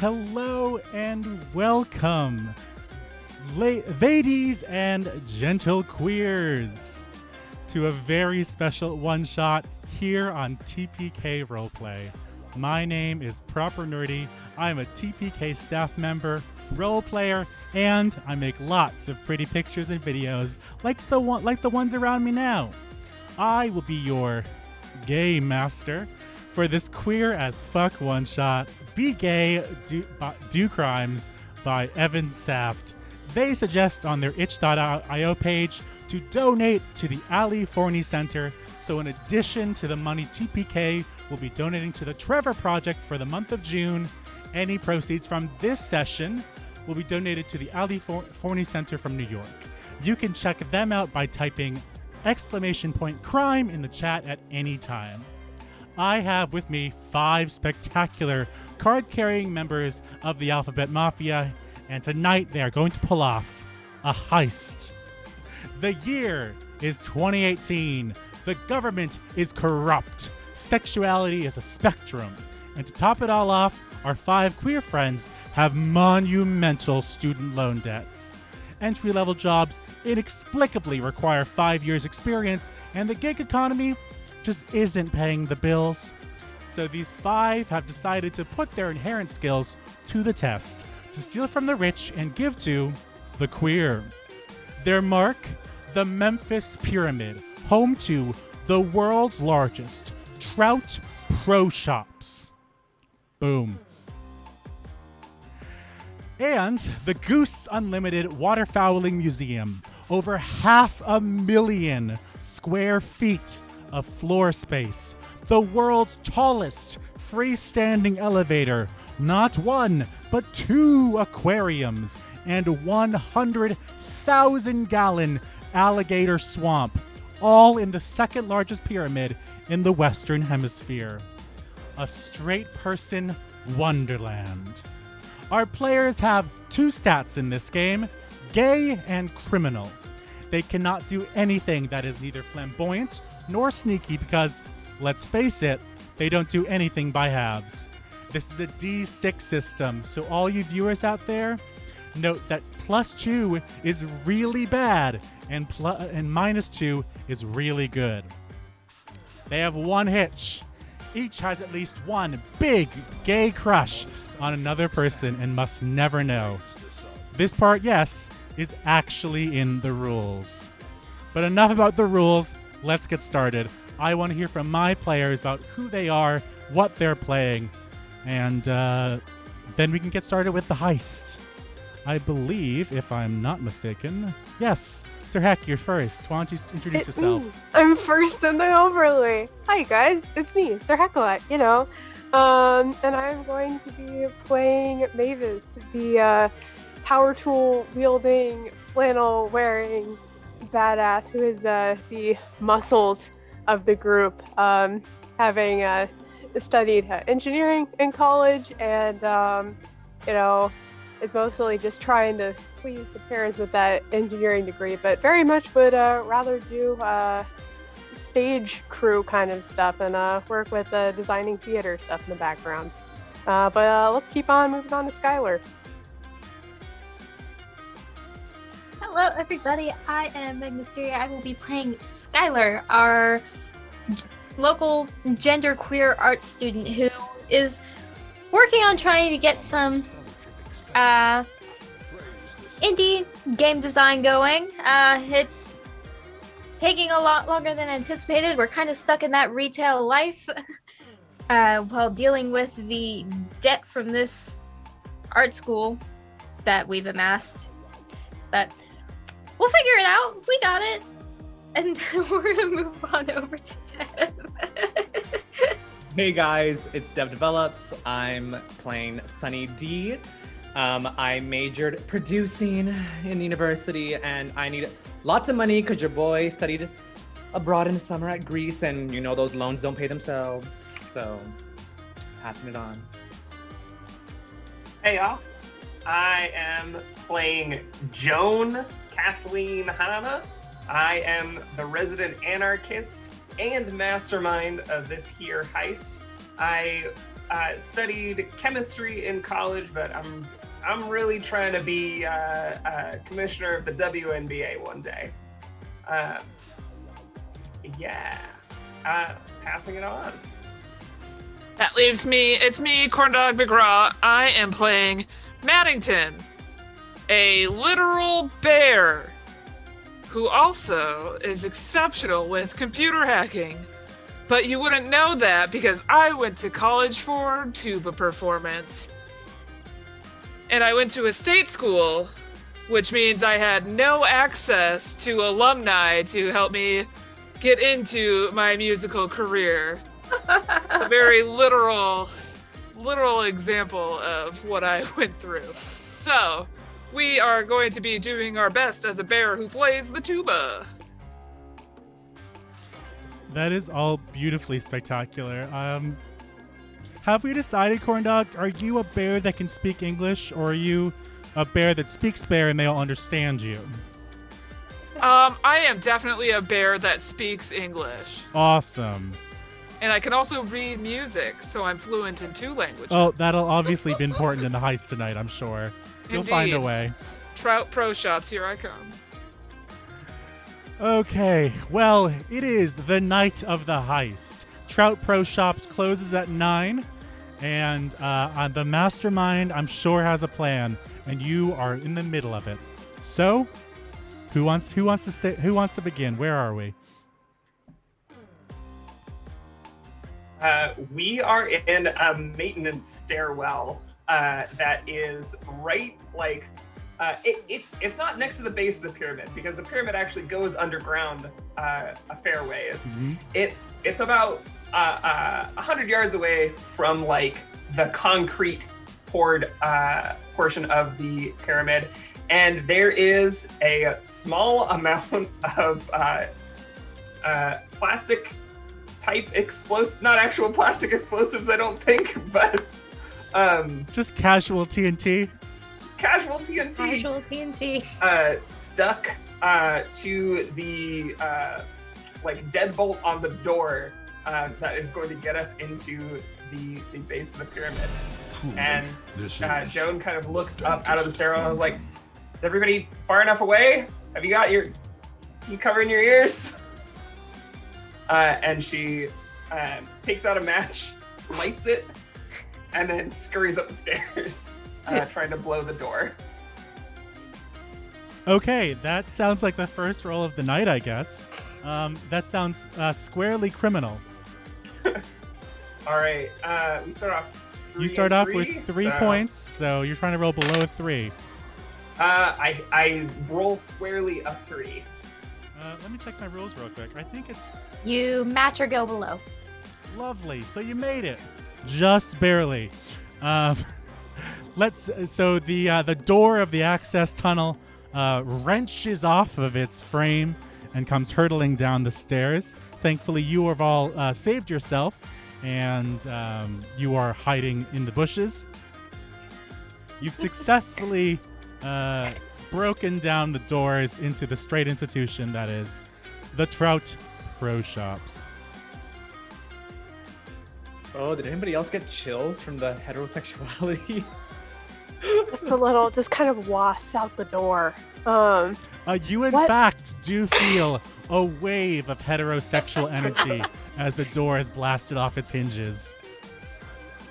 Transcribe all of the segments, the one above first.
Hello and welcome, ladies and gentle queers, to a very special one-shot here on TPK Roleplay. My name is Proper Nerdy. I'm a TPK staff member, role player, and I make lots of pretty pictures and videos like the ones around me now. I will be your game master for this queer as fuck one-shot, Be Gay, Do Crimes by Evan Saft. They suggest on their itch.io page to donate to the Ali Forney Center, so in addition to the money TPK will be donating to the Trevor Project for the month of June, any proceeds from this session will be donated to the Ali Forney Center from New York. You can check them out by typing !crime in the chat at any time. I have with me 5 spectacular card-carrying members of the Alphabet Mafia, and tonight they are going to pull off a heist. The year is 2018. The government is corrupt. Sexuality is a spectrum. And to top it all off, our 5 queer friends have monumental student loan debts. Entry-level jobs inexplicably require 5 years experience, and the gig economy just isn't paying the bills. So these 5 have decided to put their inherent skills to the test, to steal from the rich and give to the queer. Their mark, the Memphis Pyramid, home to the world's largest TROUT Pro Shops. Boom. And the GEESE Unlimited Waterfowling Museum, over 500,000 square feet of floor space, the world's tallest freestanding elevator, not 1, but 2 aquariums, and 100,000-gallon alligator swamp, all in the second largest pyramid in the Western Hemisphere. A straight-person wonderland. Our players have 2 stats in this game, gay and criminal. They cannot do anything that is neither flamboyant nor sneaky because, let's face it, they don't do anything by halves. This is a D6 system, so all you viewers out there, note that +2 is really bad and -2 is really good. They have 1 hitch. Each has at least 1 big gay crush on another person and must never know. This part, yes, is actually in the rules. But enough about the rules. Let's get started. I want to hear from my players about who they are, what they're playing, and then we can get started with the heist. I believe, if I'm not mistaken, yes, Sir Heck, you're first. Why don't you introduce yourself? Me. I'm first in the overlay. Hi guys, it's me, Sir Heckolite, and I'm going to be playing Mavis, the power tool wielding, flannel wearing badass who is the muscles of the group, having studied engineering in college, and is mostly just trying to please the parents with that engineering degree, but very much would rather do stage crew kind of stuff and work with designing theater stuff in the background. But let's keep on moving on to Skylar. Hello everybody, I am Mysteria. I will be playing Skylar, our local genderqueer art student who is working on trying to get some indie game design going. It's taking a lot longer than anticipated. We're kind of stuck in that retail life while dealing with the debt from this art school that we've amassed. But we'll figure it out. We got it. And we're gonna move on over to Dev. Hey guys, it's Dev Develops. I'm playing Sunny D. I majored producing in the university, and I need lots of money because your boy studied abroad in the summer at Greece, and you know those loans don't pay themselves. So, passing it on. Hey y'all, I am playing Joan Kathleen Hanna. I am the resident anarchist and mastermind of this here heist. I studied chemistry in college, but I'm really trying to be commissioner of the WNBA one day. Passing it on. That leaves me. It's me, Corndog McGraw. I am playing Maddington, a literal bear who also is exceptional with computer hacking. But you wouldn't know that because I went to college for tuba performance. And I went to a state school, which means I had no access to alumni to help me get into my musical career. A very literal example of what I went through. So, we are going to be doing our best as a bear who plays the tuba. That is all beautifully spectacular. Have we decided, Corndog, are you a bear that can speak English, or are you a bear that speaks bear and they'll understand you? I am definitely a bear that speaks English. Awesome. And I can also read music, so I'm fluent in 2 languages. Oh, that'll obviously be important in the heist tonight, I'm sure. You'll find a Indeed. way. Trout Pro Shops, here I come. Okay, well, it is the night of the heist. Trout Pro Shops closes at 9, and the Mastermind, I'm sure, has a plan, and you are in the middle of it. So, who wants to begin? Where are we? We are in a maintenance stairwell that is right it's not next to the base of the pyramid, because the pyramid actually goes underground a fair ways. Mm-hmm. It's about 100 yards away from the concrete poured portion of the pyramid, and there is a small amount of plastic type explosives, not actual plastic explosives, I don't think, but Just casual TNT. Casual TNT. Casual TNT. Stuck to the deadbolt on the door that is going to get us into the base of the pyramid. And Joan kind of looks up out of the stairwell and was like, "Is everybody far enough away? Have you got you covering your ears?" And she takes out a match, lights it, and then scurries up the stairs. Trying to blow the door. Okay, that sounds like the first roll of the night, I guess. That sounds squarely criminal. All right, we start off. You start off with 3 points, so you're trying to roll below a 3. I roll squarely a 3. Let me check my rules real quick. I think it's You match or go below. lovely. So you made it, just barely. So the door of the access tunnel wrenches off of its frame and comes hurtling down the stairs. Thankfully, you have all saved yourself, and you are hiding in the bushes. You've successfully broken down the doors into the straight institution that is the Trout Pro Shops. Oh, did anybody else get chills from the heterosexuality? Just a little, just kind of wafts out the door. You, in fact, do feel a wave of heterosexual energy as the door is blasted off its hinges.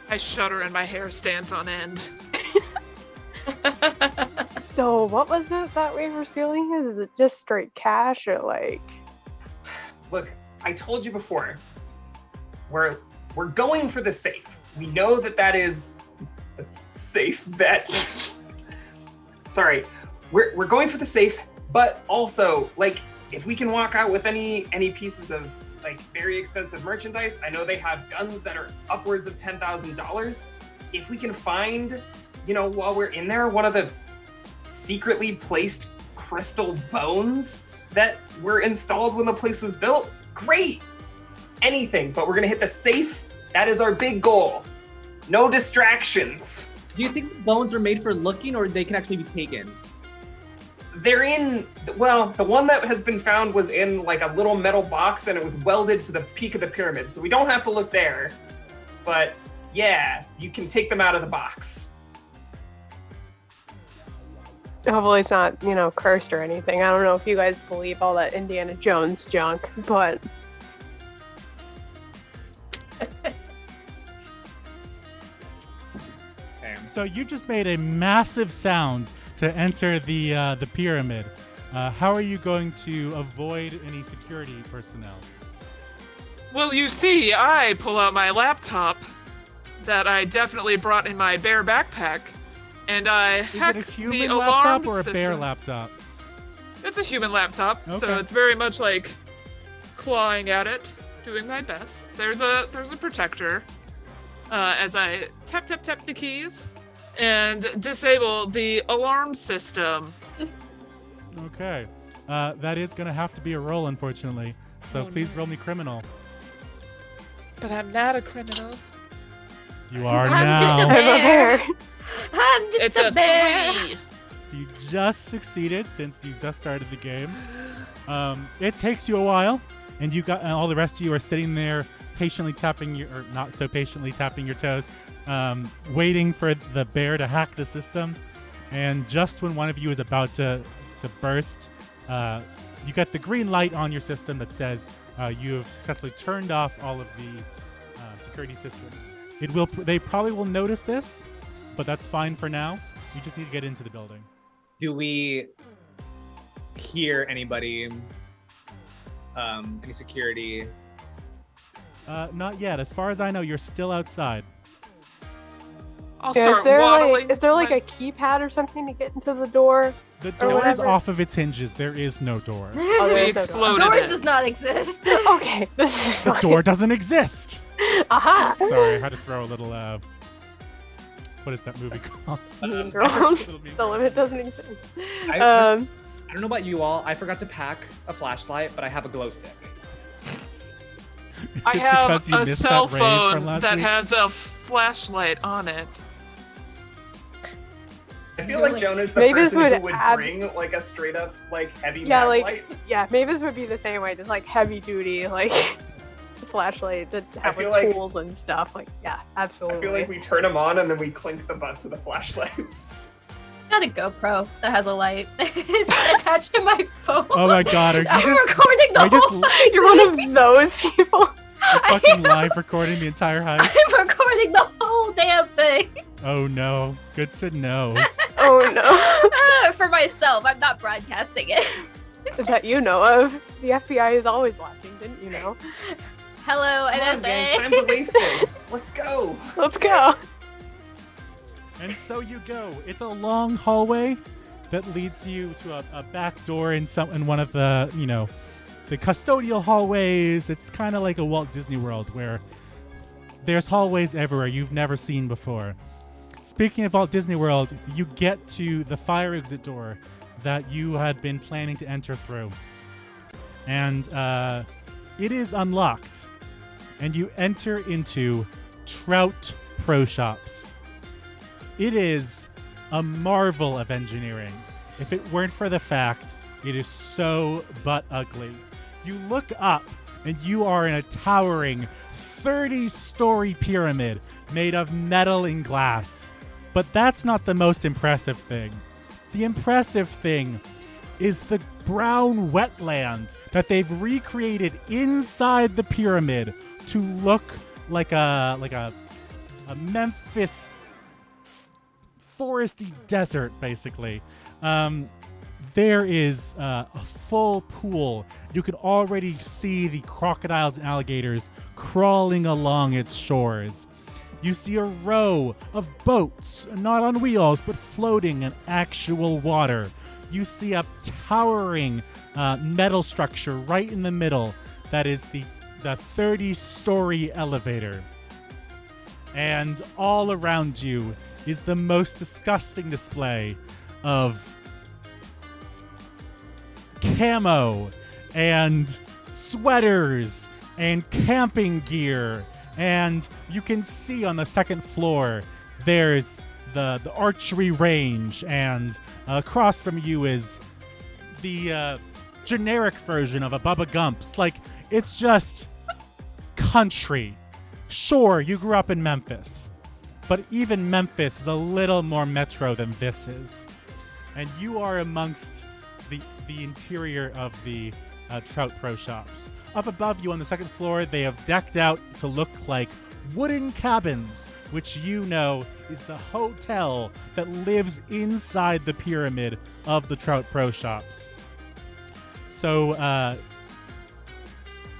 I shudder and my hair stands on end. So what was it that we were stealing? Is it just straight cash or Look, I told you before. We're going for the safe. We know that is a safe bet. Sorry, we're going for the safe, but also if we can walk out with any pieces of very expensive merchandise. I know they have guns that are upwards of $10,000. If we can find, while we're in there, one of the secretly placed crystal bones that were installed when the place was built, great. Anything, but we're gonna hit the safe. That is our big goal. No distractions. Do you think the bones are made for looking, or they can actually be taken? They're in, the one that has been found was in a little metal box, and it was welded to the peak of the pyramid, so we don't have to look there. But Yeah, you can take them out of the box. Hopefully it's not, cursed or anything. I don't know if you guys believe all that Indiana Jones junk, but So you just made a massive sound to enter the pyramid. How are you going to avoid any security personnel? Well, you see, I pull out my laptop that I definitely brought in my bear backpack, and I hack Is it a the human alarm laptop or a system. bear laptop? It's a human laptop, so Okay. it's very much like clawing at it, doing my best. There's a protector as I tap the keys and disable the alarm system. Okay. That is going to have to be a roll, unfortunately. So Oh, please no. roll me criminal. But I'm not a criminal. You are I'm now. just a I'm a bear. bear. I'm just It's a a bear. 3. So you just succeeded since you just started the game. It takes you a while, and all the rest of you are sitting there patiently or not so patiently tapping your toes, waiting for the bear to hack the system. And just when one of you is about to burst, you get the green light on your system that says you have successfully turned off all of the security systems. They probably will notice this, but that's fine for now. You just need to get into the building. Do we hear anybody? Any security? Not yet. As far as I know, you're still outside. I'll Yeah, start waddling. is there like my- a keypad or something to get into the door? The Or door is whatever. off of its hinges. There is no door. Oh, We there is no door. exploded Door it. does not exist. Okay, this is The fine. door doesn't exist. Aha! Sorry, I had to throw a little. What is that movie called? Mean Girls. Little Mean The Girls. limit doesn't exist. I don't know about you all. I forgot to pack a flashlight, but I have a glow stick. Is I it have because you a missed cell that rave from phone last that week? has a flashlight on it. I feel like Joan is the Mavis person who would would add- bring like a straight up like heavy Yeah, mag like light. yeah, Mavis would be the same way, just like heavy duty, like flashlight to have feel like like- tools and stuff. Like yeah, absolutely. I feel like we turn them on and then we clink the butts of the flashlights. Got a GoPro that has a light. It's attached to my phone. Oh my God, are you I'm just- recording the are you just- whole thing. You're one of those people. You're fucking live recording the entire heist. I'm recording the whole damn thing. Oh no, good to know. Oh no. For myself. I'm not broadcasting it. That you know of. The FBI is always watching, didn't you know? Hello, Come on, gang, NSA. time's a wasted. Let's go. Let's go. And so you go. It's a long hallway that leads you to a back door in one of the, the custodial hallways. It's kind of like a Walt Disney World where there's hallways everywhere you've never seen before. Speaking of Walt Disney World, you get to the fire exit door that you had been planning to enter through. And it is unlocked. And you enter into TROUT Pro Shops. It is a marvel of engineering. If it weren't for the fact it is so butt ugly. You look up and you are in a towering 30-story pyramid made of metal and glass. But that's not the most impressive thing. The impressive thing is the brown wetland that they've recreated inside the pyramid to look like a Memphis foresty desert, basically. There is a full pool. You can already see the crocodiles and alligators crawling along its shores. You see a row of boats, not on wheels, but floating in actual water. You see a towering metal structure right in the middle that is the 30-story elevator. And all around you is the most disgusting display of camo and sweaters and camping gear. And you can see on the second floor there's the archery range, and across from you is the generic version of a Bubba Gump's. Like, it's just country. Sure, you grew up in Memphis, but even Memphis is a little more metro than this is. And you are amongst the interior of the Trout Pro Shops. Up above you on the second floor, they have decked out to look like wooden cabins, which you know is the hotel that lives inside the pyramid of the Trout Pro Shops. So,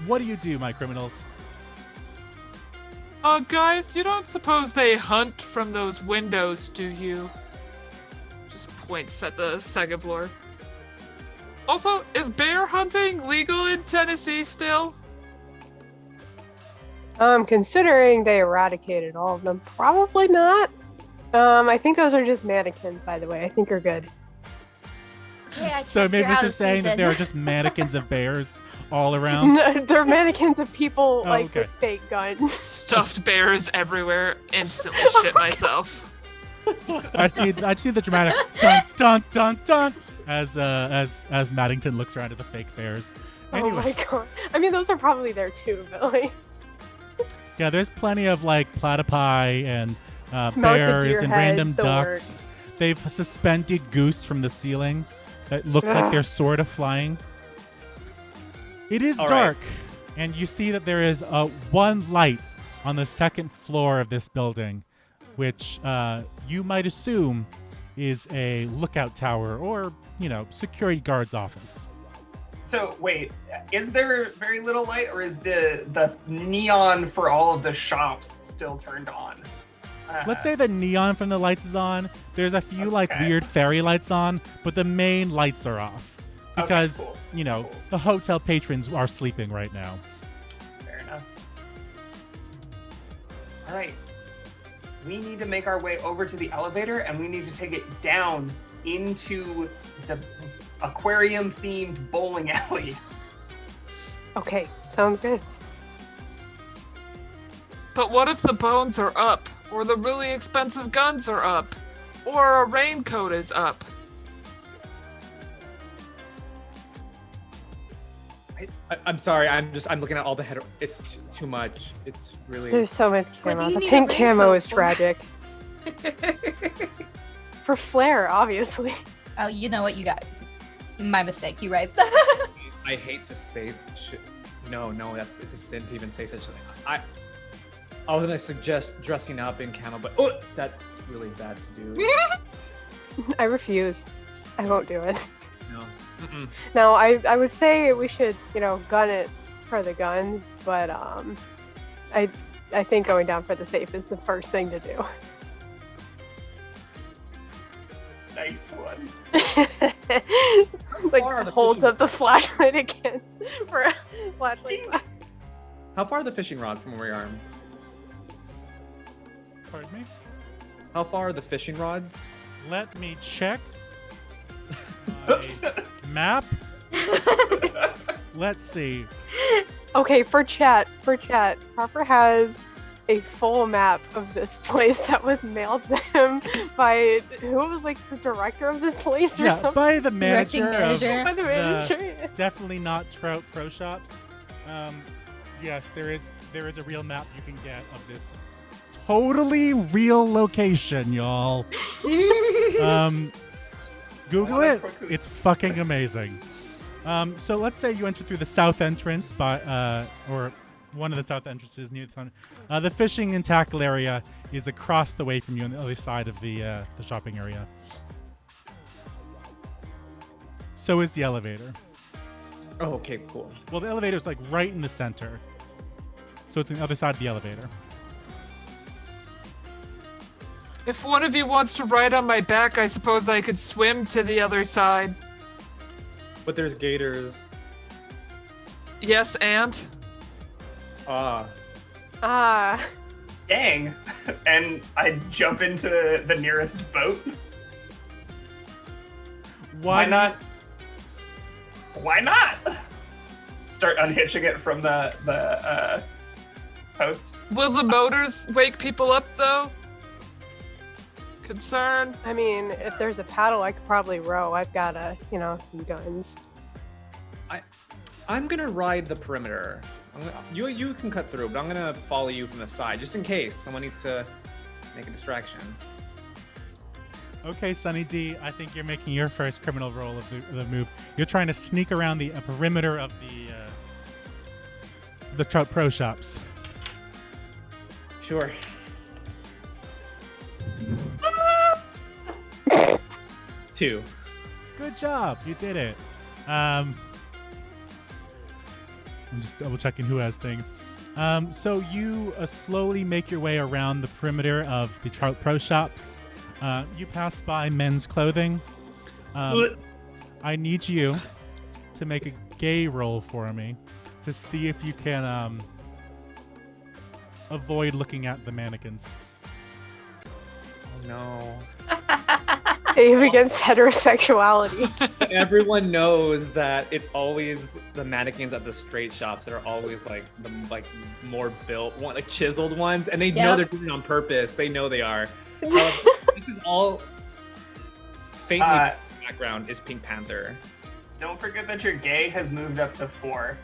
what do you do, my criminals? Guys, you don't suppose they hunt from those windows, do you? Just points at the second floor. Also, is bear hunting legal in Tennessee still? Considering they eradicated all of them, probably not. I think those are just mannequins, by the way. I think you're good. Okay, So Mavis is saying that there are just mannequins of bears all around. They're mannequins of people with okay. fake guns. Stuffed bears everywhere. Instantly shit myself. I see the dramatic dun dun dun dun as Maddington looks around at the fake bears. Anyway, Oh my god. I mean, those are probably there too, but like. yeah, there's plenty of like platypi and Mounted bears deer and heads, random the ducks. They've suspended goose from the ceiling that look like Ugh. they're sort of flying. It is All dark, and you see that there is one light on the second floor of this building, which you might assume is a lookout tower or, security guard's office. So wait, is there very little light, or is the neon for all of the shops still turned on? Let's say the neon from the lights is on. There's a few Okay. weird fairy lights on, but the main lights are off because cool. Cool. the hotel patrons are sleeping right now. Fair enough. All right, we need to make our way over to the elevator, and we need to take it down into the aquarium-themed bowling alley. Okay, sounds good. But what if the bones are up? Or the really expensive guns are up? Or a raincoat is up? I'm sorry. I'm looking at all the header. It's too much. It's really. There's so much What do camo. you The need a pink camo raincoat is for? tragic. For flair, obviously. Oh, you know what? You got my mistake. You right. I hate to say shit. No, it's a sin to even say such a thing. I was gonna suggest dressing up in camo, but that's really bad to do. I refuse. I won't do it. No. Mm-mm. No, I would say we should, gun it for the guns, but I think going down for the safe is the first thing to do. Nice one. Like far are the holds fishing- up the flashlight again for a flashlight. How far are the fishing rods from where we are? Pardon me? How far are the fishing rods? Let me check my map. Let's see. Okay, for chat, Proper has a full map of this place that was mailed to him by who was like the director of this place or Yeah, something. by the Directing manager manager. By the manager. definitely not Trout Pro Shops. Yes, there is a real map you can get of this totally real location, y'all. Google wanna it. quickly- It's fucking amazing. So let's say you enter through the south entrance or one of the south entrances near the sun. The fishing and tackle area is across the way from you on the other side of the shopping area. So is the elevator. Oh, okay, cool. Well, the elevator's like right in the center. So it's on the other side of the elevator. If one of you wants to ride on my back, I suppose I could swim to the other side. But there's gators. Yes, and? Ah, Dang. And I jump into the nearest boat. Why not? Why not? Start unhitching it from the post. Will the motors wake people up, though? Concern? I mean, if there's a paddle, I could probably row. I've got some guns. I'm gonna ride the perimeter. You can cut through, but I'm gonna follow you from the side, just in case someone needs to make a distraction. Okay, Sunny D, I think you're making your first criminal roll of the move. You're trying to sneak around the perimeter of the Trout Pro Shops. Sure. Two. Good job, you did it. I'm just double checking who has things. So you slowly make your way around the perimeter of the Trout Pro Shops. You pass by men's clothing. I need you to make a gay roll for me to see if you can avoid looking at the mannequins. Oh no. Aim against heterosexuality. Everyone knows that it's always the mannequins at the straight shops that are always like the more built one, like chiseled ones, and they know they're doing it on purpose. They know they are. This is all faintly background is Pink Panther. Don't forget that your gay has moved up to 4.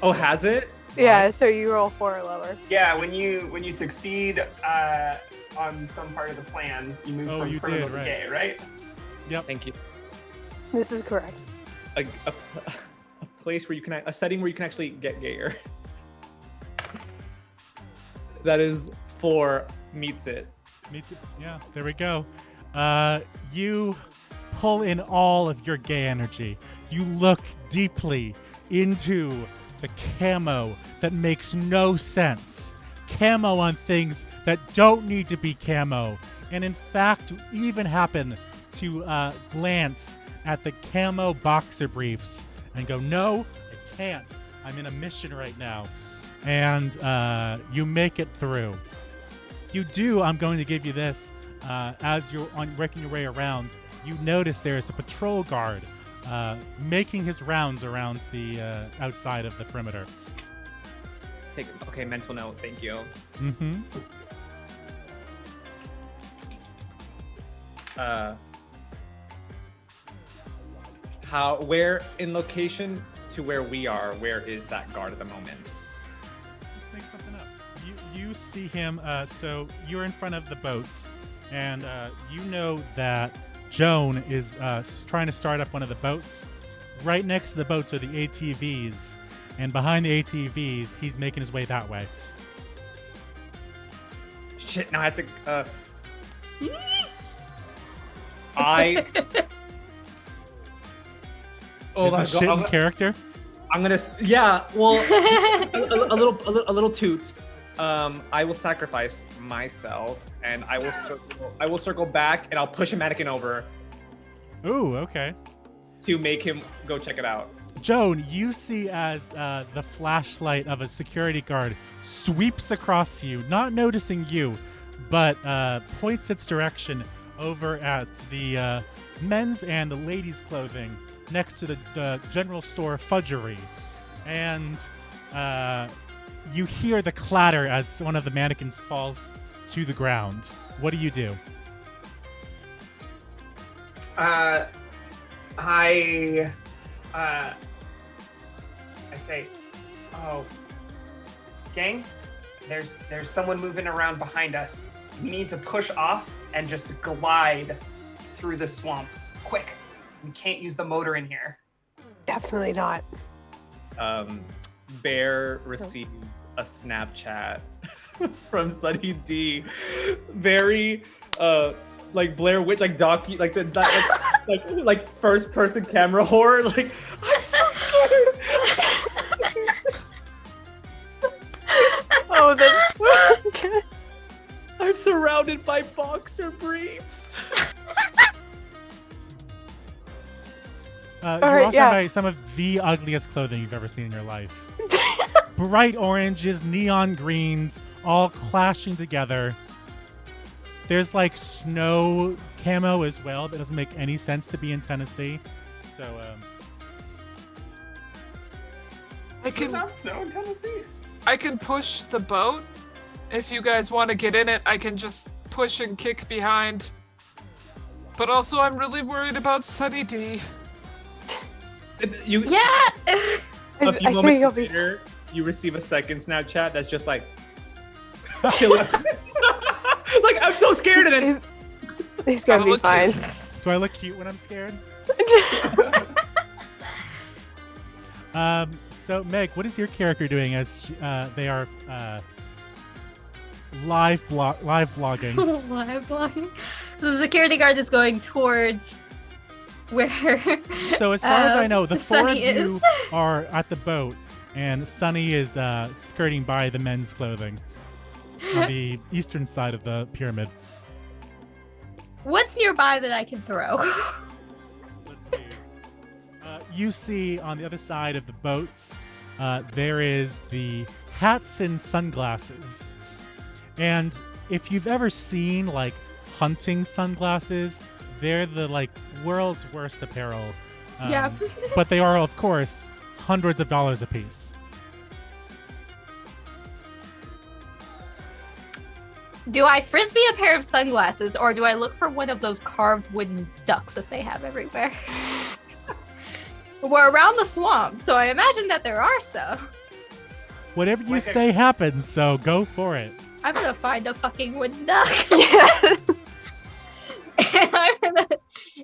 Oh, has it? Yeah, so you roll 4 or lower. Yeah, when you succeed on some part of the plan, you move from criminal to gay, right? Yep. Thank you. This is correct. A place where you can, a setting where you can actually get gayer. That is 4 meets it. Meets it. Yeah, there we go. You pull in all of your gay energy. You look deeply into the camo that makes no sense. Camo on things that don't need to be camo. And in fact, even happen to glance at the camo boxer briefs and go, no, I can't. I'm in a mission right now. And you make it through. You do, I'm going to give you this. As you're working your way around, you notice there's a patrol guard making his rounds around the outside of the perimeter. Okay, mental note, thank you. Mm-hmm. Where in location to where we are, where is that guard at the moment? Let's make something up. You see him, so you're in front of the boats, and you know that Joan is trying to start up one of the boats. Right next to the boats are the ATVs, and behind the ATVs, he's making his way that way. Shit, now I have to, Oh my god! Shit in character. I'm gonna, yeah. Well, a little toot. I will sacrifice myself, and I will circle back, and I'll push a mannequin over. Ooh, okay. To make him go check it out. Joan, you see as the flashlight of a security guard sweeps across you, not noticing you, but points its direction over at the men's and the ladies' clothing next to the general store fudgery. And you hear the clatter as one of the mannequins falls to the ground. What do you do? I say, oh, gang, there's someone moving around behind us. We need to push off and just glide through the swamp. Quick, we can't use the motor in here. Definitely not. Bear receives a Snapchat from Sunny D. Very, like Blair Witch, like docu, like first person camera horror. Like, I'm so scared. Oh, that's okay. I'm surrounded by boxer briefs. You're also by some of the ugliest clothing you've ever seen in your life. Bright oranges, neon greens, all clashing together. There's like snow camo as well that doesn't make any sense to be in Tennessee. So, There's not snow in Tennessee? I can push the boat. If you guys want to get in it, I can just push and kick behind. But also, I'm really worried about Sunny D. Yeah! A few I think moments I'll be. later, you receive a second Snapchat that's just like chilling. Like, I'm so scared, and then He's gonna be look fine. cute. Do I look cute when I'm scared? So Meg, what is your character doing as they are live vlogging? Live vlogging. So the security guard is going towards where. So as far as I know, the four of Sunny you is. are at the boat, and Sunny is skirting by the men's clothing on the eastern side of the pyramid. What's nearby that I can throw? Let's see. You see on the other side of the boats, there is the hats and sunglasses. And if you've ever seen like hunting sunglasses, they're the like world's worst apparel. Yeah. But they are, of course, hundreds of dollars a piece. Do I frisbee a pair of sunglasses, or do I look for one of those carved wooden ducks that they have everywhere? We're around the swamp, so I imagine that there are some. Whatever you Like say happens, so go for it. I'm gonna find a fucking wooden duck. Yeah. And I'm gonna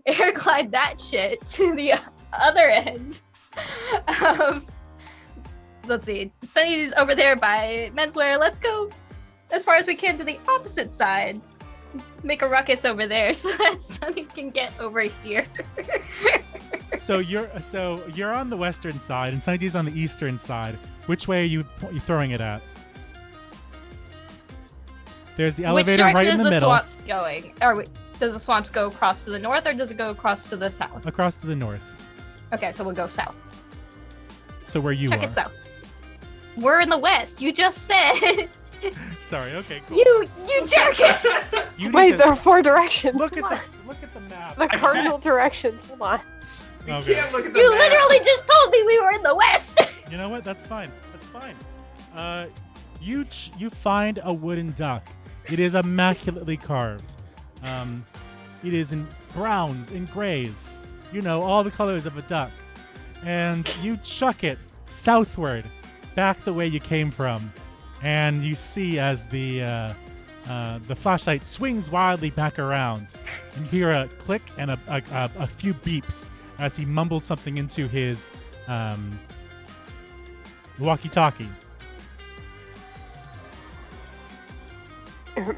air glide that shit to the other end of. Let's see. Sunny's over there by menswear. Let's go as far as we can to the opposite side. Make a ruckus over there so that Sunny can get over here. So you're on the western side, and Sunny's on the eastern side. Which way are you throwing it at? There's the Which elevator direction right in is the the middle, swamps going? Or wait, does the swamps go across to the north, or does it go across to the south? across to the north. Okay, so we'll go south. So where you Check are. it south. We're in the west. You just said. Sorry. Okay. Cool. You jerk. You need Wait, to there are 4 directions. look at Come the map. on. The cardinal directions. Hold on. You Okay. can't look at the You map. literally just told me we were in the west. You know what? That's fine. That's fine. You find a wooden duck. It is immaculately carved. It is in browns and grays. You know, all the colors of a duck. And you chuck it southward, back the way you came from. And you see as the flashlight swings wildly back around. And you hear a click and a few beeps as he mumbles something into his walkie-talkie.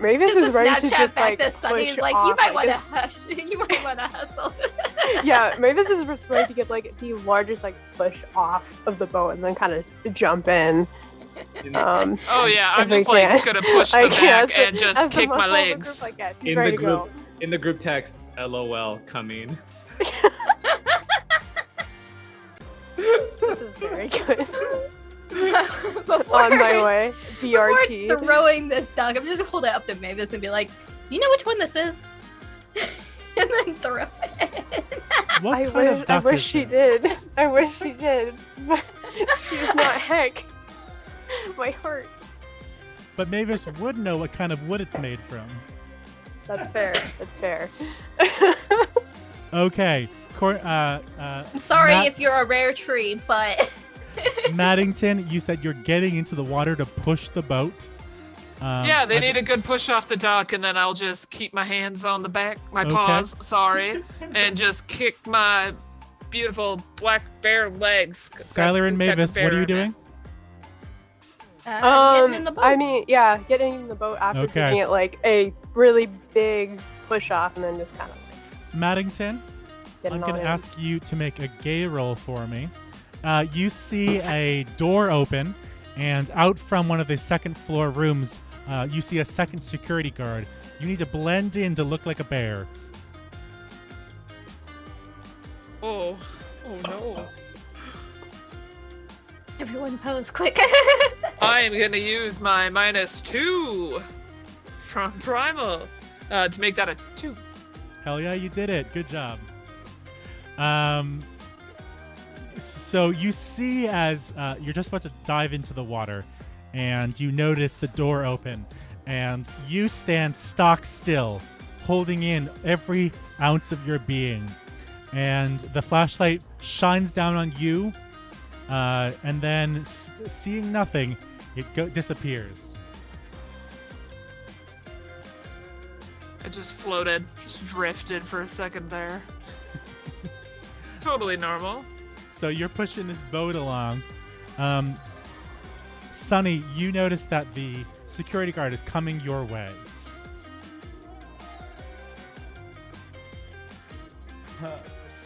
Mavis This is is ready to Snapchat just back like that Sunny push is like, off, you might want to it's- hush. You might want to hustle. Yeah, Mavis is just ready to get like the largest like push off of the boat and then kind of jump in. Oh yeah, I'm if we just like can. gonna push the Like, yeah, back and as just the kick my muscle of the group, legs. like, yeah, she's in ready the to group go. in the group text, LOL coming. This is very good. Before, On my way. BRT. Before throwing this duck, I'm just gonna hold it up to Mavis and be like, you know which one this is? And then throw it. What I kind of wish, I duck wish is she this? did. I wish she did. But she's not heck. My heart. But Mavis would know what kind of wood it's made from. That's fair. That's fair. Okay. I'm sorry if you're a rare tree, but Maddington, you said you're getting into the water to push the boat. Yeah, they need a good push off the dock, and then I'll just keep my hands on the back, my Okay. paws, sorry, and just kick my beautiful black bear legs. 'cause that's Skylar and the type of Mavis, what are bear you I'm doing? getting in the boat. I mean, yeah, getting in the boat after Okay. taking it like a really big push off and then just kind of like Maddington, getting I'm all going to in. ask you to make a gay roll for me. You see a door open, and out from one of the second floor rooms, you see a second security guard. You need to blend in to look like a bear. Oh no. Everyone pose quick. I am gonna use my -2 from Primal to make that a 2. Hell yeah, you did it. Good job. So you see as you're just about to dive into the water, and you notice the door open, and you stand stock still, holding in every ounce of your being. And the flashlight shines down on you, And then, seeing nothing, it disappears. It just floated, just drifted for a second there. Totally normal. So you're pushing this boat along. Sunny, you notice that the security guard is coming your way.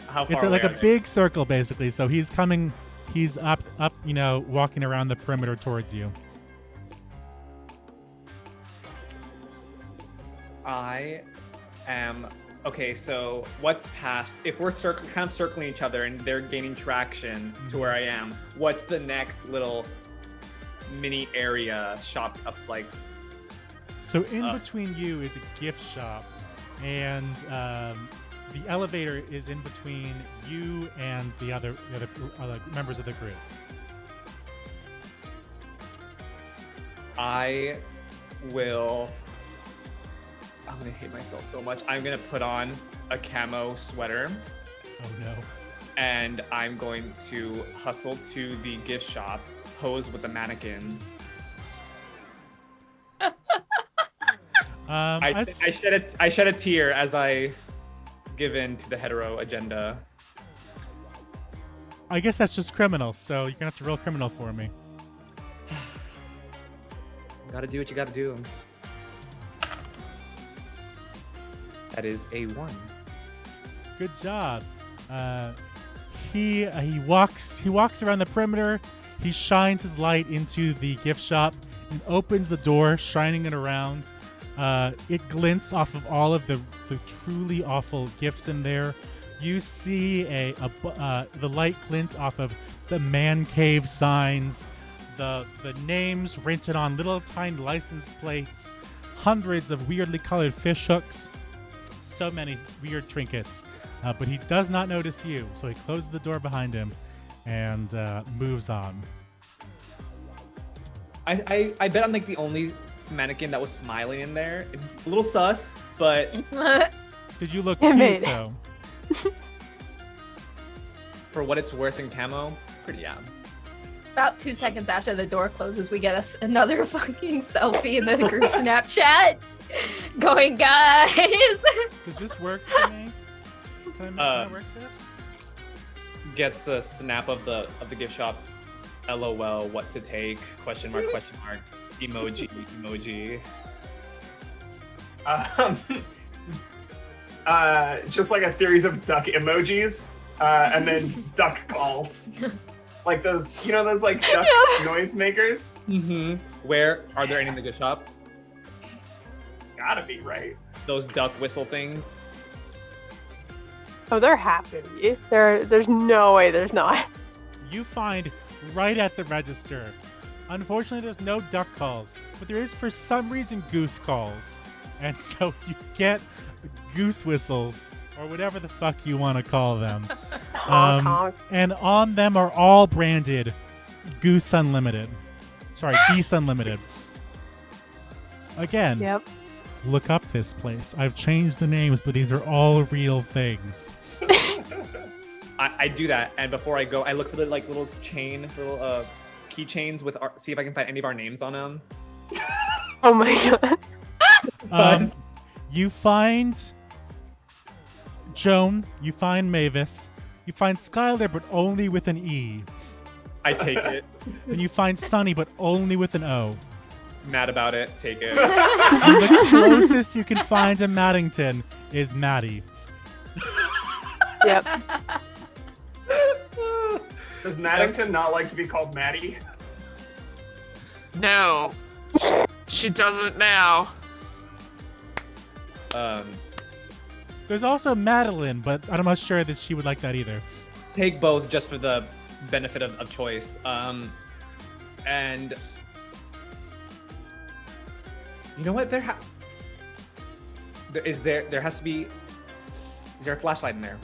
How far It's away like are a they? big circle, basically. So he's coming. He's up, walking around the perimeter towards you. I am okay. So what's past? If we're kind of circling each other and they're gaining traction to where I am, what's the next little mini area shop up like? So in between you is a gift shop, and the elevator is in between you and the other members of the group. I'm gonna hate myself so much. I'm gonna put on a camo sweater Oh no. and I'm going to hustle to the gift shop, pose with the mannequins. I shed a tear as I give in to the hetero agenda. I guess that's just criminal, so you're gonna have to roll criminal for me. Gotta do what you gotta do. That is a 1. Good job. He walks around the perimeter. He shines his light into the gift shop and opens the door, shining it around. It glints off of all of the truly awful gifts in there. You see the light glint off of the man cave signs, the names written on little tiny license plates, hundreds of weirdly colored fish hooks, so many weird trinkets. But he does not notice you, so he closes the door behind him and moves on. I bet I'm like the only mannequin that was smiling in there. A little sus, but Did you look It cute, made- though? for what it's worth in camo, pretty yeah. About 2 seconds after the door closes, we get us another fucking selfie in the group Snapchat. Going, guys. Does this work for me? Can I work this? Gets a snap of the gift shop. LOL, what to take? Question mark, emoji. Just like a series of duck emojis, and then duck calls. Like those, those like duck noise makers? Mm-hmm. Where are there any in the gift shop? Gotta be, right? Those duck whistle things. Oh, there have to be. There's no way there's not. You find right at the register. Unfortunately, there's no duck calls, but there is for some reason goose calls. And so you get goose whistles, or whatever the fuck you want to call them. Honk, honk. And on them are all branded Goose Unlimited. Sorry, Geese Unlimited. Again, Yep. look up this place. I've changed the names, but these are all real things. I do that, and before I go, I look for the like little keychains with see if I can find any of our names on them. Oh my god. You find Joan, you find Mavis, you find Skylar, but only with an E. I take it. And you find Sunny, but only with an O. Mad about it. Take it. And the closest you can find to Maddington is Maddie. Yep. Does Maddington not like to be called Maddie? No. She doesn't now. There's also Madeline, but I'm not sure that she would like that either. Take both just for the benefit of choice. And you know what? There has to be. Is there a flashlight in there?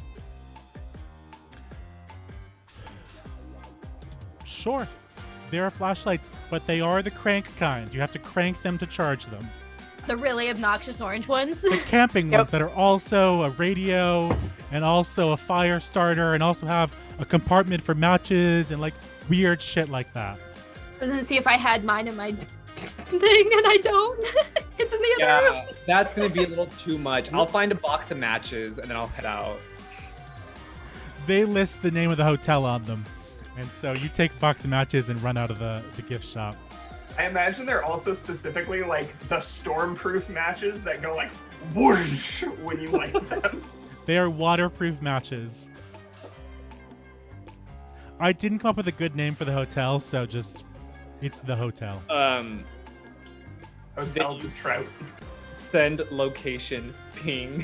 Sure, there are flashlights, but they are the crank kind. You have to crank them to charge them. The really obnoxious orange ones. The camping ones that are also a radio and also a fire starter and also have a compartment for matches and like weird shit like that. I was gonna see if I had mine in my thing, and I don't. It's in the other room. Yeah, that's gonna be a little too much. I'll find a box of matches and then I'll head out. They list the name of the hotel on them. And so you take a box of matches and run out of the gift shop. I imagine they're also specifically like the stormproof matches that go like whoosh when you light them. They are waterproof matches. I didn't come up with a good name for the hotel, so just it's the hotel. Hotel to Trout. Send location ping.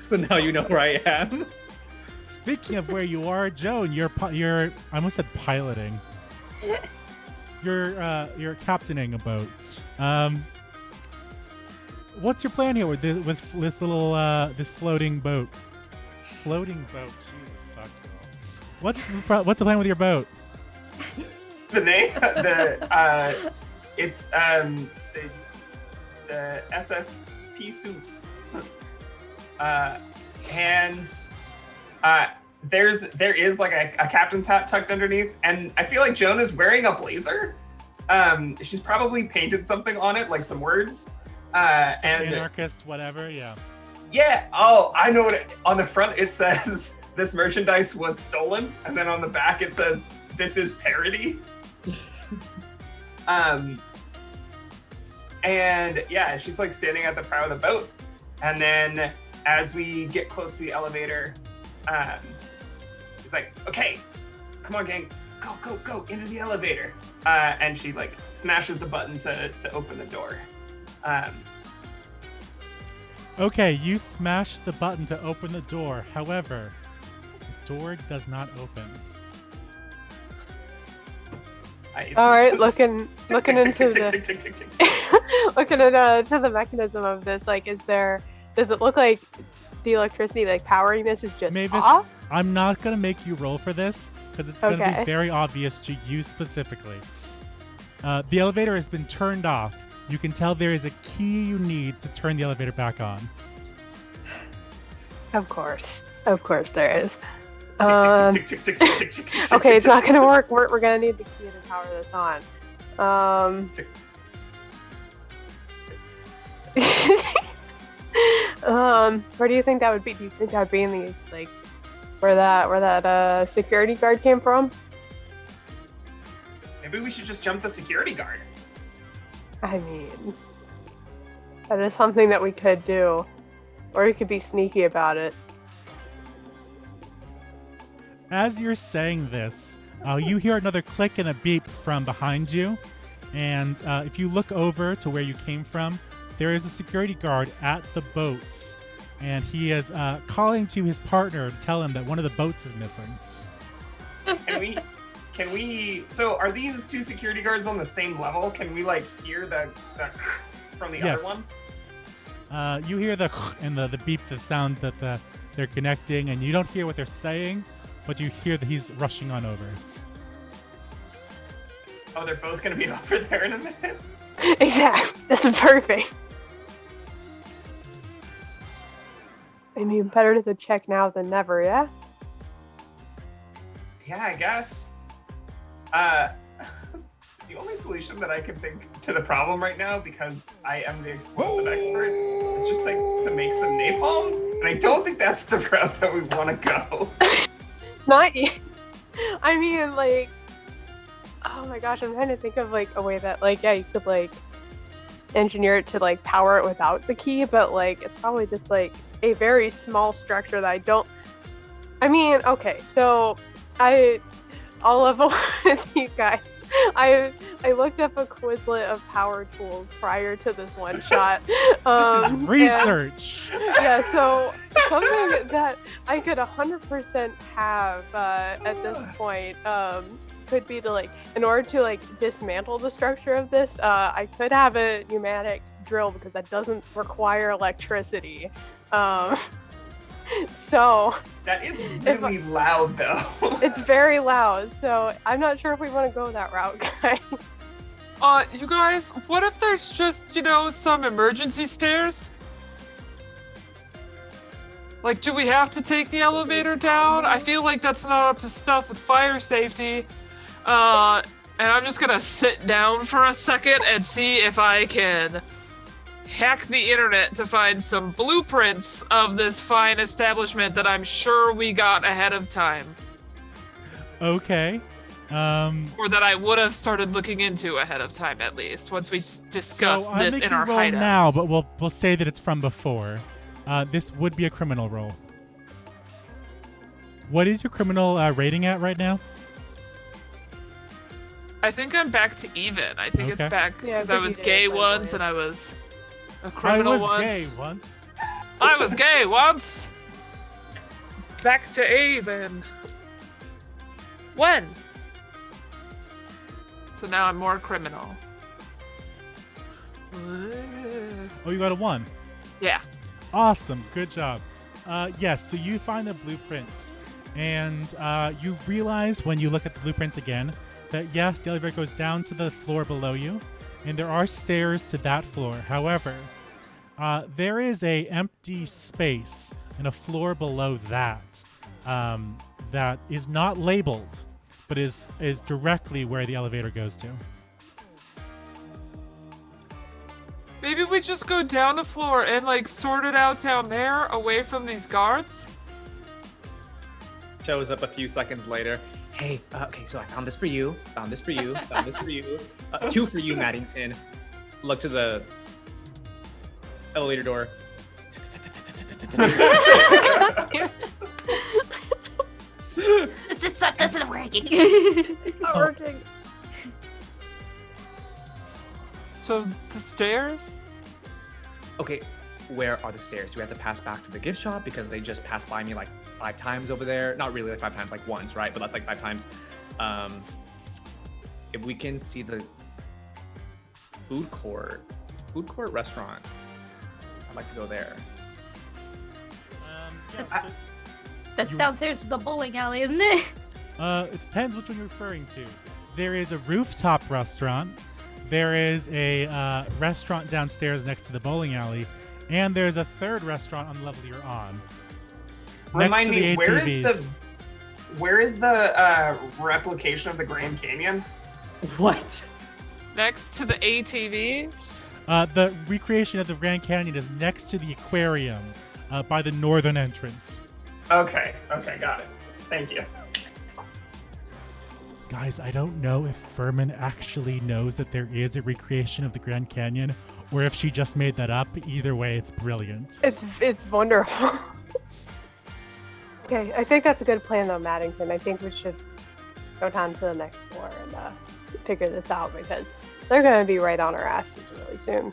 So now you know where I am. Speaking of where you are, Joan, you're I almost said piloting. You're captaining a boat. What's your plan here with this little this floating boat? Floating boat. Jesus fuck. What's the plan with your boat? The name, it's the SSP soup. There is like a captain's hat tucked underneath, and I feel like Joan is wearing a blazer. She's probably painted something on it, like some words. And anarchist, whatever, yeah. Yeah. Oh, I know what. On the front it says this merchandise was stolen, and then on the back it says this is parody. And yeah, she's like standing at the prow of the boat, and then as we get close to the elevator, she's like, "Okay, come on, gang, go into the elevator." And she like smashes the button to open the door. Okay, you smash the button to open the door. However, the door does not open. All right, looking into the looking at to the mechanism of this. Like, does it look like the electricity like powering this is just Mavis, off? I'm not gonna make you roll for this because it's gonna be very obvious to you specifically. The elevator has been turned off. You can tell there is a key you need to turn the elevator back on. Of course there is. Okay, it's not gonna work. We're gonna need the key to power this on. Where do you think that would be? Do you think that would be in the like where that security guard came from? Maybe we should just jump the security guard. I mean, that is something that we could do, or we could be sneaky about it. As you're saying this, you hear another click and a beep from behind you. And if you look over to where you came from, there is a security guard at the boats. And he is calling to his partner to tell him that one of the boats is missing. Can we, so are these two security guards on the same level? Can we like hear the from the other one? You hear the and the beep, the sound that they're connecting, and you don't hear what they're saying, but you hear that he's rushing on over. Oh, they're both gonna be over there in a minute? Exactly. This is perfect. I mean, better to check now than never, yeah? Yeah, I guess. The only solution that I can think to the problem right now, because I am the explosive expert, is just like to make some napalm. And I don't think that's the route that we want to go. Not yet. I mean, like, oh my gosh, I'm trying to think of like a way that, like, yeah, you could like engineer it to like power it without the key, but like it's probably just like a very small structure that I don't. I mean, okay, so all of with you guys, I looked up a Quizlet of power tools prior to this one shot. This is research. Yeah, so something that I could 100% have at this point could be to like, in order to like dismantle the structure of this, I could have a pneumatic drill because that doesn't require electricity. So that is really loud though. It's very loud, so I'm not sure if we want to go that route, guys. You guys, what if there's just, some emergency stairs? Like, do we have to take the elevator down? I feel like that's not up to stuff with fire safety. And I'm just gonna sit down for a second and see if I can hack the internet to find some blueprints of this fine establishment that I'm sure we got ahead of time. Okay. Or that I would have started looking into ahead of time, at least, once we discuss so this in our roll hideout. now, but we'll say that it's from before. This would be a criminal roll. What is your criminal rating at right now? I think I'm back to even. I think it's back because I was gay once and I was a criminal once. I was gay once. I was gay once. Back to even. When? So now I'm more criminal. Oh, you got a 1. Yeah. Awesome. Good job. Yes, so you find the blueprints, and you realize when you look at the blueprints again that, yes, the elevator goes down to the floor below you, and there are stairs to that floor. However, there is a empty space and a floor below that that is not labeled, but is directly where the elevator goes to. Maybe we just go down the floor and sort it out down there, away from these guards? Shows up a few seconds later. Hey, okay, so I found this for you, found this for you, found this for you. 2 for you, Maddington. Look to the elevator door. This isn't working. Not working. So the stairs? Okay, where are the stairs? Do we have to pass back to the gift shop because they just passed by me 5 times over there? Not really 5 times, once, right? But that's 5 times. If we can see the food court restaurant, I'd like to go there. That's downstairs with the bowling alley, isn't it? It depends which one you're referring to. There is a rooftop restaurant. There is a restaurant downstairs next to the bowling alley, and there's a third restaurant on the level you're on. Remind me, where is the replication of the Grand Canyon? What? Next to the ATVs? The recreation of the Grand Canyon is next to the aquarium by the northern entrance. Okay, got it. Thank you. Guys, I don't know if Furman actually knows that there is a recreation of the Grand Canyon, or if she just made that up. Either way, it's brilliant. It's wonderful. Okay, I think that's a good plan though, Maddington. I think we should go down to the next floor and figure this out because they're going to be right on our asses really soon.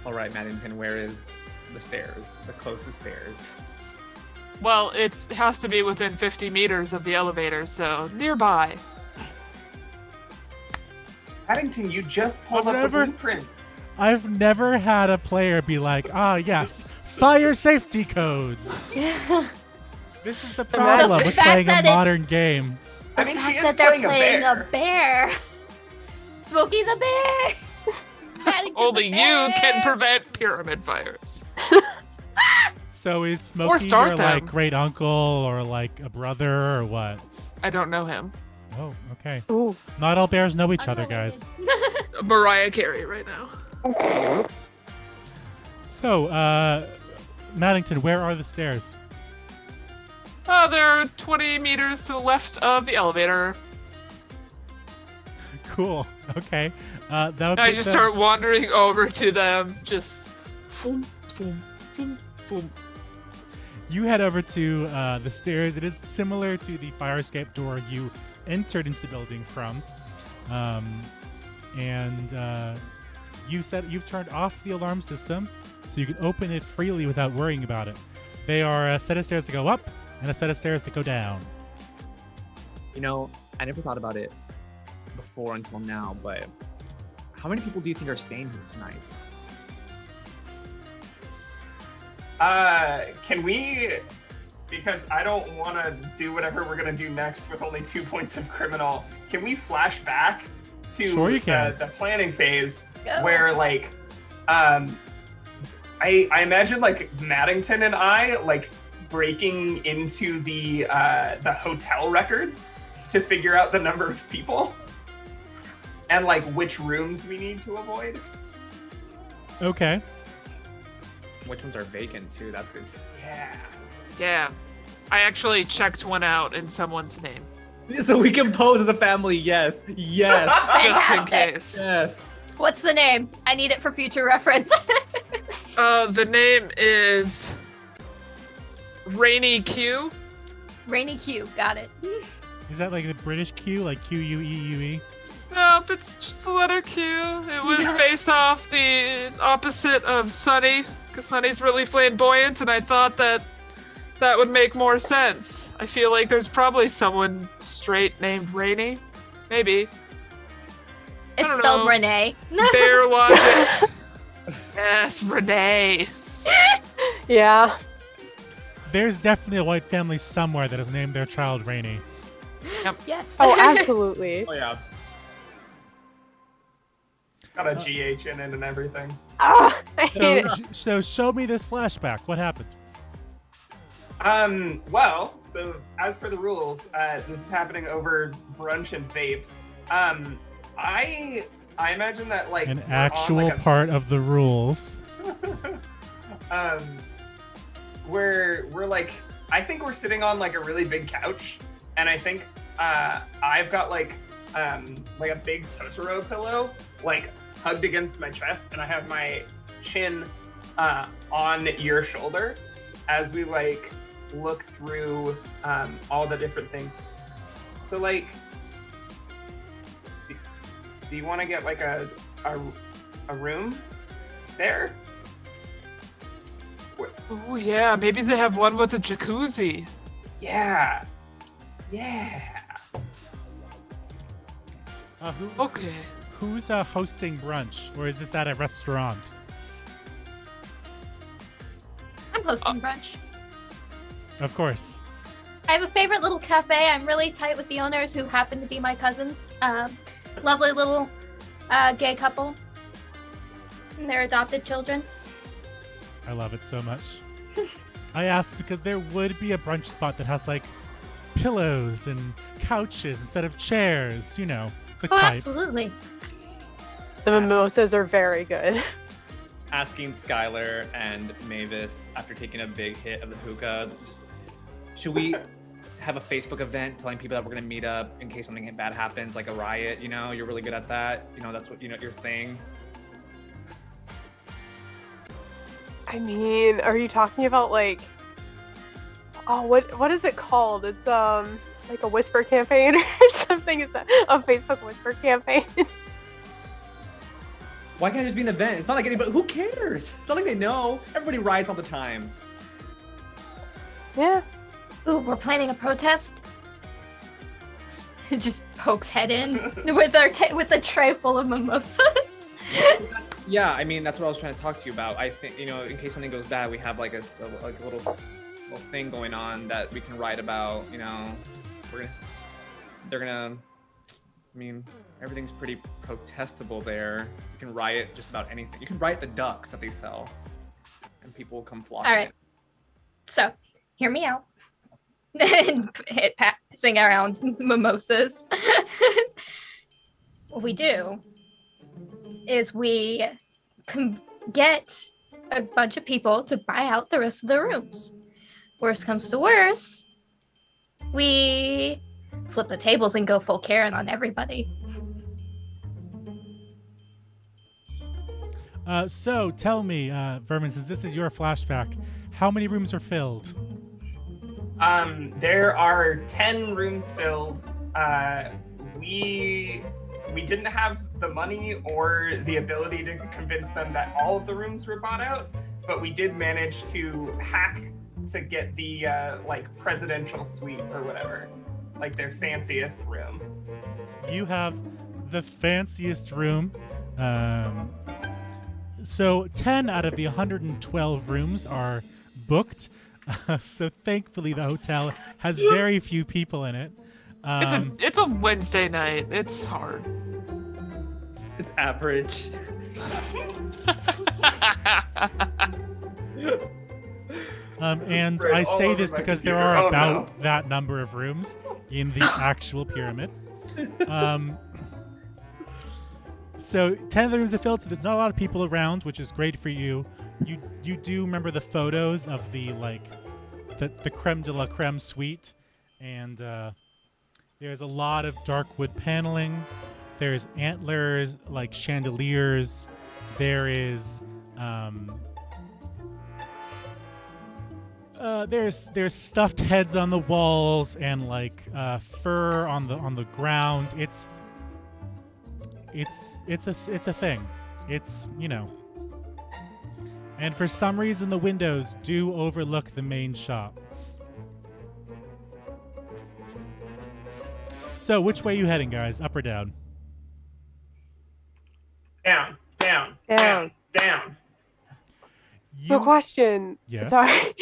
All right, Maddington, where is the stairs? The closest stairs? Well, it has to be within 50 meters of the elevator, so nearby. Paddington, you just pulled up the blueprints. I've never had a player be like, yes, fire safety codes. This is the problem with playing a modern game. I mean, she is that they're playing a bear. Smokey the Bear. Only you can prevent pyramid fires. So is Smokey your them. great uncle or a brother or what? I don't know him. Oh, okay. Ooh. Not all bears know each other, guys. Mariah Carey right now. So, Maddington, where are the stairs? They're 20 meters to the left of the elevator. Cool. Okay. That would I just start wandering over to them, just boom, boom, boom, boom. You head over to the stairs. It is similar to the fire escape door you entered into the building from, and you've turned off the alarm system, so you can open it freely without worrying about it. They are a set of stairs that go up and a set of stairs that go down. I never thought about it before until now, but how many people do you think are staying here tonight? Can we, because I don't want to do whatever we're going to do next with only 2 points of criminal, can we flash back to Sure you can. the planning phase, Go. where like, I imagine like Maddington and I like breaking into the hotel records to figure out the number of people and like which rooms we need to avoid. Okay. Which ones are vacant too? That's good. Yeah. Yeah. I actually checked one out in someone's name. So we can pose as a family. Yes. Yes. Just in Fantastic. case. Yes. What's the name? I need it for future reference. The name is Rainy Q. Rainy Q. Got it. Is that like the British Q, like Queue? Nope, it's just the letter Q. It was based off the opposite of Sunny, because Sunny's really flamboyant, and I thought that would make more sense. I feel like there's probably someone straight named Rainy. Maybe. It's don't spelled know. Renee. Bear logic. Yes, Renee. Yeah. There's definitely a white family somewhere that has named their child Rainy. Yes. Oh, absolutely. Oh yeah. Got a GH in it and everything. Ah, I hate it. So show me this flashback. What happened? Well, so as per the rules, this is happening over brunch and vapes. I imagine that like An we're on, actual like, part of the rules. we're like, I think we're sitting on like a really big couch, and I think I've got like a big Totoro pillow like hugged against my chest, and I have my chin on your shoulder as we like look through all the different things. So like, do you want to get like a room there? Oh yeah, maybe they have one with a jacuzzi. Yeah. Okay. Who's hosting brunch, or is this at a restaurant? I'm hosting brunch. Of course. I have a favorite little cafe. I'm really tight with the owners, who happen to be my cousins. Lovely little gay couple and their adopted children. I love it so much. I asked because there would be a brunch spot that has like pillows and couches instead of chairs, you know, the Oh, type. absolutely. The mimosas are very good. Asking Skylar and Mavis after taking a big hit of the hookah, should we have a Facebook event telling people that we're gonna meet up in case something bad happens, like a riot? You know, you're really good at that. You know, that's what your thing. I mean, are you talking about like, oh, what is it called? It's like a whisper campaign or something. Is that a Facebook whisper campaign? Why can't it just be an event? It's not like anybody. Who cares? It's not like they know. Everybody riots all the time. Yeah. Ooh, we're planning a protest. Just pokes head in with with a tray full of mimosas. Yeah, I mean that's what I was trying to talk to you about. I think in case something goes bad, we have like a little thing going on that we can write about. You know, they're gonna. I mean, everything's pretty protestable there. You can riot just about anything. You can riot the ducks that they sell, and people will come flocking. All right. So, hear me out. And passing around mimosas. What we do is we get a bunch of people to buy out the rest of the rooms. Worst comes to worst, we flip the tables and go full Karen on everybody. So tell me, Vermin, since this is your flashback, how many rooms are filled? There are 10 rooms filled. We didn't have the money or the ability to convince them that all of the rooms were bought out, but we did manage to hack to get the like presidential suite or whatever, like their fanciest room. You have the fanciest room. So 10 out of the 112 rooms are booked. So thankfully the hotel has very few people in it. It's a Wednesday night. It's hard. It's average. And spread I all say over this my because there computer. are Oh, about no. that number of rooms in the actual pyramid. So 10 of the rooms are filled, so there's not a lot of people around, which is great for you. You do remember the photos of the creme de la creme suite, and there's a lot of dark wood paneling. There's antlers, like chandeliers. There is there's stuffed heads on the walls and like fur on the ground. It's a thing. It's, you know. And for some reason the windows do overlook the main shop. So which way are you heading, guys? Up or down? Down, down, Down. down, down. So question. Yes. Sorry.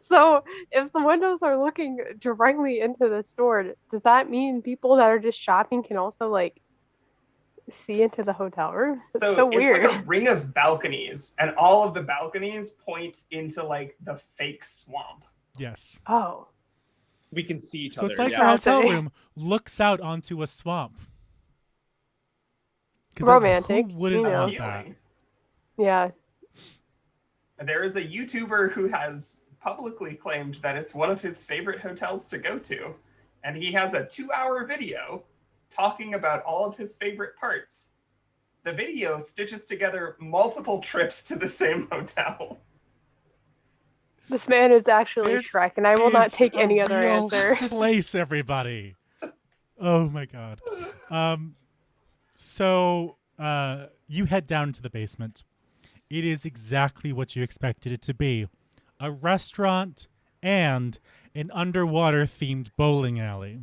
So if the windows are looking directly into the store, does that mean people that are just shopping can also like see into the hotel room? It's so weird. It's like a ring of balconies, and all of the balconies point into like the fake swamp. Yes. Oh. We can see each So other. it's like yeah. your hotel Fascinating. room looks out onto a swamp. 'Cause Romantic, who wouldn't you know. want that? Appealing. Yeah. There is a YouTuber who has publicly claimed that it's one of his favorite hotels to go to, and he has a 2-hour video talking about all of his favorite parts. The video stitches together multiple trips to the same hotel. This man is actually This Shrek, and I will not is take a any other real answer. place, everybody. Oh my god. So you head down into the basement. It is exactly what you expected it to be. A restaurant and an underwater themed bowling alley.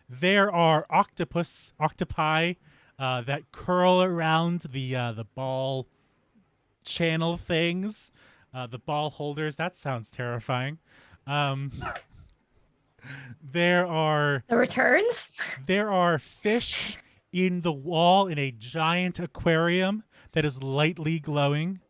There are octopi that curl around the ball channel things. The ball holders. That sounds terrifying. There are The returns? fish in the wall in a giant aquarium that is lightly glowing.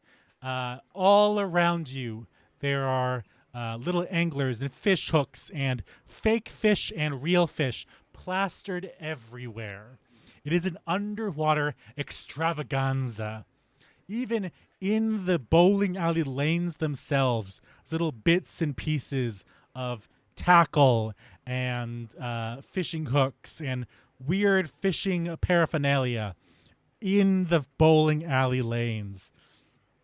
All around you, there are little anglers and fish hooks and fake fish and real fish plastered everywhere. It is an underwater extravaganza. Even in the bowling alley lanes themselves, there's little bits and pieces of tackle and fishing hooks and weird fishing paraphernalia in the bowling alley lanes.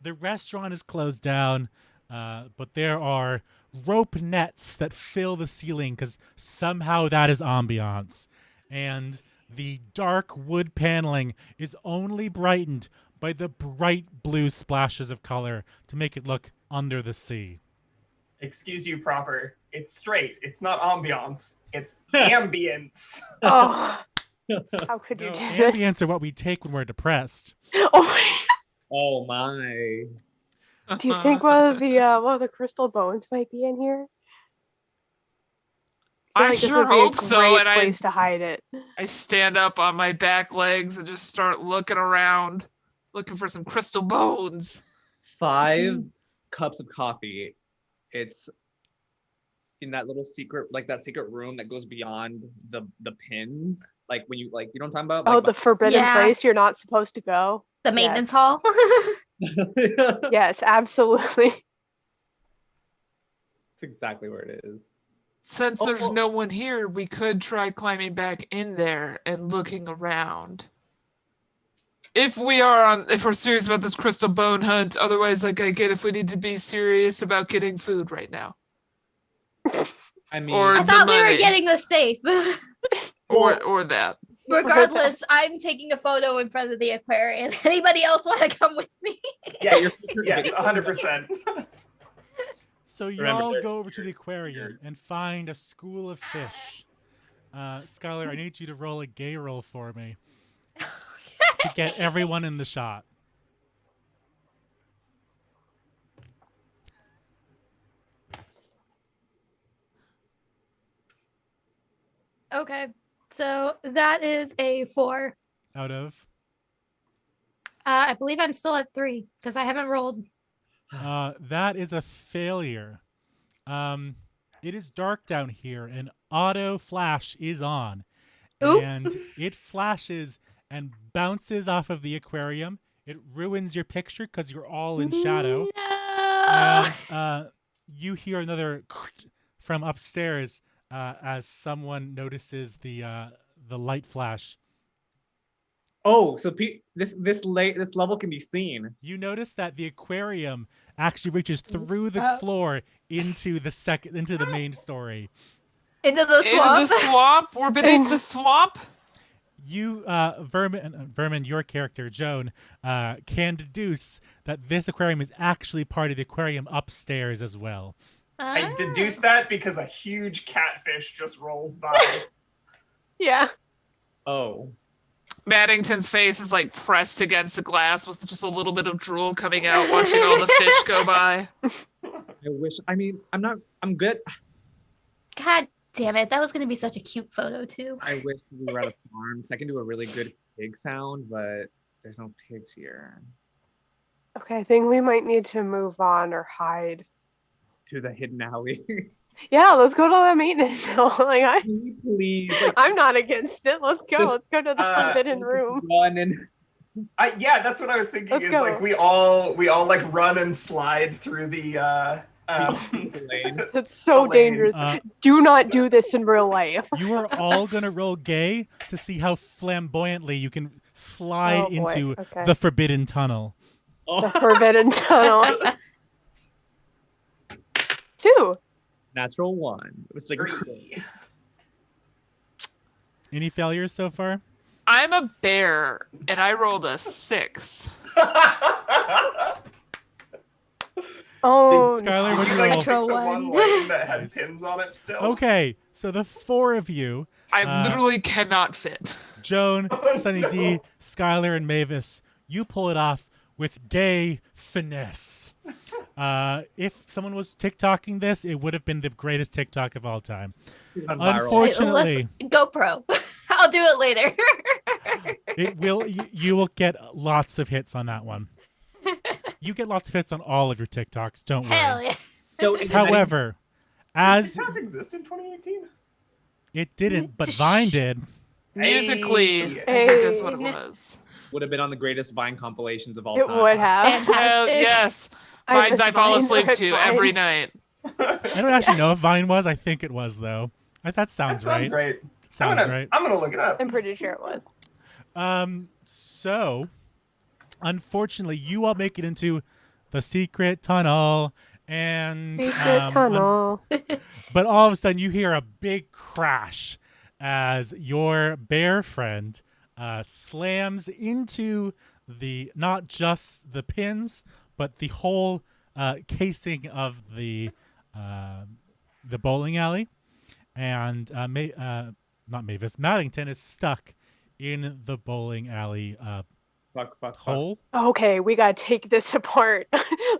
The restaurant is closed down, but there are rope nets that fill the ceiling because somehow that is ambiance. And the dark wood paneling is only brightened by the bright blue splashes of color to make it look under the sea. Excuse you, proper. It's straight. It's not ambiance. It's ambience. Oh. How could you No, do that? ambience are what we take when we're depressed. Oh. Oh my. Do you think one of the crystal bones might be in here? feel I like this sure would be a hope so, great and place to hide it. I stand up on my back legs and just start looking around, looking for some crystal bones. 5 cups of coffee. It's in that little secret, like that secret room that goes beyond the pins. Like when you know what I'm talking about? Oh, Like, the forbidden Yeah. place you're not supposed to go. The maintenance Yes. hall. Yes, absolutely. That's exactly where it is. Since Oh, there's well- no one here, we could try climbing back in there and looking around. If we're serious about this crystal bone hunt, otherwise, like, I get if we need to be serious about getting food right now. I mean, Or- I the thought we were money. getting the safe. Or that. Regardless, I'm taking a photo in front of the aquarium. Anybody else want to come with me? Yes, yes, 100%. So you Remember, all there- go over to the aquarium and find a school of fish. Skylar, I need you to roll a gay roll for me to get everyone in the shot. Okay, so that is a 4. out of? I believe I'm still at 3 because I haven't rolled. That is a failure. It is dark down here, and auto flash is on. Oop. And it flashes and bounces off of the aquarium. It ruins your picture because you're all in shadow. No. And you hear another from upstairs as someone notices the light flash. Oh, so this level can be seen. You notice that the aquarium actually reaches through the floor into the main story. Into the swamp. Into the swamp? We're beneath the swamp? You, Vermin, your character, Joan, can deduce that this aquarium is actually part of the aquarium upstairs as well. I deduce that because a huge catfish just rolls by. Yeah. Oh. Maddington's face is like pressed against the glass with just a little bit of drool coming out, watching all the fish go by. I wish. I mean, I'm good. God damn it. That was going to be such a cute photo, too. I wish we were at a farm because I can do a really good pig sound, but there's no pigs here. Okay, I think we might need to move on or hide. To the hidden alley. Yeah, let's go to the maintenance zone. Like, Please. Like, I'm not against it. Let's go. Just, Let's go to the forbidden room. run and Yeah, that's what I was thinking. Let's is go. like we all like run and slide through the lane. That's so the lane. dangerous. Do not do this in real life. You are all gonna roll gay to see how flamboyantly you can slide Oh, boy. into Okay. the forbidden tunnel. The forbidden tunnel. 2. Natural 1. It's like 3. Any failures so far? I'm a bear, and I rolled a 6. Oh, Skylar, what Did do you you like roll? pick the Natural one one. lane that had Nice. pins on it still? Okay, so the 4 of you, I literally cannot fit. Joan, Oh, Sunny no. D, Skylar, and Mavis, you pull it off with gay finesse. If someone was TikToking this, it would have been the greatest TikTok of all time. Gone viral. Unfortunately, GoPro. I'll do it later. it will. You will get lots of hits on that one. You get lots of hits on all of your TikToks. Don't Hell worry. yeah. So, However, Did as TikTok exist in 2018? it didn't, but Vine did. Musically, Hey. I think that's what it was. would have been on the greatest Vine compilations of all it time. would have. Fantastic. Yes. I Vines miss I fall Vine. asleep That's to fine. every night. I don't actually know if Vine was. I think it was though. That That sounds sounds right. right. Sounds right. I'm gonna look it up. I'm pretty sure it was. So, unfortunately, you all make it into the secret tunnel, and Secret tunnel. but all of a sudden you hear a big crash as your bear friend slams into not just the pins, but the whole casing of the bowling alley, and not Mavis, Maddington is stuck in the bowling alley Fuck. hole. Okay, we gotta take this apart.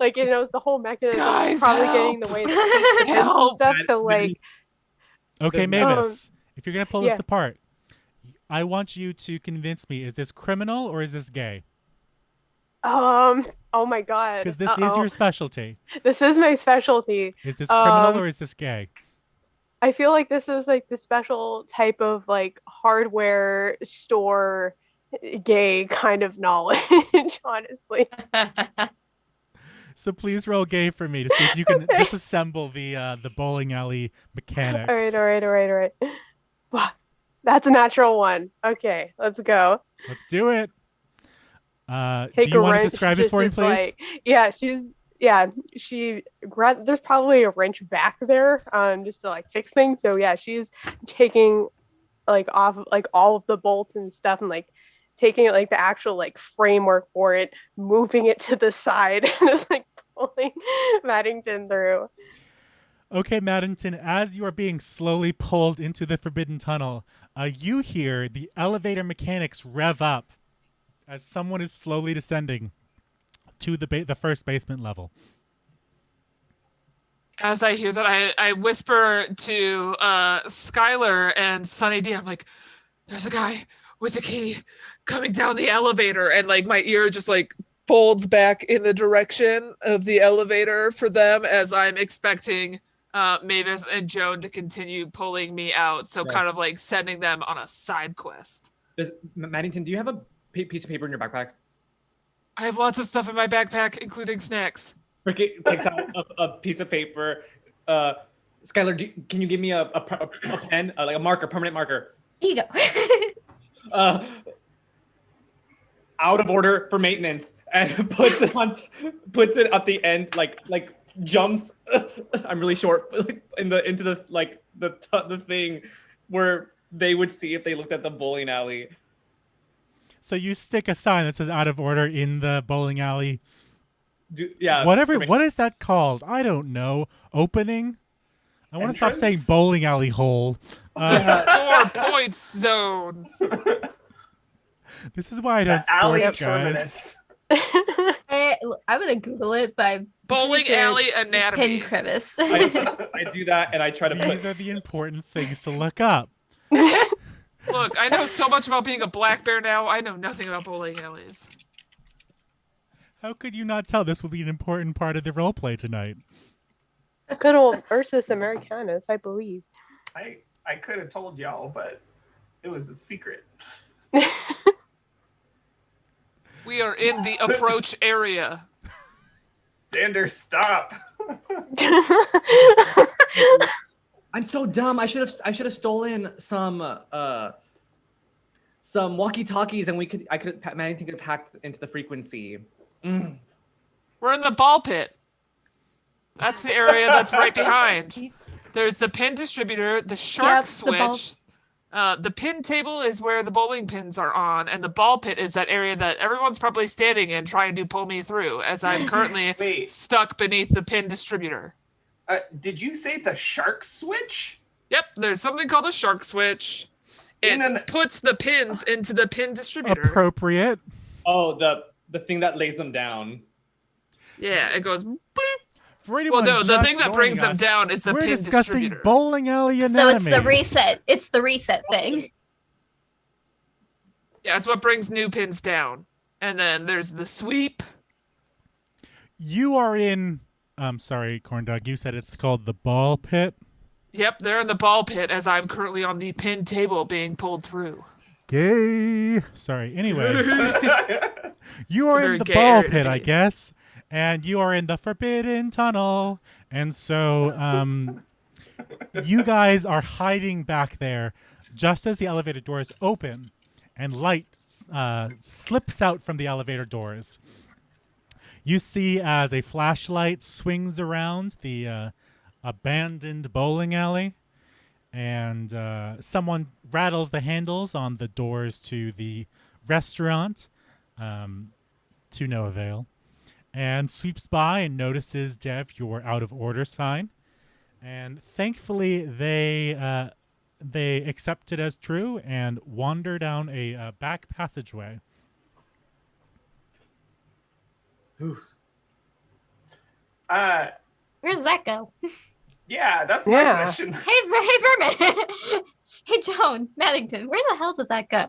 Like, it's the whole mechanism is Guys, probably help. getting in the way of the pins and Help. stuff. So, like, Okay, Um, Mavis, if you're gonna pull this yeah. apart, I want you to convince me: is this criminal or is this gay? oh my god. Because this is your specialty. This is my specialty. Is this criminal Um, or is this gay? I feel like this is like the special type of like hardware store gay kind of knowledge, honestly. So please roll gay for me to see if you can disassemble the bowling alley mechanics. All right. Wow, that's a natural 1. Okay, let's go. Let's do it. Do Take you a want to wrench. describe it just for me, as, please? like, there's probably a wrench back there, just to like fix things. So yeah, she's taking like off like all of the bolts and stuff, and like taking like the actual like framework for it, moving it to the side, and just like pulling Maddington through. Okay, Maddington, as you are being slowly pulled into the forbidden tunnel, you hear the elevator mechanics rev up as someone is slowly descending to the first basement level. As I hear that, I whisper to Skylar and Sunny D. I'm like, there's a guy with a key. coming down the elevator, and like my ear just like folds back in the direction of the elevator for them as I'm expecting Mavis and Joan to continue pulling me out. So kind of like sending them on a side quest. Maddington, do you have a piece of paper in your backpack? I have lots of stuff in my backpack, including snacks. Ricky takes out a piece of paper. Skylar, can you give me a pen, like a marker, permanent marker? Here you go. Out of order for maintenance, and puts it at the end, like jumps. I'm really short, into the thing where they would see if they looked at the bowling alley. So you stick a sign that says "out of order" in the bowling alley. Yeah. What is that called? I don't know. Opening. I want to stop saying bowling alley hole. Score points zone. This is why I don't alley sports, terminus. I'm gonna Google it by Bowling alley anatomy. Pin crevice. I do that, and I try to These are the important things to look up. Look, I know so much about being a black bear now. I know nothing about bowling alleys. How could you not tell this would be an important part of the roleplay tonight? A good old Ursus Americanus, I believe. I could have told y'all, but it was a secret. We are in the approach area. Xander, stop. I'm so dumb. I should have stolen some walkie-talkies, and Maddington could have hacked into the frequency. We're in the ball pit. That's the area that's right behind. There's the pin distributor, the shark switch. The pin table is where the bowling pins are on, and the ball pit is that area that everyone's probably standing in trying to pull me through, as I'm currently stuck beneath the pin distributor. Did you say the shark switch? Yep, there's something called a shark switch. It puts the pins into the pin distributor. Appropriate. Oh, the thing that lays them down. Yeah, it goes boop. For anyone the thing that brings joining us, them down is the we're pin discussing distributor. bowling alley anatomy. So it's the reset. It's the reset thing. Yeah, it's what brings new pins down. And then there's the sweep. You are in... I'm sorry, Corndog. You said it's called the ball pit? Yep, they're in the ball pit as I'm currently on the pin table being pulled through. Gay. Sorry. Anyway. You are in the ball pit, I guess. And you are in the forbidden tunnel. And so you guys are hiding back there just as the elevator doors open and light slips out from the elevator doors. You see as a flashlight swings around the abandoned bowling alley, and someone rattles the handles on the doors to the restaurant to no avail, and sweeps by and notices, Dev, your out of order sign. And thankfully, they accept it as true and wander down a back passageway. Oof. Where does that go? Yeah, that's my question. Hey, Vermin. Hey, Joan, Maddington, where the hell does that go?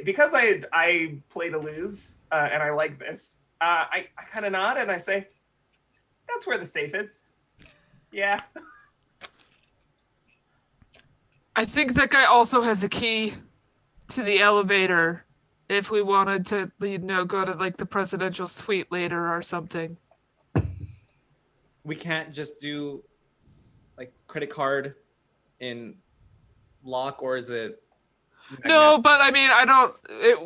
Because I play to lose, and I like this. I kind of nod and I say, "That's where the safe is." Yeah. I think that guy also has a key to the elevator. If we wanted to, go to like the presidential suite later or something. We can't just do like credit card in lock, or is it? No, but I mean,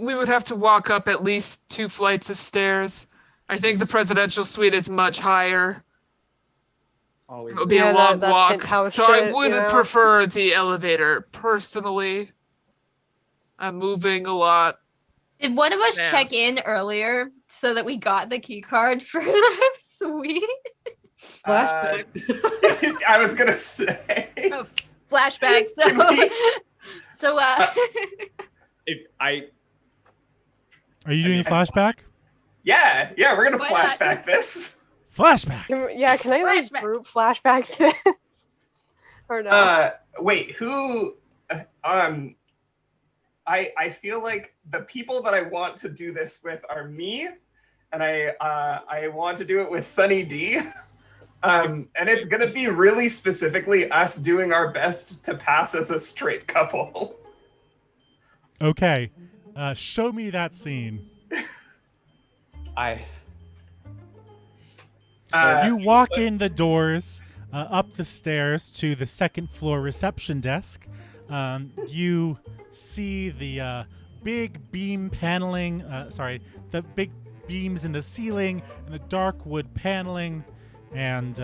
we would have to walk up at least 2 flights of stairs. I think the presidential suite is much higher. Always. It would be a long walk. So I would shit, prefer the elevator. Personally, I'm moving a lot. Did one of us Yes. check in earlier so that we got the key card for the suite? Flashback. I was gonna say. Oh, flashback. So, If I. Are you doing a flashback? Yeah, we're gonna Why not? flashback this. Flashback. Can I like Flashback. group flashback this? Or no? Wait, who? I feel like the people that I want to do this with are me, and I want to do it with Sunny D. And it's gonna be really specifically us doing our best to pass as a straight couple. Okay, show me that scene. You walk in the doors, up the stairs to the second floor reception desk. You see the big beam paneling, the big beams in the ceiling and the dark wood paneling, and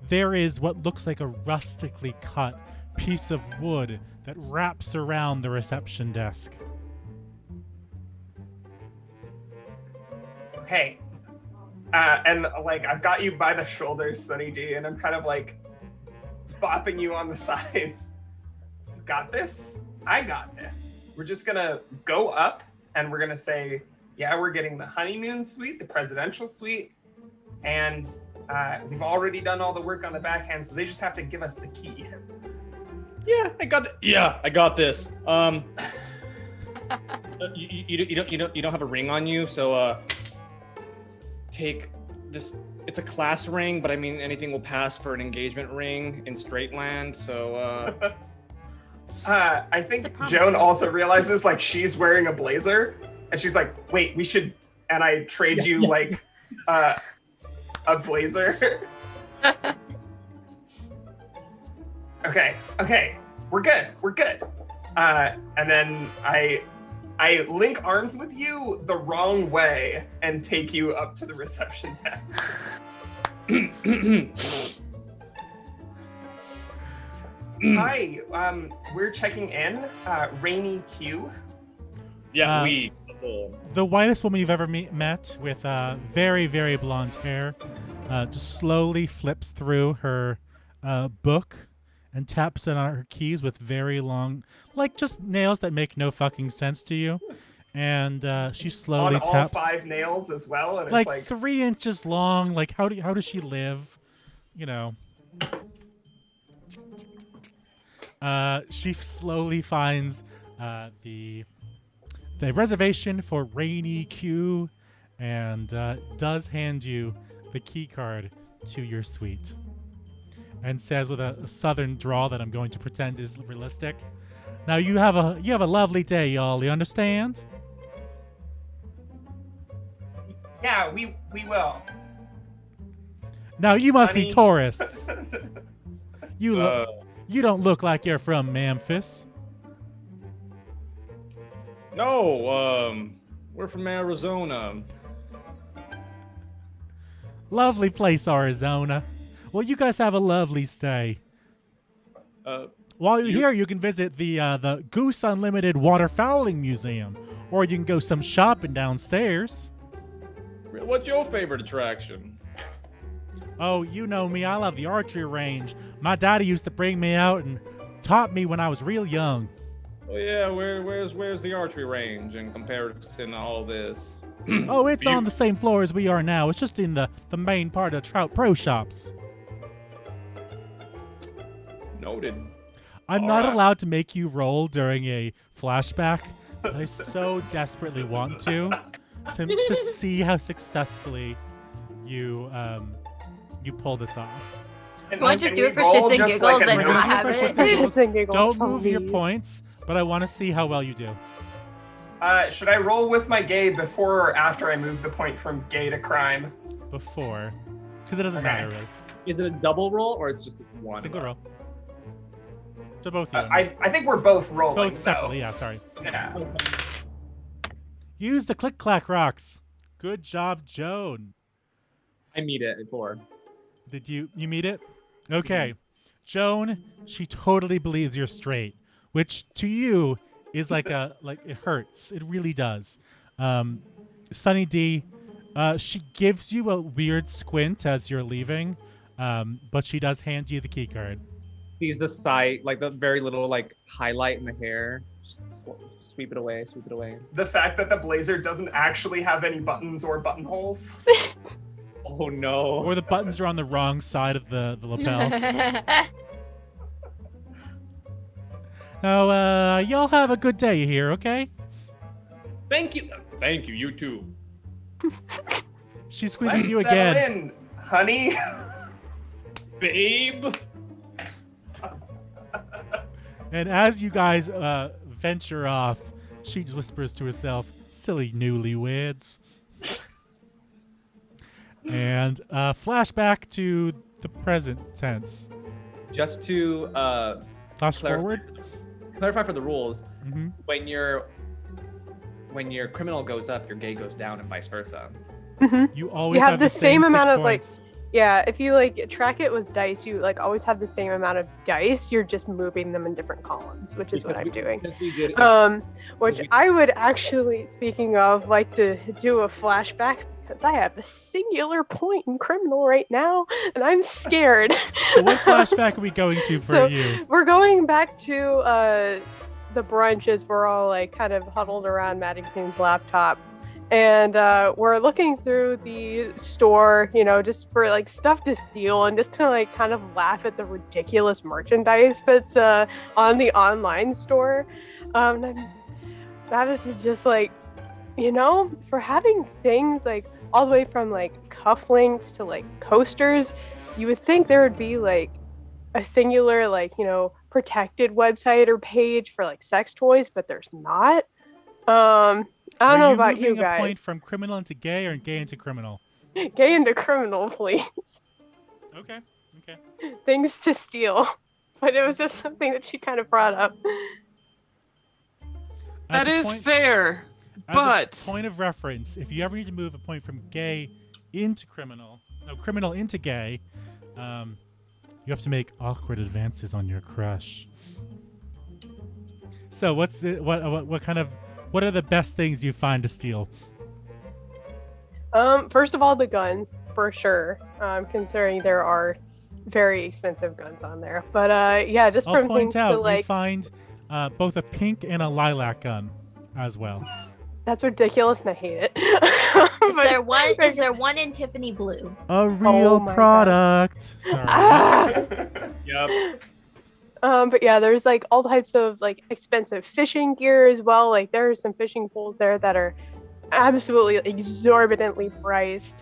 there is what looks like a rustically cut piece of wood that wraps around the reception desk. Okay. And like I've got you by the shoulders, Sunny D, and I'm kind of like bopping you on the sides. You got this? I got this. We're just gonna go up and we're gonna say, yeah, we're getting the honeymoon suite, the presidential suite, and we've already done all the work on the backhand, so they just have to give us the key. Yeah, I got this. You don't have a ring on you, so take this. It's a class ring, but I mean anything will pass for an engagement ring in straight land. So I think Joan also realizes like she's wearing a blazer, and she's like, "Wait, we should." And I trade you like a blazer. Okay, we're good. And then I link arms with you the wrong way and take you up to the reception desk. Hi, we're checking in. Rainy Q. yeah, The whitest woman you've ever met, with very, very blonde hair, just slowly flips through her book and taps on her keys with very long, like just nails that make no fucking sense to you. And she slowly on all taps 5 nails as well, and like it's like 3 inches long. Like how does she live? You know. She slowly finds the reservation for Rainy Q, and does hand you the key card to your suite, and says with a southern drawl that I'm going to pretend is realistic, "Now you have a lovely day, y'all. You understand?" yeah, we will. Now you must be Honey. tourists. You don't look like you're from Memphis. No, we're from Arizona. Lovely place, Arizona. Well, you guys have a lovely stay. While you're here, you can visit the GEESE Unlimited Waterfowling Museum, or you can go some shopping downstairs. What's your favorite attraction? Oh, you know me. I love the archery range. My daddy used to bring me out and taught me when I was real young. Oh yeah, where's the archery range in comparison to all this? Oh, it's on the same floor as we are now. It's just in the main part of TROUT PRO SHOPS. Noted. I'm All not right. allowed to make you roll during a flashback, but I so desperately want to see how successfully you pull this off. And, Why don't you just can do we it for roll shits and just like giggles a and note? not have it? Don't move your points, but I want to see how well you do. Should I roll with my gay before or after I move the point from gay to crime? Before, because it doesn't Okay. matter really. Is it a double roll or it's just one? Single roll. So both of you. I think we're both rolling. Both separately, though. yeah, sorry. Yeah. Use the click-clack rocks. Good job, Joan. I meet it at 4. Did you meet it? Okay. Joan, she totally believes you're straight, which to you is like it hurts. It really does. Sunny D, she gives you a weird squint as you're leaving, but she does hand you the key card. Sees the side, like the very little like highlight in the hair. Just sweep it away. The fact that the blazer doesn't actually have any buttons or buttonholes. Oh no. Or the buttons are on the wrong side of the lapel. Now, y'all have a good day here, okay? Thank you. Thank you. You too. She squints at Let's you settle again. in, honey. Babe. And as you guys venture off, she just whispers to herself, silly newlyweds. And flashback to the present tense. Just to Flash Clarify. forward. clarify for the rules, Mm-hmm. when your criminal goes up, your gay goes down, and vice versa. You always You have the same 6 amount of, like, points. Yeah, if you like track it with dice, you like always have the same amount of dice. You're just moving them in different columns, which is what I'm doing. Because we did- Which I would actually, speaking of, like to do a flashback because I have a singular point in criminal right now, and I'm scared. So what flashback are we going to for So, you? We're going back to the brunch as we're all like kind of huddled around Maddington's laptop. And we're looking through the store, you know, just for like stuff to steal and just to like kind of laugh at the ridiculous merchandise that's on the online store. Mavis is just like, you know, for having things like all the way from like cufflinks to like coasters, you would think there would be like a singular, like, you know, protected website or page for like sex toys, but there's not. I don't know about you moving a point guys. from criminal into gay or gay into criminal? Gay into criminal, please. Okay. Okay. Things to steal. But it was just something that she kind of brought up. As That a is point- fair, as but a point of reference, if you ever need to move a point from gay into criminal, no, criminal into gay, you have to make awkward advances on your crush. So what's the what are the best things you find to steal? First of all, the guns, for sure. Considering there are very expensive guns on there. But yeah, just I'll from point things to out you like, find both a pink and a lilac gun as well. that's ridiculous and I hate it. Is But- there one? Is there one in Tiffany blue? A real my God. product. Sorry. Ah! Yep. But yeah, there's like all types of like expensive fishing gear as well. Like there are some fishing poles there that are absolutely exorbitantly priced.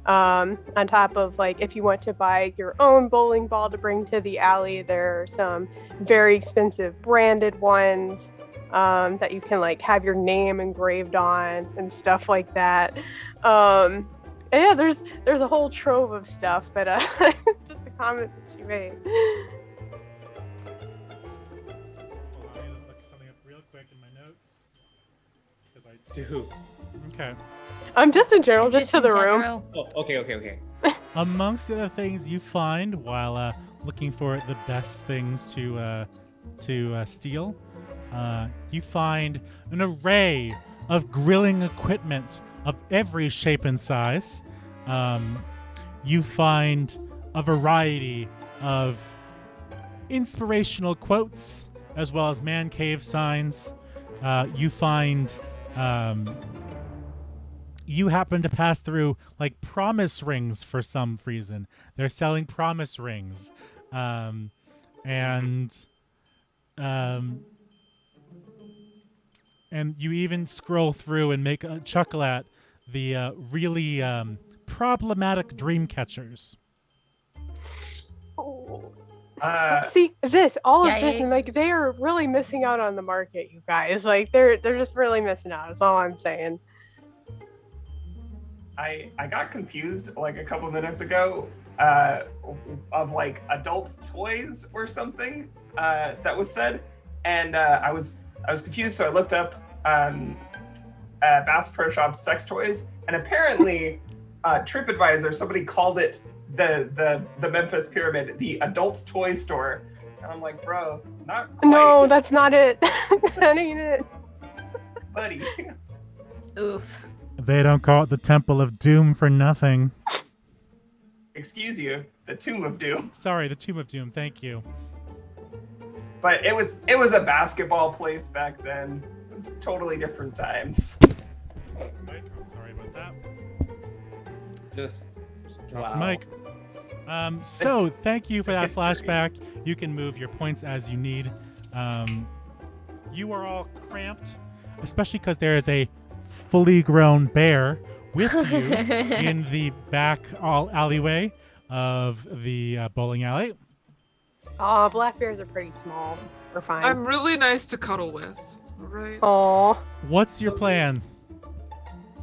On top of like if you want to buy your own bowling ball to bring to the alley, there are some very expensive branded ones that you can like have your name engraved on and stuff like that. And yeah, there's a whole trove of stuff, but just a comment that she made. Hold on, I need to look something up real quick in my notes. 'Cause I- Dude. Okay. Just in general, just to in the room. general. Oh, okay. Amongst the other things you find while looking for the best things to steal, you find an array of grilling equipment of every shape and size. You find a variety of inspirational quotes as well as man cave signs. You find you happen to pass through like promise rings for some reason. They're selling promise rings. And you even scroll through and make a chuckle at the really problematic dream catchers. See all of this, and like Yikes. they are really missing out on the market, you guys. Like they're just really missing out. That's all I'm saying. I got confused like a couple minutes ago of like adult toys or something that was said, and I was confused. So I looked up Bass Pro Shops sex toys, and apparently TripAdvisor, somebody called it the Memphis Pyramid, the adult toy store, and I'm like, bro, not quite, No, that's not it. That ain't it. buddy. Oof. They don't call it the Temple of Doom for nothing. Excuse you, the Tomb of Doom. Sorry, the Tomb of Doom. Thank you. But it was a basketball place back then. It was totally different times. Right, I'm sorry about that. Just Drop wow. the mic. So thank you for that History. flashback. You can move your points as you need. you are all cramped, especially because there is a fully grown bear with you in the back alleyway of the bowling alley. Aw, black bears are pretty small. We're fine. I'm really nice to cuddle with. All right. Aw, What's your plan?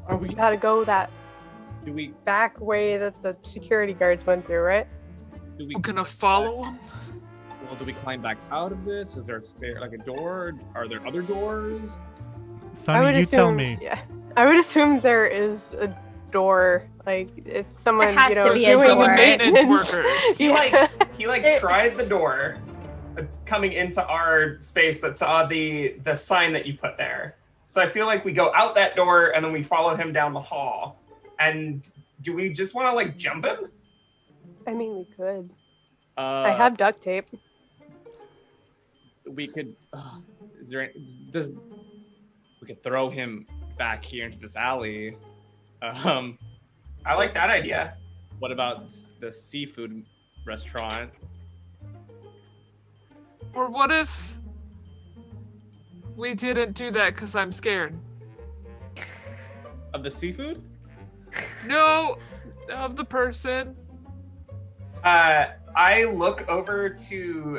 Are we? we gotta go that Do we? back way that the security guards went through, right? Do we? I'm gonna follow him. Well, do we climb back out of this? Is there a stair, like a door? Are there other doors? Sonny, you tell me. Yeah, I would assume there is a door. Like if someone, There has you know, to be a doing door. Maintenance maintenance. workers. He Yeah. like tried the door coming into our space, but saw the sign that you put there. So I feel like we go out that door and then we follow him down the hall. And do we just want to like jump him? I mean, we could. Uh, I have duct tape. We could. Is there? Does we could throw him back here into this alley? I like that idea. What about the seafood restaurant? Or what if we didn't do that because I'm scared? Of the seafood? No, of the person. I look over to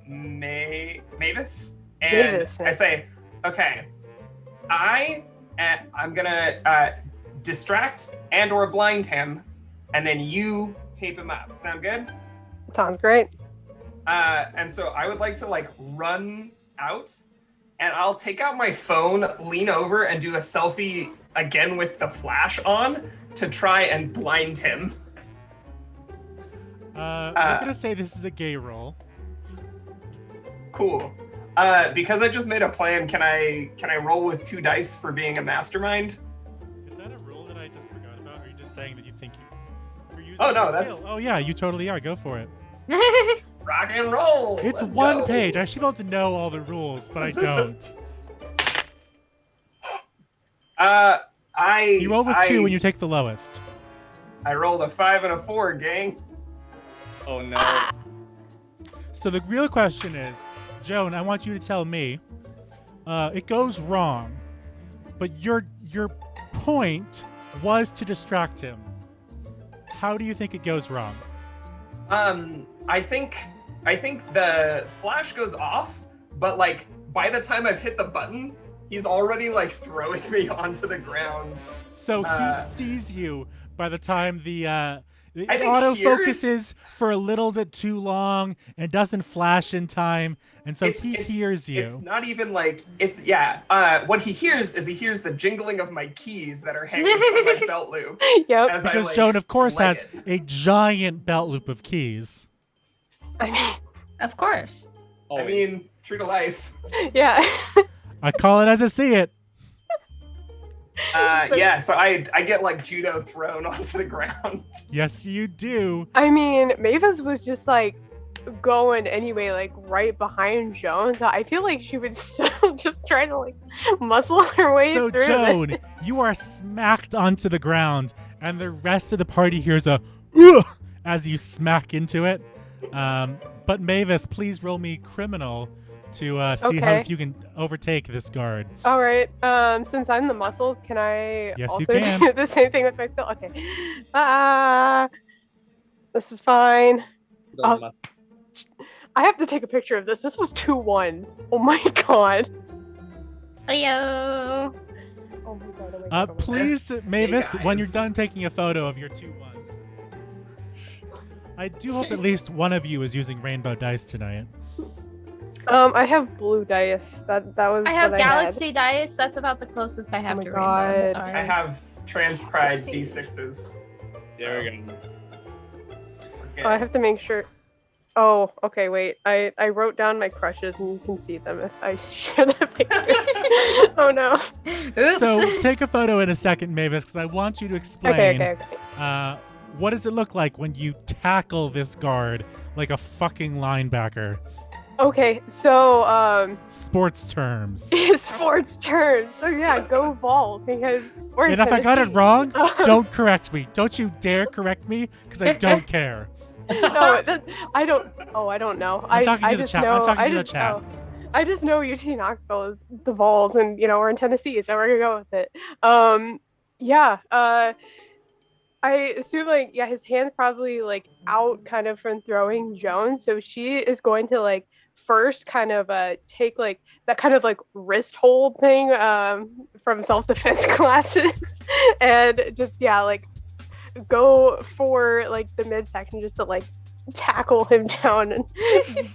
Mavis and Mavis. I say, okay, I'm gonna distract and or blind him, and then you tape him up. Sound good? Sounds great. And so I would like to like run out, and I'll take out my phone, lean over, and do a selfie again with the flash on to try and blind him. We're gonna say this is a gay roll. Cool. Because I just made a plan, can I roll with 2 dice for being a mastermind? Is that a rule that I just forgot about? Or are you just saying that you think you're using Oh, no, your that's- skill? Oh yeah, you totally are. Go for it. Rock and roll. It's Let's one go. page. I should be able to know all the rules, but I don't. You roll with 2 when you take the lowest. I rolled a 5 and a 4, gang. Oh no. So the real question is, Joan, I want you to tell me. It goes wrong, but your point was to distract him. How do you think it goes wrong? I think the flash goes off, but like by the time I've hit the button, he's already like throwing me onto the ground. So he sees you by the time the I think autofocuses for a little bit too long and doesn't flash in time, and so he hears you. It's not even like what he hears is he hears the jingling of my keys that are hanging from my belt loop. Yep. As Because I, Joan, of course, leg has it. a giant belt loop of keys. I mean, Of course. Oh, I mean, true to life. yeah. I call it as I see it. So I get like judo thrown onto the ground. Yes, you do. I mean, Mavis was just like going anyway, like right behind Joan. So I feel like she would still just try to like muscle her way So, through. Joan, you are smacked onto the ground, and the rest of the party hears a "Ugh!" as you smack into it. But Mavis, please roll me criminal to see how Okay. if you can overtake this guard. All right. Since I'm the muscles, can I Yes, also you can. do the same thing with my skill? Okay. This is fine. I have to take a picture of this. This was 2 1s. Oh my god. Heyo. Oh my god. Oh my god. Please, Yes, Mavis, hey, when you're guys. done taking a photo of your 2 1s, I do hope at least one of you is using rainbow dice tonight. I have blue dice. That was. I have what galaxy dice. That's about the closest I have my to rainbow. I'm God. sorry. I have transcribed Let's see. D6s. there we go. Oh, I have to make sure. Oh, okay. Wait. I wrote down my crushes, and you can see them if I share the picture. Oh no. Oops. So take a photo in a second, Mavis, because I want you to explain Okay. what does it look like when you tackle this guard like a fucking linebacker. Okay. So Sports terms. sports terms. So yeah, go Vols because we're in And if I got it Tennessee. wrong, don't correct me. Don't you dare correct me, because I don't care. No, I don't. Oh, I don't know. I'm talking I to the just chat. know. I'm talking I to the just chat. know. I just know UT Knoxville is the Vols, and we're in Tennessee, so we're gonna go with it. Yeah. I assume his hand's probably out kind of from throwing Joan, so she is going to first kind of take that kind of wrist hold thing from self-defense classes and just go for the midsection just to tackle him down and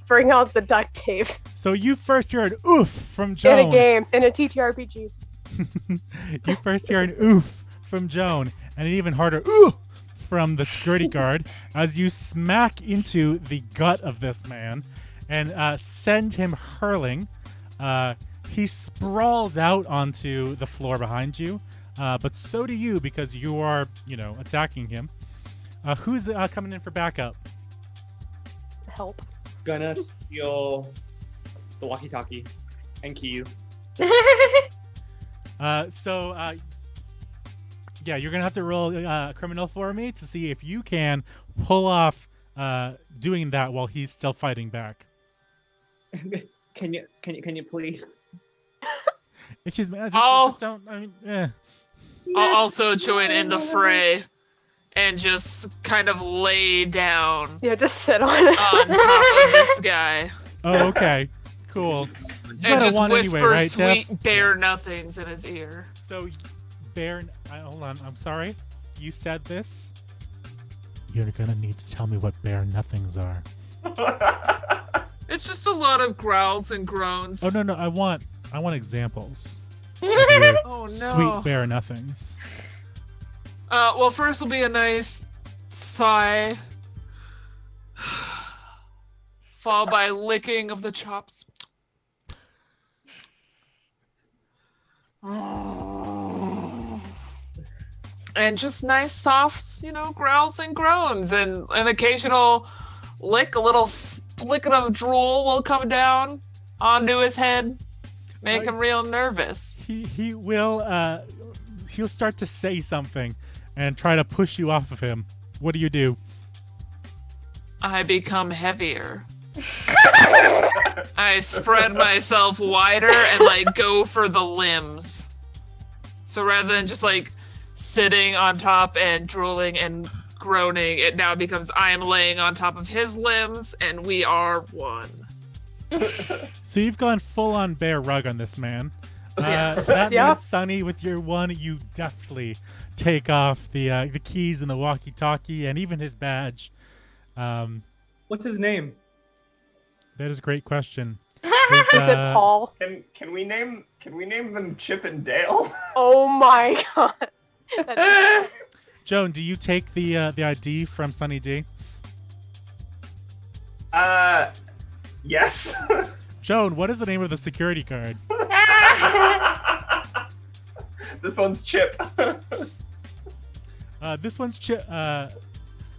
bring out the duct tape. So you first hear an oof from Joan. In a TTRPG. You first hear an oof from Joan and an even harder oof from the security guard as you smack into the gut of this man and send him hurling. He sprawls out onto the floor behind you, but so do you because you are, attacking him. Who's coming in for backup? Help. Gonna steal the walkie-talkie and keys. Yeah, you're gonna have to roll a criminal for me to see if you can pull off doing that while he's still fighting back. Can you please? Excuse me, just don't. I mean, I'll also join in the fray and just kind of lay down. Yeah, just sit on it. On top of this guy. Oh, okay, cool. And just whisper anyway, right, sweet Def? bare nothings in his ear. So, hold on. I'm sorry. You said this. You're gonna need to tell me what bare nothings are. It's just a lot of growls and groans. Oh no, I want examples. Of your Oh no. Sweet bare nothings. Well, first will be a nice sigh, followed by licking of the chops. And just nice, soft, growls and groans, and an occasional lick, a little flick of drool will come down onto his head, make him real nervous. He will he'll start to say something and try to push you off of him. What do you do? I become heavier. I spread myself wider and go for the limbs. So rather than just sitting on top and drooling and groaning, it now becomes I am laying on top of his limbs and we are one. So you've gone full on bear rug on this man. Yes. That means Sunny, with your one, you definitely take off the keys and the walkie-talkie and even his badge. What's his name? That is a great question. Is it Paul? Can we name them Chip and Dale? Oh my god. Joan, do you take the ID from Sunny D? Yes. Joan, what is the name of the security guard? This one's Chip. This one's Chip.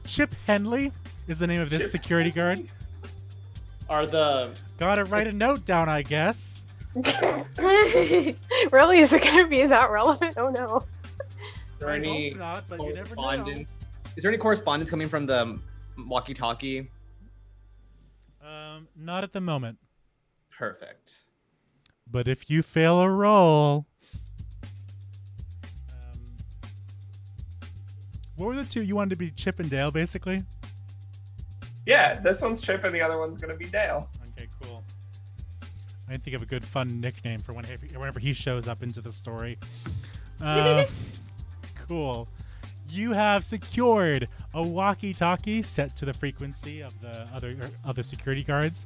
Chip Henley is the name of this Chip security guard. Gotta write a note down, I guess. Really? Is it gonna be that relevant? Oh no. Is there any not, but you never know. correspondence? Is there any correspondence coming from the walkie-talkie? Not at the moment. Perfect. But if you fail a roll, what were the two you wanted to be? Chip and Dale, basically. Yeah, this one's Chip and the other one's gonna be Dale. Okay, cool. I didn't think of a good, fun nickname for whenever he shows up into the story. Cool. You have secured a walkie-talkie set to the frequency of the other security guards,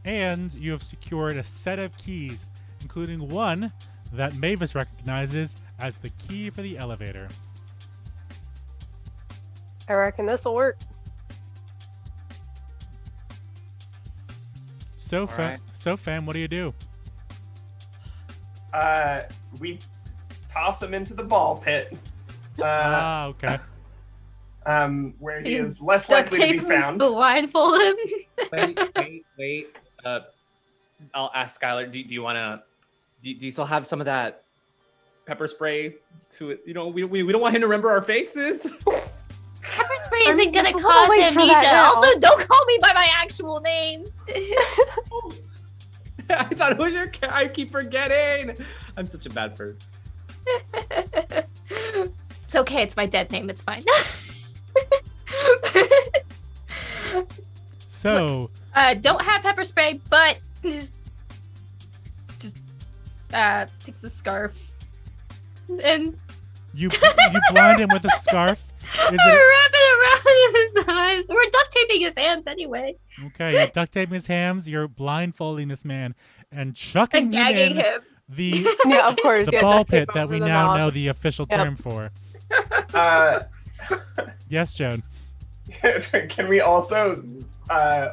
and you have secured a set of keys, including one that Mavis recognizes as the key for the elevator. I reckon this'll work. So, right. fam, what do you do? We toss him into the ball pit. Okay. Where he is less likely to be found. Blindfold him. Wait. I'll ask Skylar. Do you want to? Do you still have some of that pepper spray? To it, we don't want him to remember our faces. Pepper spray isn't gonna we'll cause wait for that amnesia. now. Also, don't call me by my actual name. I thought it was your cat. I keep forgetting. I'm such a bad bird. It's okay. It's my dead name. It's fine. So, Don't have pepper spray, but just takes the scarf and you blind him with a scarf. Is it wrap it around his eyes. We're duct taping his hands anyway. okay? You're duct taping his hands. You're blindfolding this man and chucking And gagging in him. the Yeah, of course. the yeah, ball duct tape pit that over we the now mouth. know the official Yep. term for. Yes, Joan. Can we also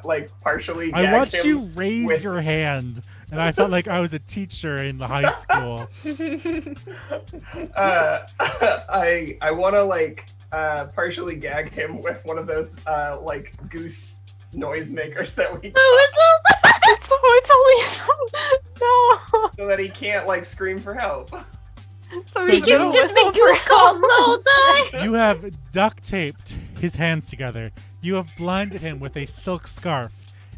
like partially I gag watched him you raise with- your hand, and I felt like I was a teacher in the high school. I want to like partially gag him with one of those like goose noisemakers that we It's only no. so that he can't like scream for help. So He he's can gonna just whistle make for goose calls the whole time. You have duct taped his hands together. You have blinded him with a silk scarf,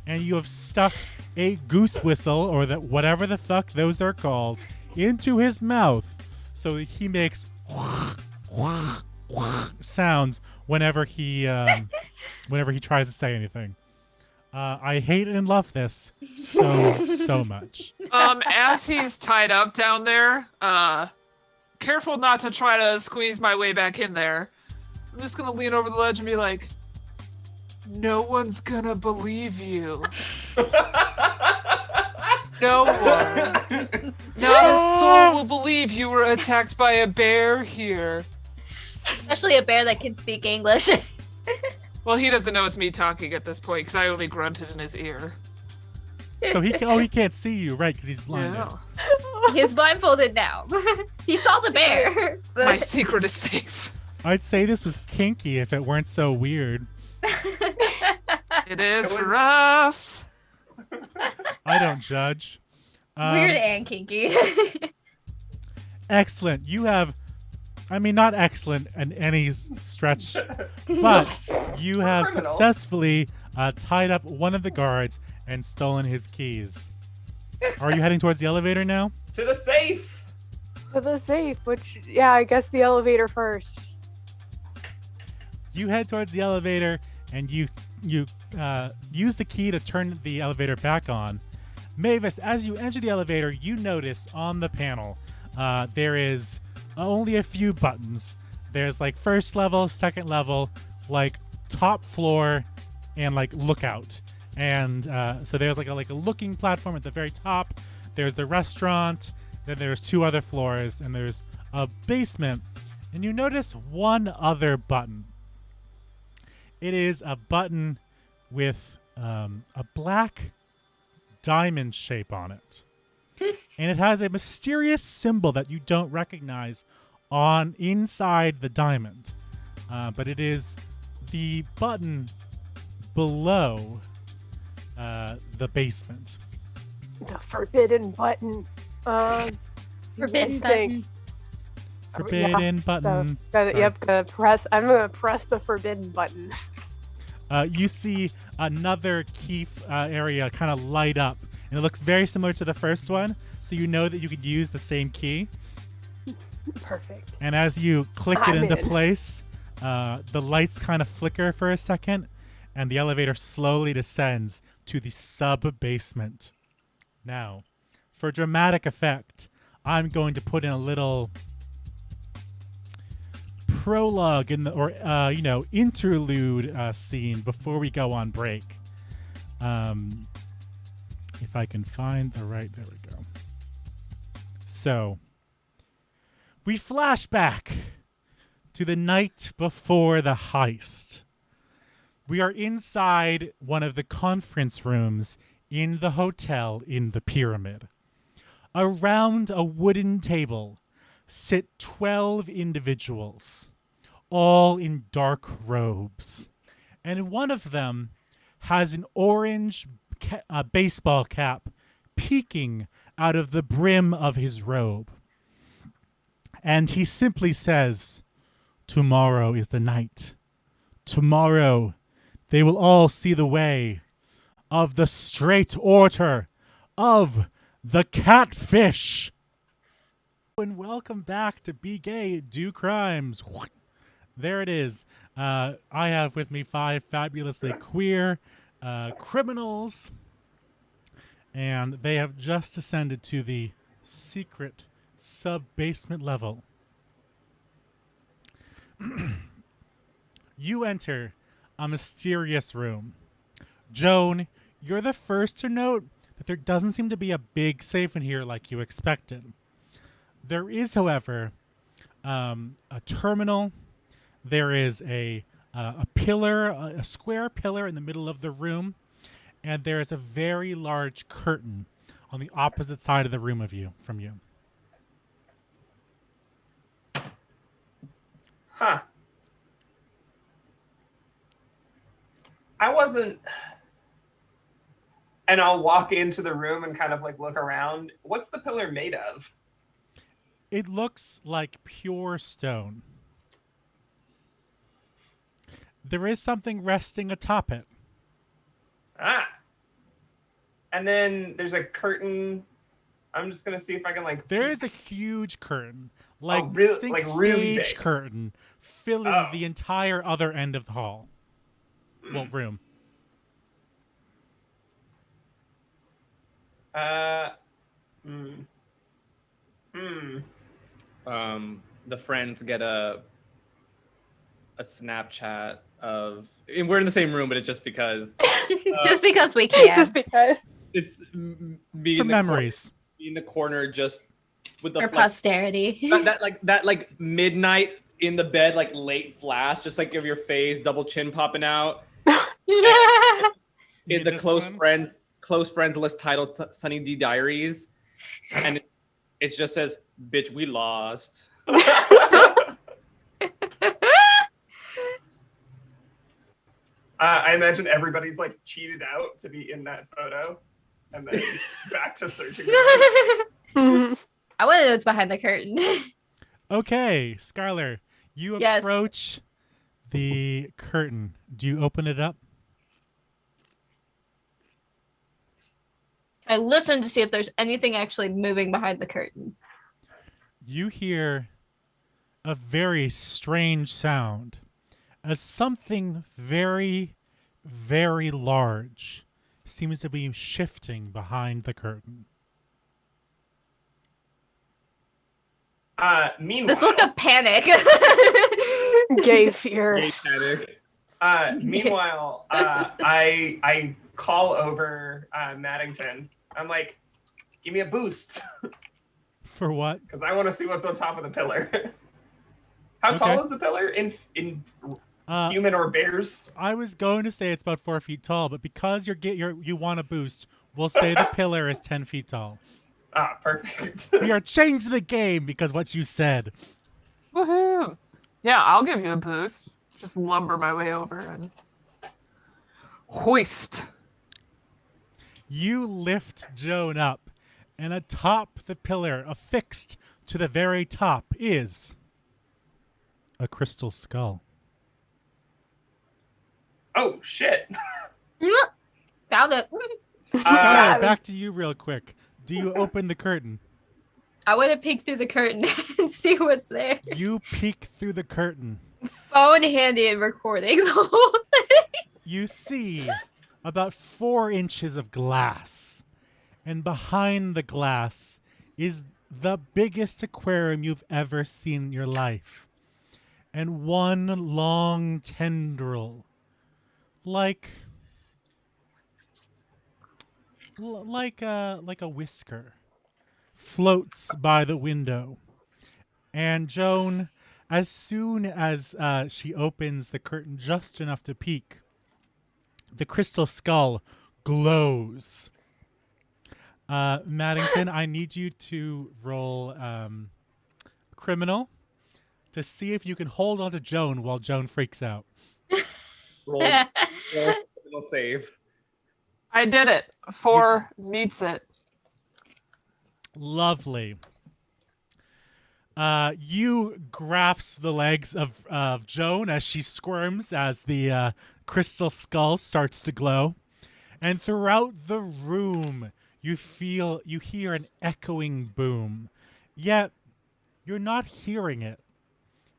and you have stuck a goose whistle, or whatever the fuck those are called, into his mouth, so that he makes sounds whenever he tries to say anything. I hate and love this so much. As he's tied up down there, careful not to try to squeeze my way back in there. I'm just gonna lean over the ledge and be like, no one's gonna believe you. No one. Not a soul will believe you were attacked by a bear here. Especially a bear that can speak English. Well, he doesn't know it's me talking at this point because I only grunted in his ear. So he can't see you, right? Because he's blinded. Yeah. He's blindfolded now. He saw the bear. But My secret is safe. I'd say this was kinky if it weren't so weird. It is It for was- us. I don't judge. weird and kinky. Excellent. You have, I mean, not excellent in any stretch, but you have Criminals. successfully tied up one of the guards and stolen his keys. Are you heading towards the elevator now? To the safe. To the safe, which yeah, I guess the elevator first. You head towards the elevator and you use the key to turn the elevator back on. Mavis, as you enter the elevator, you notice on the panel there is only a few buttons. There's like first level, second level, like top floor, and like lookout. And so there's like a looking platform at the very top. There's the restaurant. Then there's two other floors, and there's a basement. And you notice one other button. It is a button with a black diamond shape on it. And it has a mysterious symbol that you don't recognize on inside the diamond. But it is the button below the basement. The forbidden button. Forbidden what do you button. think? Forbidden button. Gotta, yep, gotta press. I'm gonna press the forbidden button. You see another key area kind of light up, and it looks very similar to the first one, so you know that you could use the same key. Perfect. And as you click it I'm into in. place, the lights kind of flicker for a second, and the elevator slowly descends to the sub-basement. Now, for dramatic effect, I'm going to put in a little prologue interlude scene before we go on break. If I can find the right, there we go. So, we flash back to the night before the heist. We are inside one of the conference rooms in the hotel in the pyramid. Around a wooden table sit 12 individuals, all in dark robes. And one of them has an orange baseball cap peeking out of the brim of his robe. And he simply says, "Tomorrow is the night. Tomorrow they will all see the way of the straight order of the catfish. And welcome back to Be Gay, Do Crimes. There it is. I have with me 5 fabulously queer criminals, and they have just ascended to the secret sub-basement level. You enter a mysterious room. Joan, you're the first to note that there doesn't seem to be a big safe in here like you expected. There is, however, a terminal. There is a pillar, a square pillar in the middle of the room, and there is a very large curtain on the opposite side of the room from you. Huh. I wasn't... And I'll walk into the room and kind of like look around. What's the pillar made of? It looks like pure stone. There is something resting atop it. Ah. And then there's a curtain. I'm just going to see if I can like... There is a huge curtain. Like, really stage big. curtain filling the entire other end of the hall. Well, room. The friends get a Snapchat of, and we're in the same room, but it's just because. Just because we can. Just because. It's me For in the memories. Corner, in the corner, just with the For posterity. that midnight in the bed, like late flash, just like of your face, double chin popping out. In the close friends list titled Sunny D Diaries, and it just says, "Bitch, we lost." I imagine everybody's like cheated out to be in that photo, and then back to searching. I want to know what's behind the curtain. Okay, Skylar, you Yes. approach the curtain. Do you open it up? I listen to see if there's anything actually moving behind the curtain. You hear a very strange sound as something very, very large seems to be shifting behind the curtain. Meanwhile, This look of panic. Gay fear. Gay panic. Meanwhile, I call over Maddington. I'm like, give me a boost. For what? Because I want to see what's on top of the pillar. How tall is the pillar in human or bears? I was going to say it's about 4 feet tall, but because you want a boost, we'll say the pillar is 10 feet tall. Ah, perfect. We are changing the game because what you said. Woohoo! Yeah, I'll give you a boost. Just lumber my way over and hoist. You lift Joan up, and atop the pillar, affixed to the very top, is a crystal skull. Oh, shit. Found it. Skylar, back to you real quick. Do you open the curtain? I want to peek through the curtain and see what's there. You peek through the curtain. Phone handy and recording the whole thing. You see about 4 inches of glass. And behind the glass is the biggest aquarium you've ever seen in your life. And one long tendril. Like a whisker floats by the window. And Joan, as soon as she opens the curtain just enough to peek, the crystal skull glows. Maddington, I need you to roll criminal to see if you can hold on to Joan while Joan freaks out. Roll save. I did it. 4 meets it. Lovely. You grasp the legs of Joan as she squirms as the crystal skull starts to glow. And throughout the room, You hear an echoing boom, yet you're not hearing it.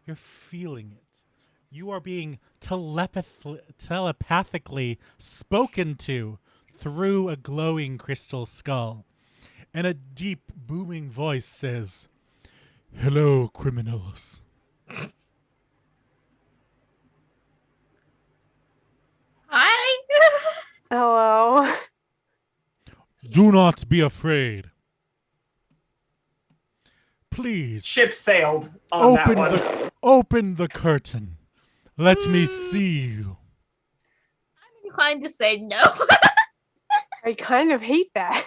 You're feeling it. You are being telepathically spoken to through a glowing crystal skull. And a deep, booming voice says, "Hello, criminals." Hi. Hello. Do not be afraid. Please, Ship sailed on that one. open the curtain. Let me see you. I'm inclined to say no. I kind of hate that.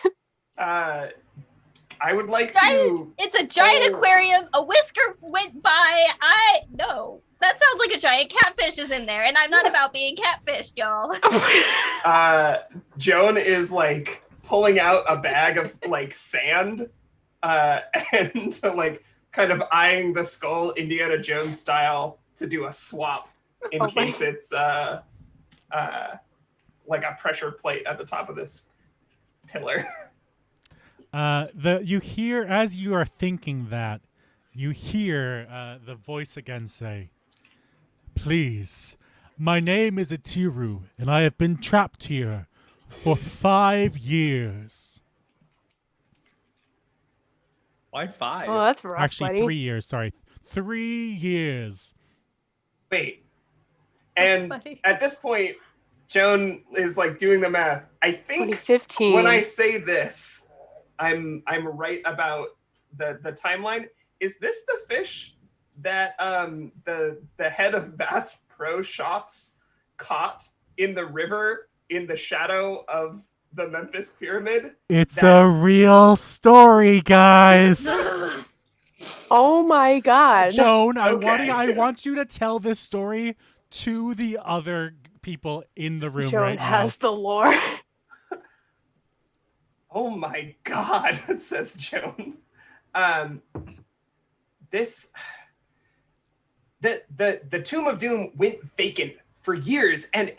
I would like to. It's a giant aquarium. A whisker went by. No. That sounds like a giant catfish is in there, and I'm not about being catfished, y'all. Joan is like pulling out a bag of like sand, and like kind of eyeing the skull Indiana Jones style to do a swap in case it's like a pressure plate at the top of this pillar. You hear, as you are thinking that, you hear the voice again say, "Please, my name is Atiru, and I have been trapped here for 5 years." Why 5? Oh, that's rough, Actually, buddy. 3 years, sorry. 3 years. Wait. And Funny. at this point, Joan is like doing the math. I think 2015. when I say this, I'm right about the timeline. Is this the fish that the head of Bass Pro Shops caught in the river in the shadow of the Memphis Pyramid? It's a real story, guys. Oh my god. Joan, Okay. I want you to tell this story to the other people in the room Joan right has the lore. Oh my god, says Joan. The Tomb of Doom went vacant for years, and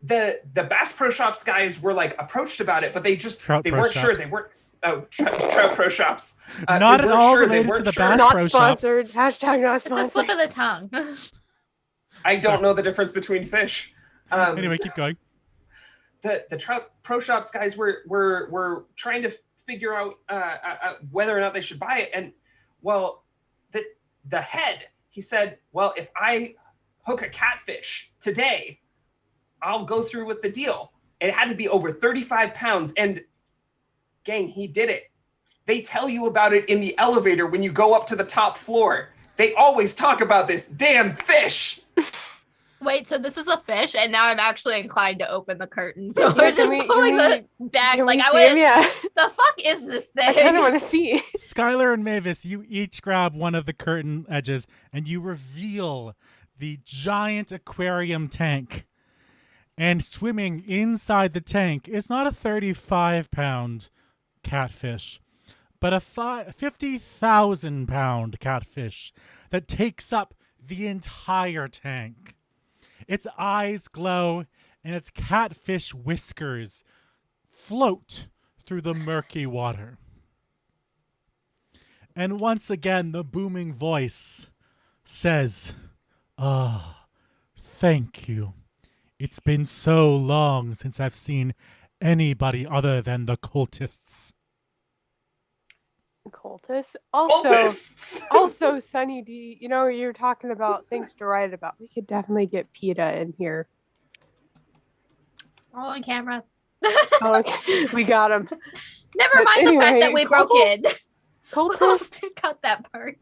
the Bass Pro Shops guys were like approached about it, but they weren't sure. They weren't. Oh, Trout Pro Shops. Not at all related to the Bass Not Pro Shops. sponsored. Hashtag not It's a sponsored. slip of the tongue. I don't know the difference between fish. Anyway, keep going. The Trout Pro Shops guys were trying to figure out whether or not they should buy it, and well, the head, he said, well, if I hook a catfish today, I'll go through with the deal. It had to be over 35 pounds, and gang, he did it. They tell you about it in the elevator when you go up to the top floor. They always talk about this damn fish. Wait, so this is a fish, and now I'm actually inclined to open the curtain. So Yeah, we're just can we- pulling can the back. Can Like, we I see him? went, Yeah. the fuck is this thing? I kind of want to see. Skylar and Mavis, you each grab one of the curtain edges and you reveal the giant aquarium tank. And swimming inside the tank is not a 35-pound catfish, but a 50,000-pound catfish that takes up the entire tank. Its eyes glow, and its catfish whiskers float through the murky water. And once again, the booming voice says, "Ah, thank you. It's been so long since I've seen anybody other than the cultists." Cultists. Cultists. Also, Sunny D, you know, you're talking about things to write about. We could definitely get PETA in here. All on camera. Oh, okay. We got him. Never But mind the fact anyway, that we broke in. Cultists. Cut that part.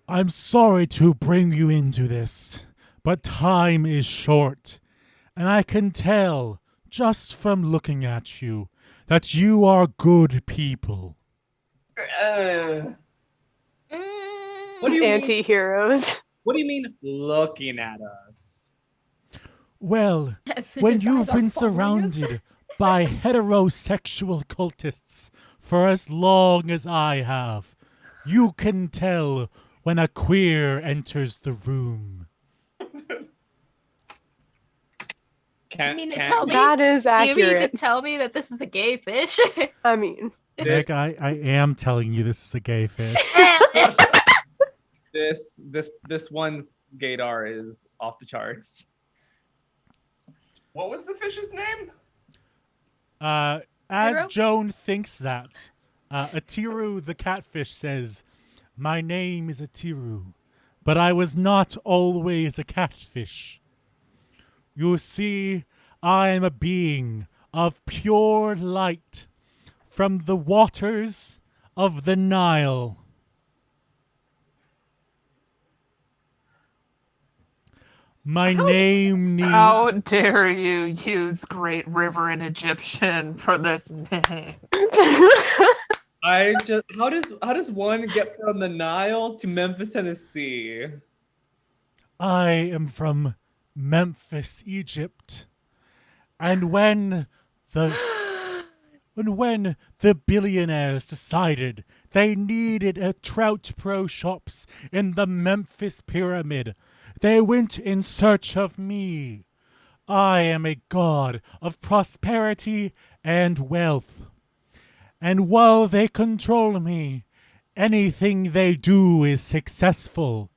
I'm sorry to bring you into this, but time is short, and I can tell, just from looking at you, that you are good people. Mm. What do you mean? Anti-heroes. What do you mean looking at us? Well, Yes, when his you've eyes are been following us. surrounded by heterosexual cultists for as long as I have, you can tell when a queer enters the room. You mean to tell me? That is Do you mean accurate. to tell me that this is a gay fish? I mean, Nick, I am telling you this is a gay fish. This one's gaydar is off the charts. What was the fish's name? As Hero? Joan thinks that, Atiru the catfish says, "My name is Atiru, but I was not always a catfish. You see, I am a being of pure light from the waters of the Nile. My name needs..." How dare you use Great River in Egyptian for this name? How does one get from the Nile to Memphis, Tennessee? I am from Memphis, Egypt. And when the billionaires decided they needed a Trout Pro Shops in the Memphis Pyramid, they went in search of me. I am a god of prosperity and wealth. And while they control me, anything they do is successful,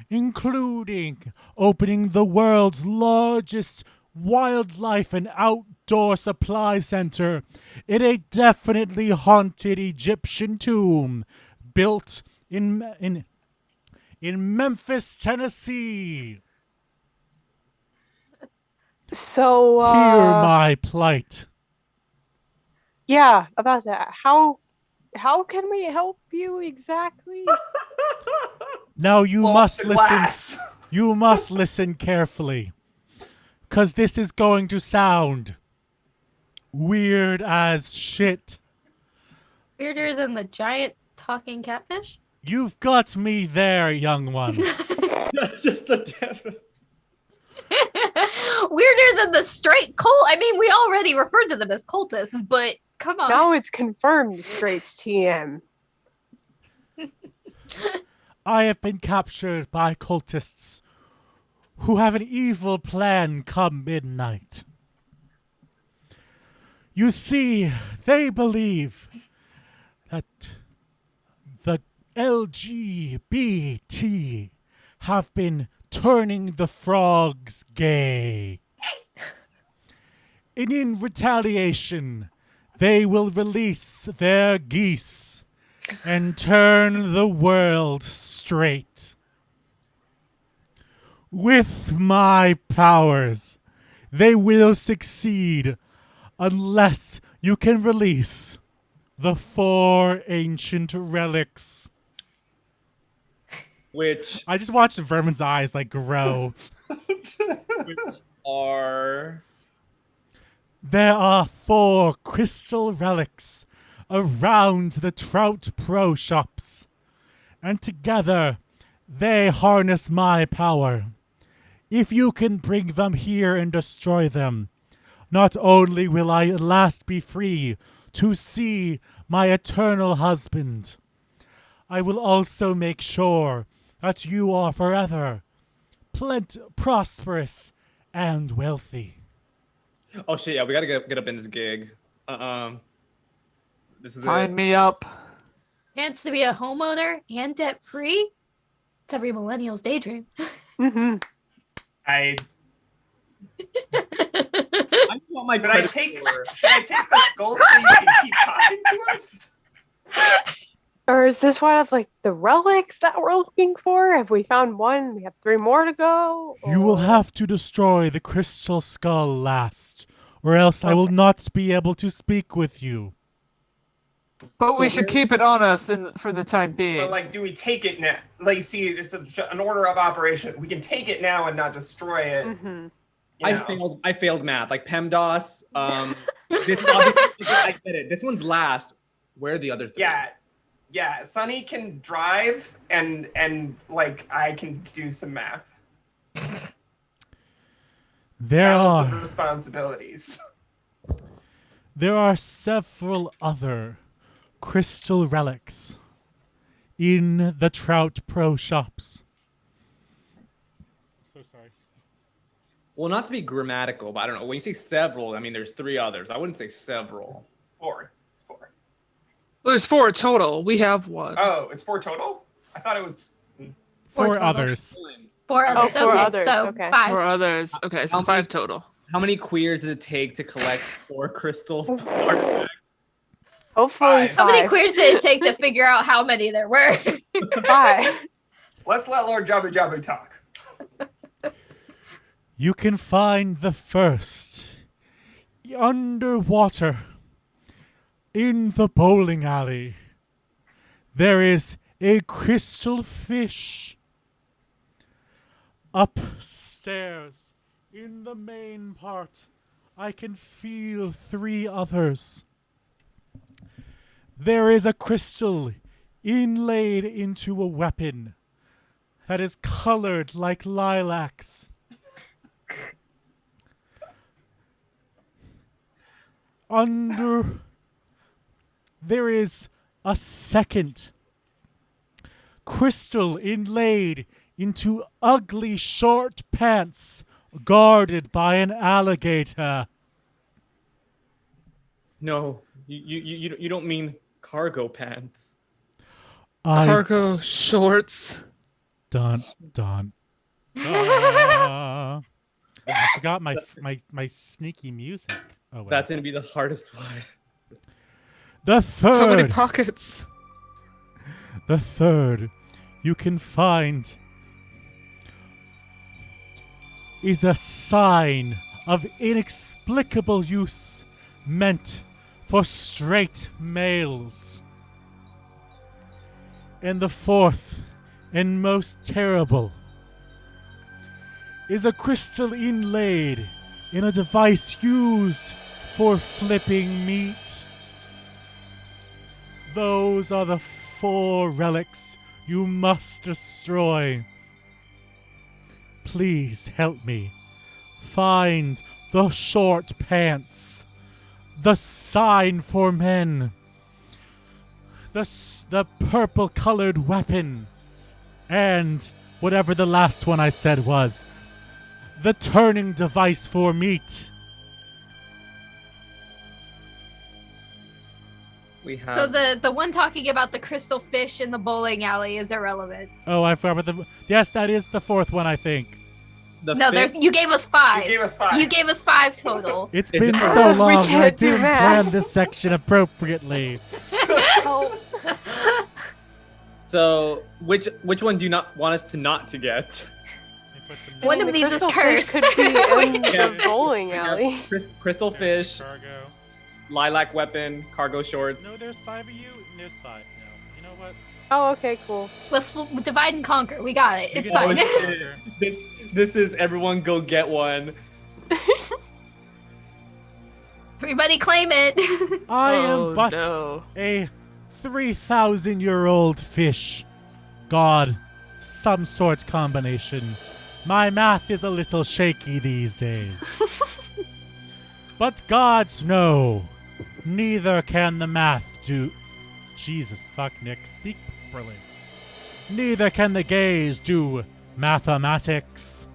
including opening the world's largest wildlife and outdoor supply center in a definitely haunted Egyptian tomb built in Memphis, Tennessee. so Hear my plight. yeah, about that. How can we help you exactly? Now you Blow up must the listen. glass. You must listen carefully, 'cause this is going to sound weird as shit. Weirder than the giant talking catfish? You've got me there, young one. Just the death. Weirder than the straight cult? I mean, we already referred to them as cultists, but come on. Now it's confirmed Straight's TM. I have been captured by cultists who have an evil plan come midnight. You see, they believe that the LGBT have been turning the frogs gay. And in retaliation, they will release their geese and turn the world straight. With my powers, they will succeed unless you can release the 4 ancient relics. Which I just watched Vermin's eyes like grow. are There are 4 crystal relics around the Trout Pro Shops, and together they harness my power. If you can bring them here and destroy them, not only will I at last be free to see my eternal husband, I will also make sure that you are forever prosperous and wealthy. oh shit, yeah, we gotta get up in this gig. This is Sign it. me up. Chance to be a homeowner and debt free? It's every millennial's daydream. Mm-hmm. I I just want my Should I credit take score. should I take the skull so you can keep talking to us? Or is this one of like the relics that we're looking for? Have we found one? We have 3 more to go? You will Or- have to destroy the crystal skull last, or else I will not be able to speak with you. But we should keep it on us for the time being. But like, do we take it now? Like, see, it's an order of operation. We can take it now and not destroy it. Mhm. you know. I failed math. Like PEMDAS. This obviously, I get it. This one's last. Where are the other 3? Yeah. Sunny can drive, and like I can do some math. There Balance of are responsibilities. several other crystal relics in the Trout Pro Shops. So sorry. Well, not to be grammatical, but I don't know. When you say several, I mean, there's 3 others. I wouldn't say several. 4. It's 4. Well, there's 4 total. We have 1. Oh, it's 4 total? I thought it was... 4 total. others. 4 others. Oh, 4 okay, others, so okay. 5. 4 others. Okay, so How 5 many- total. How many queers does it take to collect 4 crystal artifacts? Hopefully 5. How many 5. queers did it take to figure out how many there were? 5. Let's let Lord Jabu Jabu talk. You can find the first underwater in the bowling alley. There is a crystal fish. Upstairs in the main part, I can feel 3 others. There is a crystal inlaid into a weapon that is colored like lilacs. There is a second crystal inlaid into ugly short pants guarded by an alligator. No, you don't mean cargo pants. Cargo shorts. Dun. I forgot my sneaky music. Oh, wait. That's gonna be the hardest one. The So many third. pockets. The third you can find is a sign of inexplicable use meant for straight males. And the fourth and most terrible is a crystal inlaid in a device used for flipping meat. Those are the 4 relics you must destroy. Please help me find the short pants, the sign for men, the purple-colored weapon, and whatever the last one I said was, the turning device for meat. We So have. the one talking about the crystal fish in the bowling alley is irrelevant. Oh, I forgot about the... Yes, that is the 4th one, I think. The No, fifth- you gave us 5. You gave us 5. You gave us 5 total. It's Is been it- so We long, and I can't do didn't math. plan this section appropriately. So which one do you not want us to not to get? One of the these is crystal fish cursed. could be in Yeah. the bowling alley. Crystal fish, Cargo. lilac weapon, cargo shorts. No, there's 5 of you, and there's 5. No, you know what? Oh, okay, cool. Let's divide and conquer. We got it. You It's can fine. always conquer. This is everyone go get one. Everybody claim it. I Oh, am but no. a 3,000-year-old fish. God, some sort combination. My math is a little shaky these days. But gods know, neither can the math do... Jesus, fuck, Nick, speak properly. Neither can the gays do mathematics.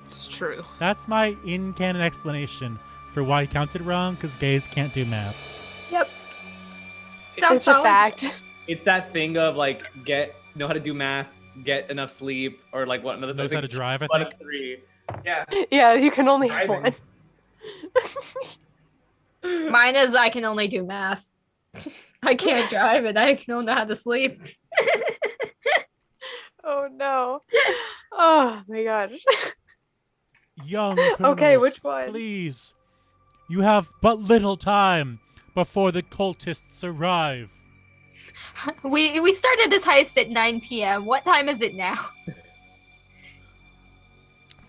It's true. That's my in-canon explanation for why he counted wrong, because gays can't do math. Yep. Sounds It's a solid. fact. It's that thing of like know how to do math, get enough sleep, or like what another Knows thing. how to drive, I One think. of 3. Yeah. Yeah, you can only have Driving. one. Mine is I can only do math. I can't drive and I don't know how to sleep. Oh no. Oh my gosh. Young Okay, criminals, which one? please. You have but little time before the cultists arrive. We started this heist at 9 p.m. What time is it now?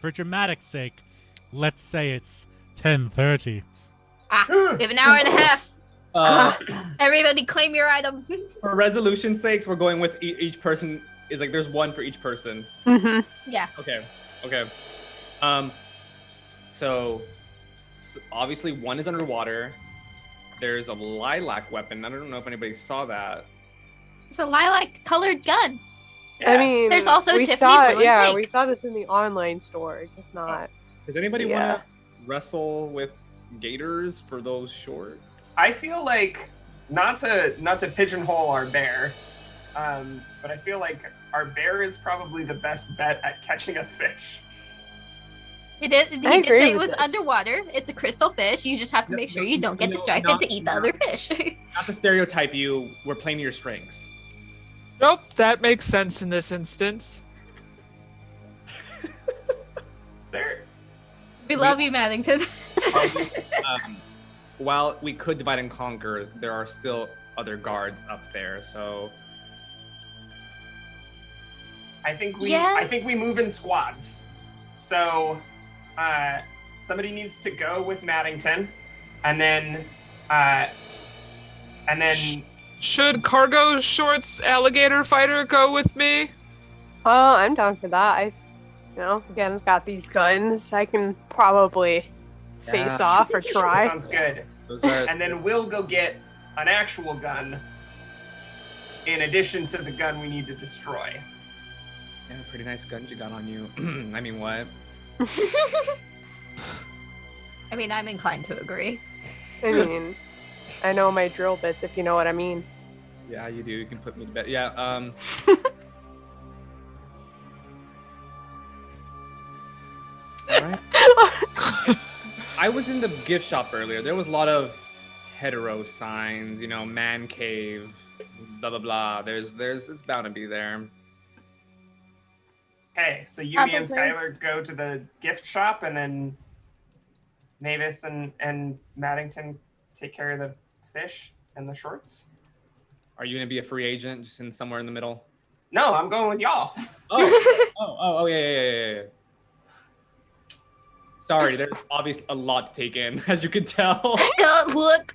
For dramatic sake, let's say it's 10:30. We have an hour and a half. Uh, Everybody claim your item. for resolution sakes, we're going with each person is like there's one for each person. Mm-hmm. Yeah. Okay. So obviously one is underwater. There's a lilac weapon. I don't know if anybody saw that. It's a lilac colored gun. I mean, There's also we Tiffany's saw, Blue and yeah, Pink. we saw this in the online store, just not. Does anybody Yeah. want to wrestle with gators for those shorts? I feel like not to pigeonhole our bear, but I feel like our bear is probably the best bet at catching a fish. He did I agree say it with was this. underwater. It's a crystal fish. You just have to make sure you don't get distracted to eat the other fish. Not to stereotype you, we're playing to your strengths. Nope, that makes sense in this instance. There. We love you, Maddington. While we could divide and conquer, there are still other guards up there, so I think we Yes. move in squads. So somebody needs to go with Maddington, and then Should Cargo Shorts Alligator Fighter go with me? Oh, I'm down for that. Again, I've got these guns. I can probably face off or try. sounds good. those are And then we'll go get an actual gun in addition to the gun we need to destroy. yeah, pretty nice guns you got on you. I mean, what? I mean, I'm inclined to agree. I mean, I know my drill bits, if you know what I mean. Yeah, you do. You can put me to bed. Yeah. All right. I was in the gift shop earlier. There was a lot of hetero signs, man cave, blah blah blah. There's it's bound to be there. Okay, so you, me, and Probably. Skylar go to the gift shop, and then Mavis and Maddington take care of the fish and the shorts. Are you gonna be a free agent, just in somewhere in the middle? No, I'm going with y'all. Yeah. Sorry, there's obviously a lot to take in, as you can tell. Look,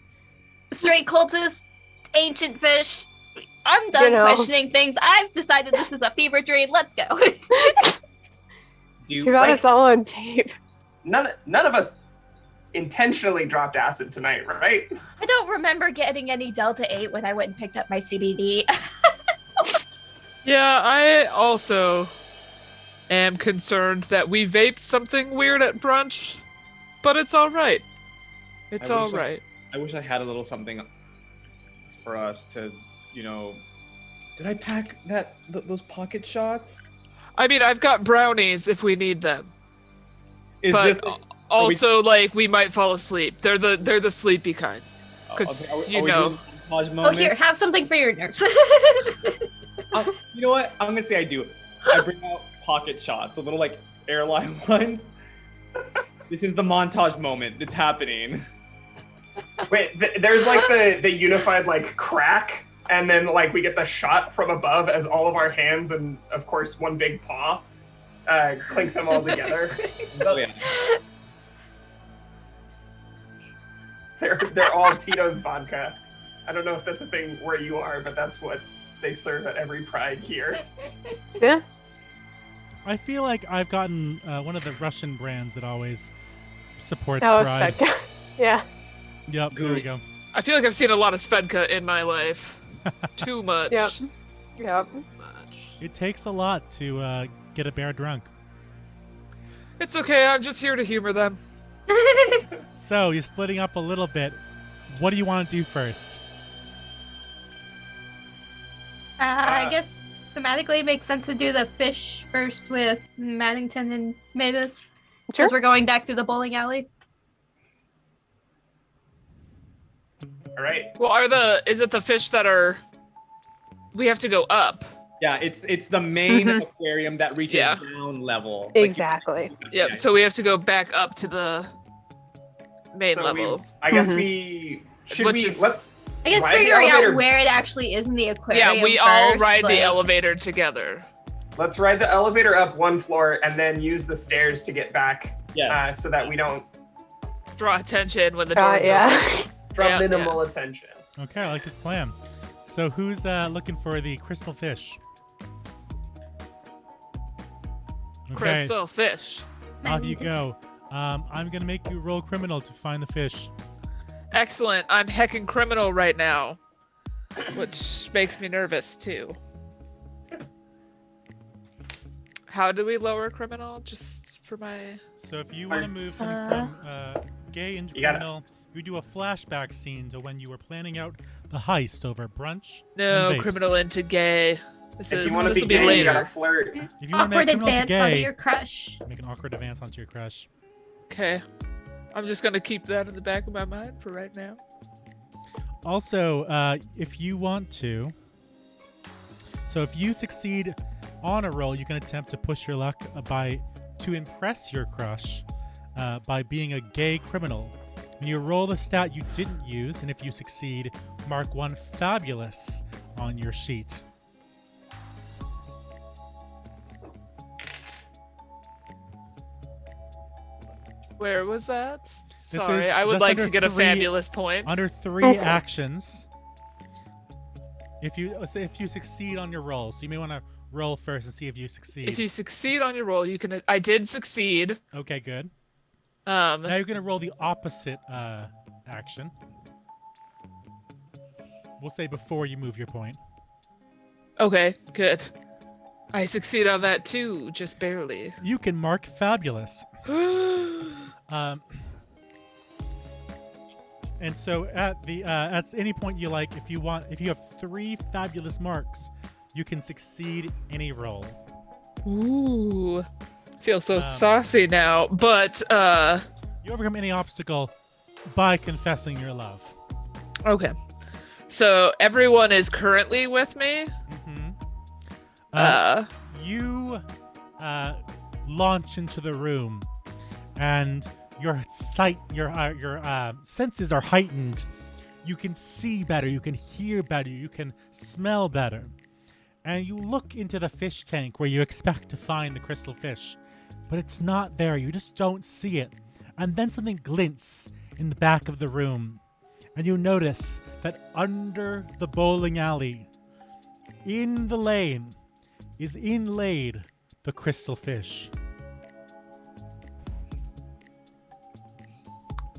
straight cultist, ancient fish. I'm done questioning things. I've decided this is a fever dream. Let's go. Do Too you, bad it's all on tape. None of us intentionally dropped acid tonight, right? I don't remember getting any Delta 8 when I went and picked up my CBD. Yeah, I also am concerned that we vaped something weird at brunch, but it's all right. It's I all wish right. I wish I had a little something for us to, Did I pack those pocket shots? I mean, I've got brownies if we need them, Is but this also we might fall asleep. They're the sleepy kind. 'Cause, are we you know- doing a montage Oh, moment? here, have something for your nerves. You know what? I'm gonna say I do. I bring out pocket shots, the little airline ones. This is the montage moment. It's happening. Wait, there's the unified crack, and then we get the shot from above as all of our hands and of course one big paw clink them all together. Oh yeah. They're all Tito's vodka. I don't know if that's a thing where you are, but that's what they serve at every Pride here. Yeah. I feel like I've gotten one of the Russian brands that always supports That was Pride. Svedka. Yeah. Yep, there we go. I feel like I've seen a lot of Svedka in my life. Too much. Yep. Yep. Too much. It takes a lot to get a bear drunk. It's okay. I'm just here to humor them. So you're splitting up a little bit. What do you want to do first? I guess thematically it makes sense to do the fish first with Maddington and Mavis. Sure. Because we're going back through the bowling alley. All right. Well, is it the fish that are? We have to go up. Yeah, it's the main Mhm. aquarium that reaches Yeah. down level. Exactly. Yep. Yeah. So we have to go back up to the main So level. I guess Mhm. we should Which we is- let's I guess ride the figuring out elevator. where it actually is in the aquarium. Yeah, we all first, ride like- the elevator together. Let's ride the elevator up one floor and then use the stairs to get back, Yes. so that we don't Draw attention when the doors open. Yeah. draw Yeah, minimal attention. Okay, I like this plan. So who's looking for the crystal fish? Okay, Crystal fish. off you go. I'm gonna make you roll criminal to find the fish. Excellent. I'm heckin' criminal right now, which makes me nervous too. How do we lower criminal? Just for my. So if you want to move from gay into criminal, you do a flashback scene to when you were planning out the heist over brunch. No, criminal into gay. If you want to this be will gay, you later. gotta flirt. If you want to Awkward make criminal to advance onto gay, your crush. make an awkward advance onto your crush. Okay. I'm just gonna keep that in the back of my mind for right now. Also, if you want to, so if you succeed on a roll, you can attempt to push your luck to impress your crush by being a gay criminal. When you roll the stat you didn't use, and if you succeed, mark 1 fabulous on your sheet. Where was that? Sorry, is I would just like under to get a 3 fabulous point. Under 3 actions, if you succeed on your roll, so you may want to roll first and see if you succeed. If you succeed on your roll, you can. I did succeed. Okay, good. Now Now you're gonna roll the opposite action. We'll say before you move your point. Okay, good. I succeed on that too, just barely. You can mark fabulous. And so at any point you like, if you have 3 fabulous marks, you can succeed any roll. Ooh, feel so saucy now. But You overcome any obstacle by confessing your love. okay. So everyone is currently with me. You launch into the room, and your senses are heightened. You can see better, you can hear better, you can smell better. And you look into the fish tank where you expect to find the crystal fish, but it's not there. You just don't see it. And then something glints in the back of the room, and you notice that under the bowling alley, in the lane, is inlaid the crystal fish.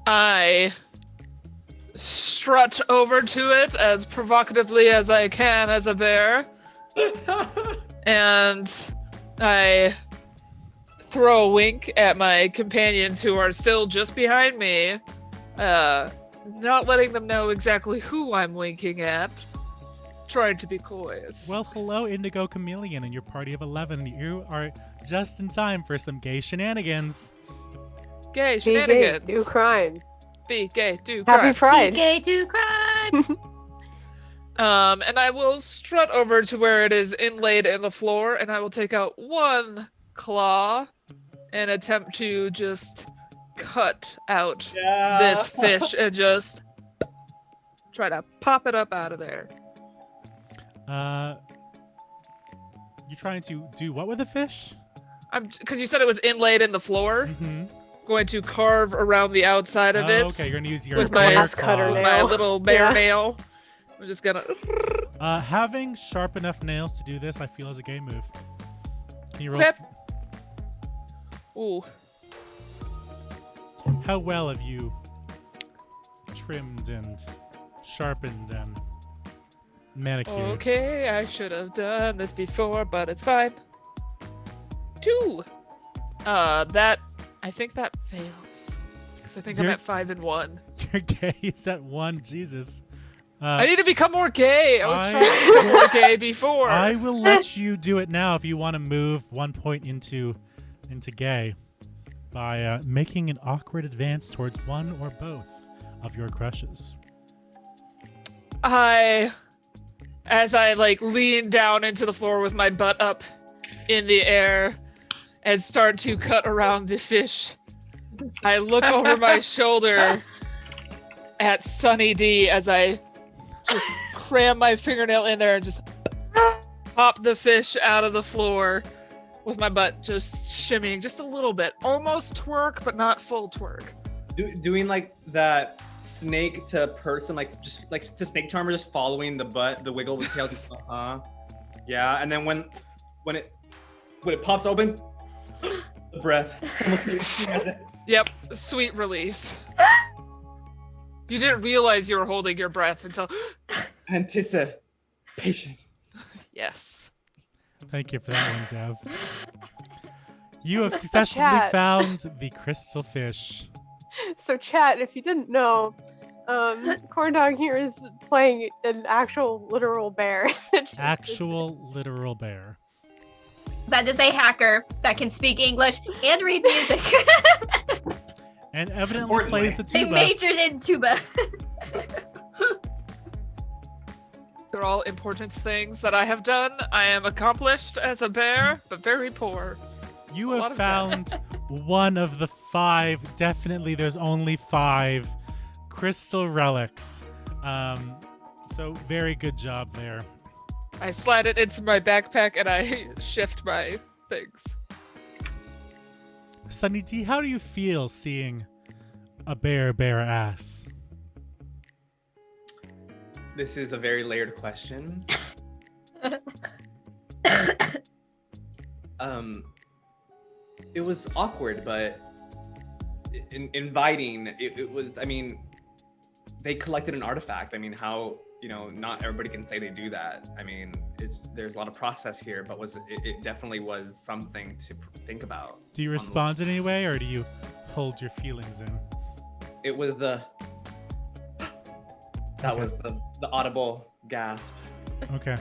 I strut over to it as provocatively as I can as a bear. And I throw a wink at my companions who are still just behind me, not letting them know exactly who I'm winking at. Trying to be coy. Well, hello, Indigo Chameleon and your party of 11. You are just in time for some gay shenanigans. Gay Be shenanigans. gay, do crimes. Be gay, do Happy crimes. Pride. Gay do crimes. And I will strut over to where it is inlaid in the floor, and I will take out 1 claw and attempt to just cut out this fish and just try to pop it up out of there. You're trying to do what with the fish? Because you said it was inlaid in the floor. Mm-hmm. Going to carve around the outside of it. Okay, you're gonna use your with my bear cutter claws. nail. My little bear Yeah. nail. I'm just gonna. Having sharp enough nails to do this, I feel, is a gay move. Can you roll? Okay. Ooh. How well have you trimmed and sharpened and manicured? Okay, I should have done this before, but it's fine. 2. I think that fails. Because I think I'm You're- at 5 and 1. Your gay is at 1. Jesus. I need to become more gay. I was I- trying to become more gay before. I will let you do it now if you want to move 1 point into gay by making an awkward advance towards one or both of your crushes. As I lean down into the floor with my butt up in the air and start to cut around the fish, I look over my shoulder at Sunny D as I just cram my fingernail in there and just pop the fish out of the floor with my butt just shimmying just a little bit. Almost twerk, but not full twerk. Doing that snake to person, just to snake charmer, just following the butt, the wiggle, the tail, just yeah. And then when it pops open, the breath. Yep, sweet release. You didn't realize you were holding your breath until Anticipation. yes. Thank you for that one, Dev. You have successfully Chat. found the crystal fish. So, chat, if you didn't know, Corndog here is playing an actual literal bear. Actual literal bear. That is a hacker that can speak English and read music. And evidently Importantly. plays the They tuba. majored in tuba. They're all important things that I have done. I am accomplished as a bear, but very poor. You A lot have of debt. found one of the 5. Definitely, there's only 5 crystal relics. So very good job there. I slide it into my backpack and I shift my things. Sunny D, how do you feel seeing a bear ass? This is a very layered question. It was awkward, but inviting. It was. I mean, they collected an artifact. I mean, how not everybody can say they do that. I mean, there's a lot of process here, but it definitely was something to think about. Do you respond in any way, or do you hold your feelings in? It was that was the audible gasp. Okay.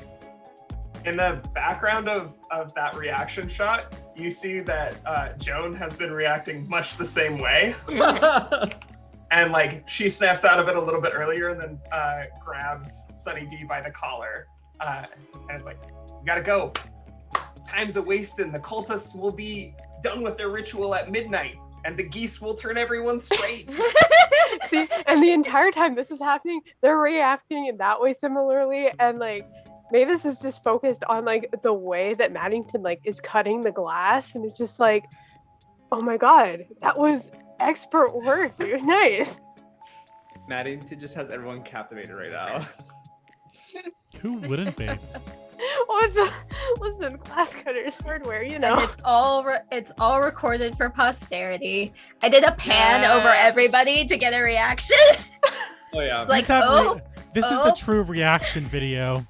In the background of that reaction shot, you see that Joan has been reacting much the same way. And like she snaps out of it a little bit earlier and then grabs Sunny D by the collar. And it's like, you gotta go. Time's a wasting. The cultists will be done with their ritual at midnight. And the geese will turn everyone straight. See, and the entire time this is happening, they're reacting in that way similarly, and like Mavis is just focused on like the way that Maddington like is cutting the glass, and it's just like, oh my god, that was expert work, dude. Nice. Maddington just has everyone captivated right now. Who wouldn't be? Listen, glass cutters, hardware, you And know. it's all recorded for posterity. I did a pan over everybody to get a reaction. Oh yeah. Like, These have oh, this is the true reaction video.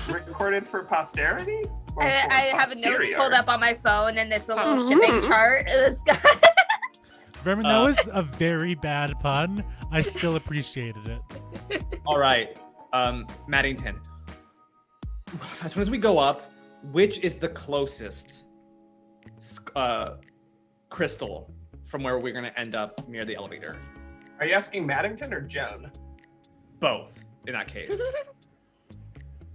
Recorded for posterity? Or I for have notes posterior? pulled up on my phone, and it's a little Mhm. shipping chart. It's got Remember, that was a very bad pun. I still appreciated it. All right, Maddington. As soon as we go up, which is the closest crystal from where we're gonna end up near the elevator? Are you asking Maddington or Joan? Both, in that case.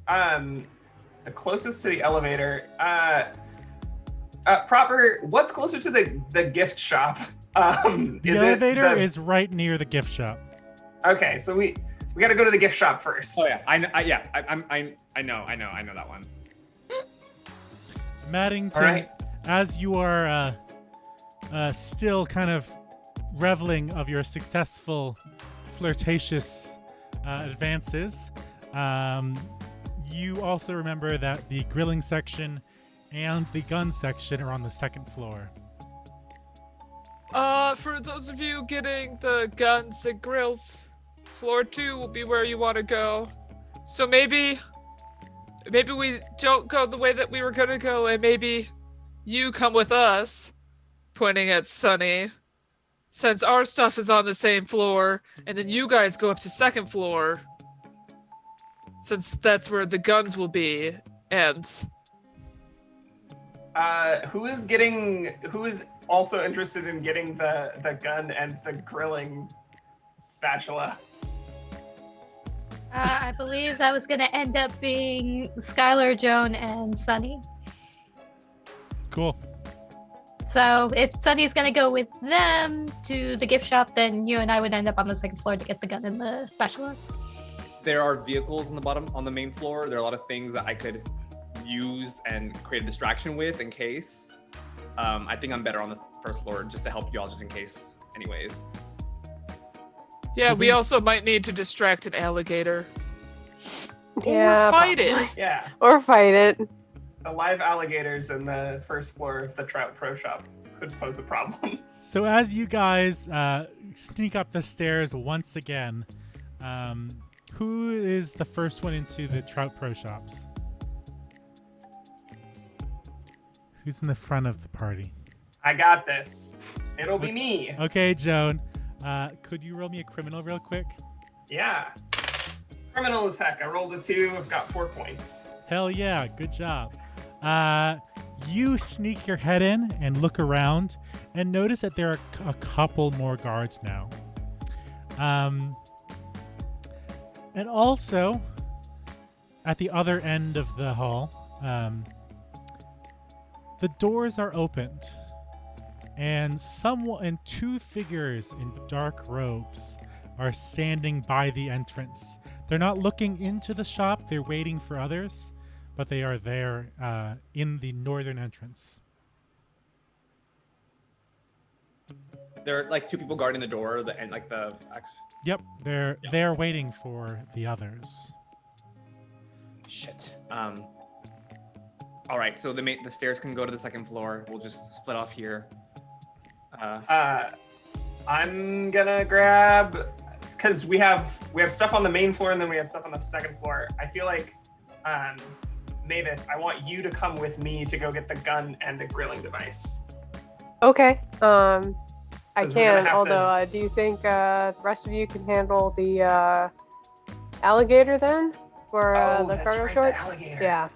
The closest to the elevator. Proper. What's closer to the gift shop? The Is elevator it is right near the gift shop. Okay, so we got to go to the gift shop first. Oh yeah, I know that one. Maddington, All right. as you are still kind of reveling of your successful flirtatious advances, you also remember that the grilling section and the gun section are on the second floor. For those of you getting the guns and grills, floor 2 will be where you want to go. So maybe we don't go the way that we were gonna go, and maybe you come with us, pointing at Sunny, since our stuff is on the same floor, and then you guys go up to second floor, since that's where the guns will be, and Who is also interested in getting the gun and the grilling spatula? I believe that was gonna end up being Skylar, Joan, and Sunny. Cool. So if Sunny's gonna go with them to the gift shop, then you and I would end up on the second floor to get the gun and the spatula. There are vehicles on the main floor. There are a lot of things that I could use and create a distraction with in case. I think I'm better on the first floor just to help you all just in case anyways. yeah, we also might need to distract an alligator. Yeah, or fight probably. it. Yeah, Or fight it. the live alligators in the first floor of the Trout Pro Shop could pose a problem. So as you guys sneak up the stairs once again, who is the first one into the Trout Pro Shops? Who's in the front of the party? I got this. It'll be me. Okay, Joan. Could you roll me a criminal real quick? Yeah. Criminal as heck. I rolled a 2. I've got 4 points. Hell yeah, good job. You sneak your head in and look around and notice that there are a couple more guards now. And also, at the other end of the hall, the doors are opened, and two figures in dark robes are standing by the entrance. They're not looking into the shop, they're waiting for others, but they are there in the northern entrance. There are like 2 people guarding the door, and like the. Yep, they're waiting for the others. Shit. All right, so the stairs can go to the 2nd floor. We'll just split off here. I'm gonna grab, because we have stuff on the main floor and then we have stuff on the 2nd floor. I feel like, Mavis, I want you to come with me to go get the gun and the grilling device. Okay. I 'Cause we're gonna can. have Although, do you think the rest of you can handle the alligator then, for the that's cargo right, shorts? the alligator. Yeah.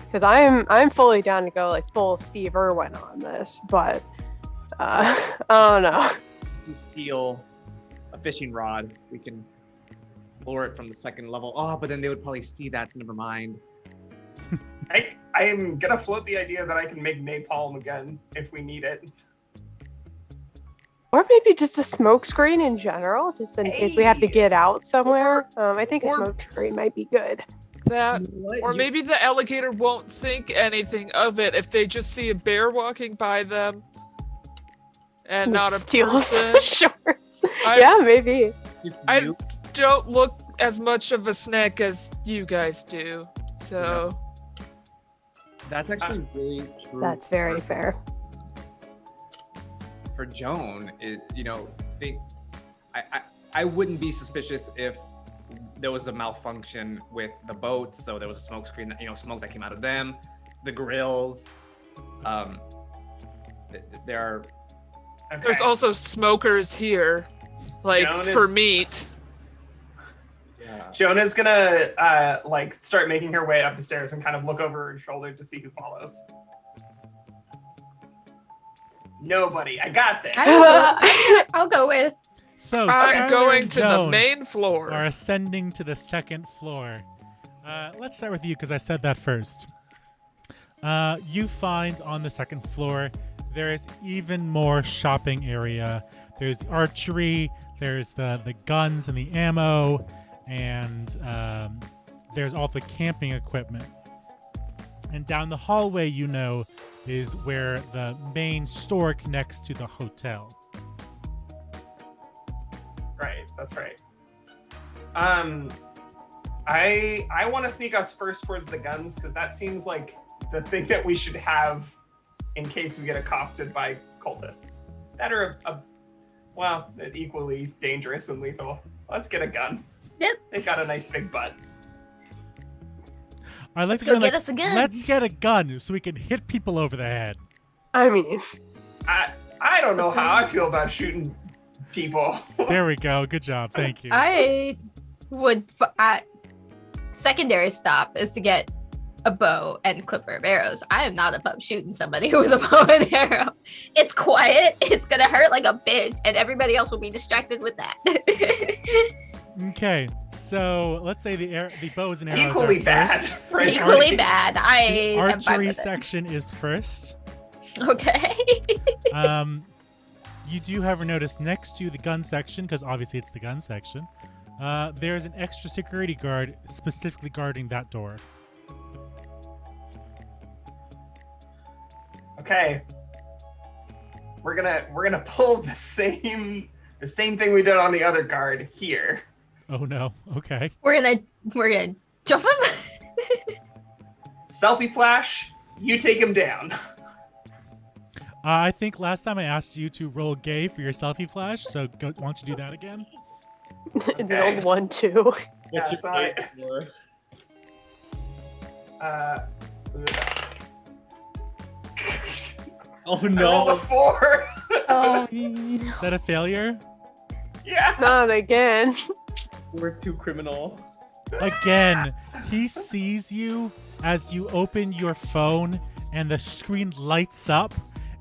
Because I'm fully down to go like full Steve Irwin on this, but I don't know. We steal a fishing rod. We can lure it from the 2nd level. Oh, but then they would probably see that, so never mind. I'm gonna float the idea that I can make napalm again if we need it. Or maybe just a smoke screen in general, just in case we have to get out somewhere. I think a or- smoke screen might be good. That, or maybe the alligator won't think anything of it if they just see a bear walking by them and not a Steals person. the shorts. I- Yeah, maybe. I don't look as much of a snack as you guys do, so That's actually really true. That's very fair. For Joan, I wouldn't be suspicious if there was a malfunction with the boats. So there was a smoke screen that, smoke that came out of them, the grills. There are. Okay. there's also smokers here, like Joan for is- meat. Yeah. Jona's gonna start making her way up the stairs and kind of look over her shoulder to see who follows. Nobody. I got this. I'll go with. So I'm Skylar going and to the Joan main floor. are ascending to the 2nd floor. Let's start with you because I said that first. You find on the 2nd floor there is even more shopping area. There's the archery, there's the guns and the ammo, and there's all the camping equipment. And down the hallway, is where the main store connects to the hotel. Right, that's right. I want to sneak us first towards the guns because that seems like the thing that we should have in case we get accosted by cultists that are equally dangerous and lethal. Let's get a gun. Yep. They've got a nice big butt. I like Let's to go go get us a gun. Let's get a gun so we can hit people over the head. I mean, I don't know how I feel about shooting people. There we go. Good job. Thank you. I would. Secondary stop is to get a bow and clipper of arrows. I am not above shooting somebody with a bow and arrow. It's quiet. It's gonna hurt like a bitch, and everybody else will be distracted with that. Okay, so let's say the bows and arrows Equally are bad. first. Frankly. Equally bad. I The am fine archery with it. section is first. Okay. You do, however, notice next to the gun section, because obviously it's the gun section, there's an extra security guard specifically guarding that door. Okay. We're gonna pull the same thing we did on the other guard here. Oh no. Okay. we're gonna jump him. Selfie flash, you take him down. I think last time I asked you to roll gay for your selfie flash, so why don't you do that again? the old one too. Yeah, What's so your I- rate for- Who is that? Oh I rolled a no. 4. Oh, Is that a failure? Yeah. Not again. We're too criminal. Again, he sees you as you open your phone and the screen lights up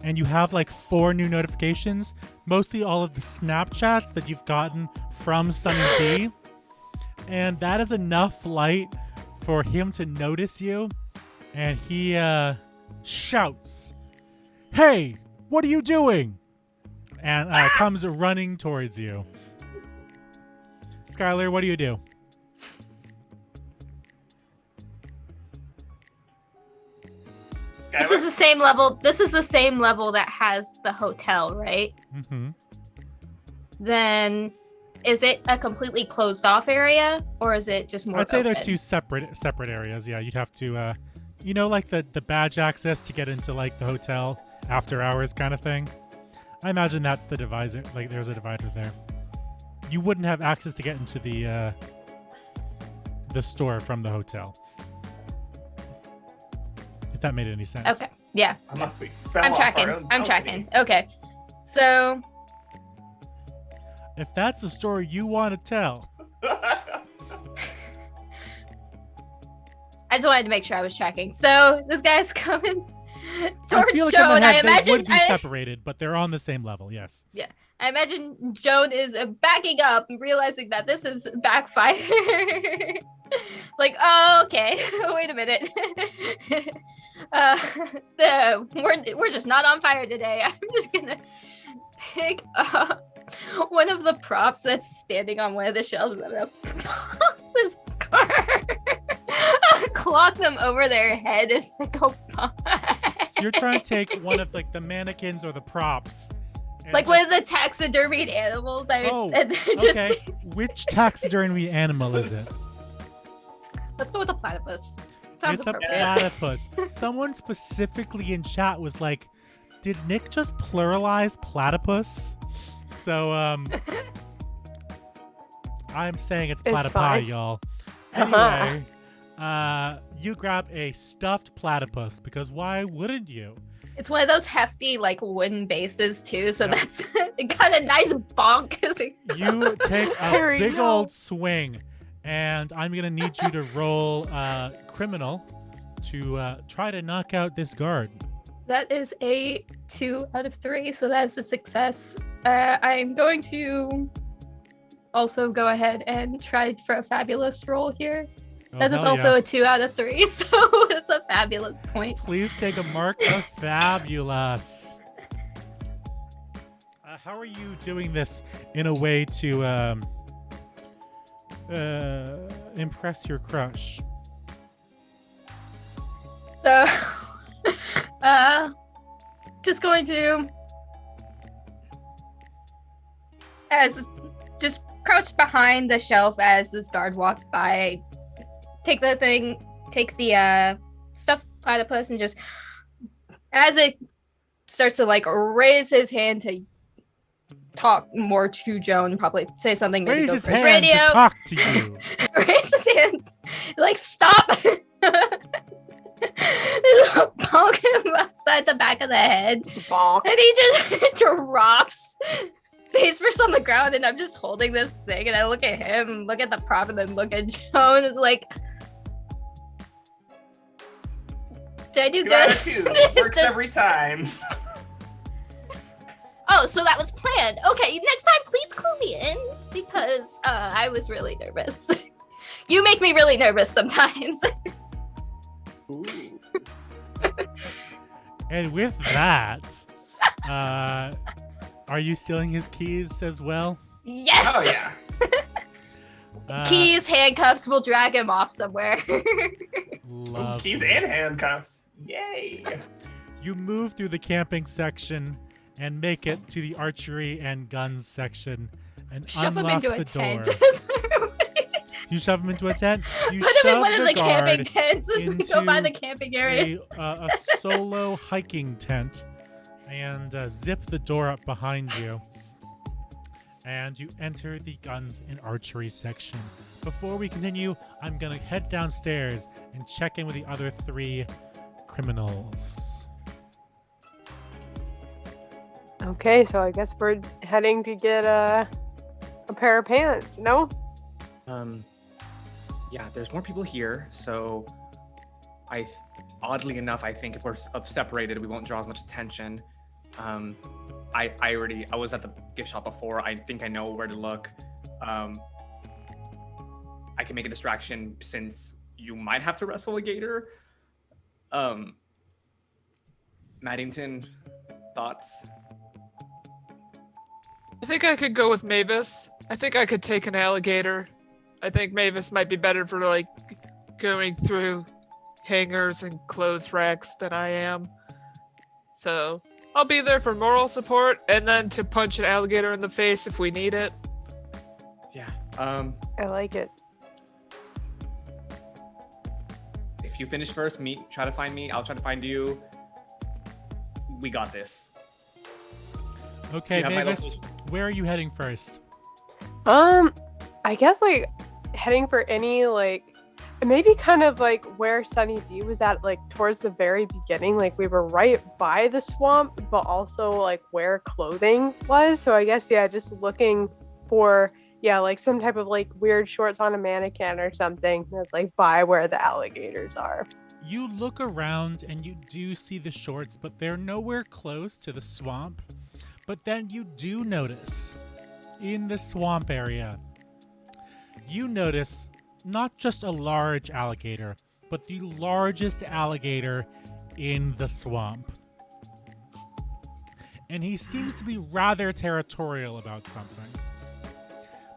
and you have like 4 new notifications, mostly all of the Snapchats that you've gotten from Sunny D. And that is enough light for him to notice you. And he shouts, "Hey, what are you doing?" And comes running towards you. Skylar, what do you do? this is the same level. This is the same level that has the hotel, right? Mm-hmm. Then, is it a completely closed off area, or is it just more? I'd say they're open? 2 separate areas. Yeah, you'd have to, like the badge access to get into like the hotel after hours kind of thing. I imagine that's the divisor. Like, there's a divider there. You wouldn't have access to get into the store from the hotel. If that made any sense. Okay. Yeah. Unless we fell I'm off tracking. our own I'm balcony. tracking. Okay. So If that's the story you want to tell. I just wanted to make sure I was tracking. So this guy's coming towards I feel like in Joan. my I head imagine. they would be separated, but they're on the same level. Yes. I imagine Joan is backing up and realizing that this is backfire. Like, oh, okay. Wait a minute. We're just not on fire today. I'm just gonna pick up one of the props that's standing on one of the shelves. I'm gonna pop this car, clock them over their head as they go by. So you're trying to take one of like the mannequins or the props. and Like one of just- the taxidermied animals that Oh, and they're just okay. Which taxidermy animal is it? Let's go with a platypus. Sounds It's a appropriate. platypus. Someone specifically in chat was like, "Did Nick just pluralize platypus?" So I'm saying it's platypi, fine. y'all. Anyway, you grab a stuffed platypus because why wouldn't you? It's one of those hefty like wooden bases too, so Yep. that's it got a nice bonk. You take a There we big go. old swing, and I'm gonna need you to roll criminal to try to knock out this guard. That is a 2 out of 3, so that's a success. I'm going to also go ahead and try for a fabulous roll here. Oh, That is hell also yeah. a 2 out of 3, so it's a fabulous point. Please take a mark of fabulous. How are you doing this in a way to impress your crush? So, just going to, as just crouched behind the shelf as this guard walks by, take the stuffed platypus and just, as it starts to like raise his hand to talk more to Joan, probably say something, maybe Raise go his for his hand radio. to talk to you. Raise his hands, like stop. Bonk him upside the back of the head, Bonk. and he just drops face first on the ground. And I'm just holding this thing, and I look at him, look at the prop, and then look at Joan. It's like, did I do Good good? attitude. Works every time. Oh, so that was planned. Okay, next time please clue me in because I was really nervous. You make me really nervous sometimes. And with that, are you stealing his keys as well? Yes. Oh yeah. Keys, handcuffs, we'll drag him off somewhere. Love. Keys and handcuffs. Yay. You move through the camping section and make it to the archery and guns section and Shove him unlock into the a door. tent. You shove him into a tent. You Put him shove in one of the camping guard tents as we go by into the camping area. a solo hiking tent and zip the door up behind you. And you enter the guns and archery section. Before we continue, I'm going to head downstairs and check in with the other 3 criminals. Okay, so I guess we're heading to get a pair of pants. No? Yeah, there's more people here, so oddly enough, I think if we're separated, we won't draw as much attention. I was at the gift shop before. I think I know where to look. I can make a distraction since you might have to wrestle a gator. Maddington, thoughts? I think I could go with Mavis. I think I could take an alligator. I think Mavis might be better for like going through hangers and clothes racks than I am. So I'll be there for moral support and then to punch an alligator in the face if we need it. Yeah. I like it. If you finish first, try to find me. I'll try to find you. We got this. Okay, You have my Mavis, location. where are you heading first? I guess like heading for any like maybe kind of like where Sunny D was at, like towards the very beginning. Like we were right by the swamp, but also like where clothing was. So I guess just looking for like some type of like weird shorts on a mannequin or something that's like by where the alligators are. You look around and you do see the shorts, but they're nowhere close to the swamp. But then you do notice in the swamp area, you notice not just a large alligator, but the largest alligator in the swamp. And he seems to be rather territorial about something.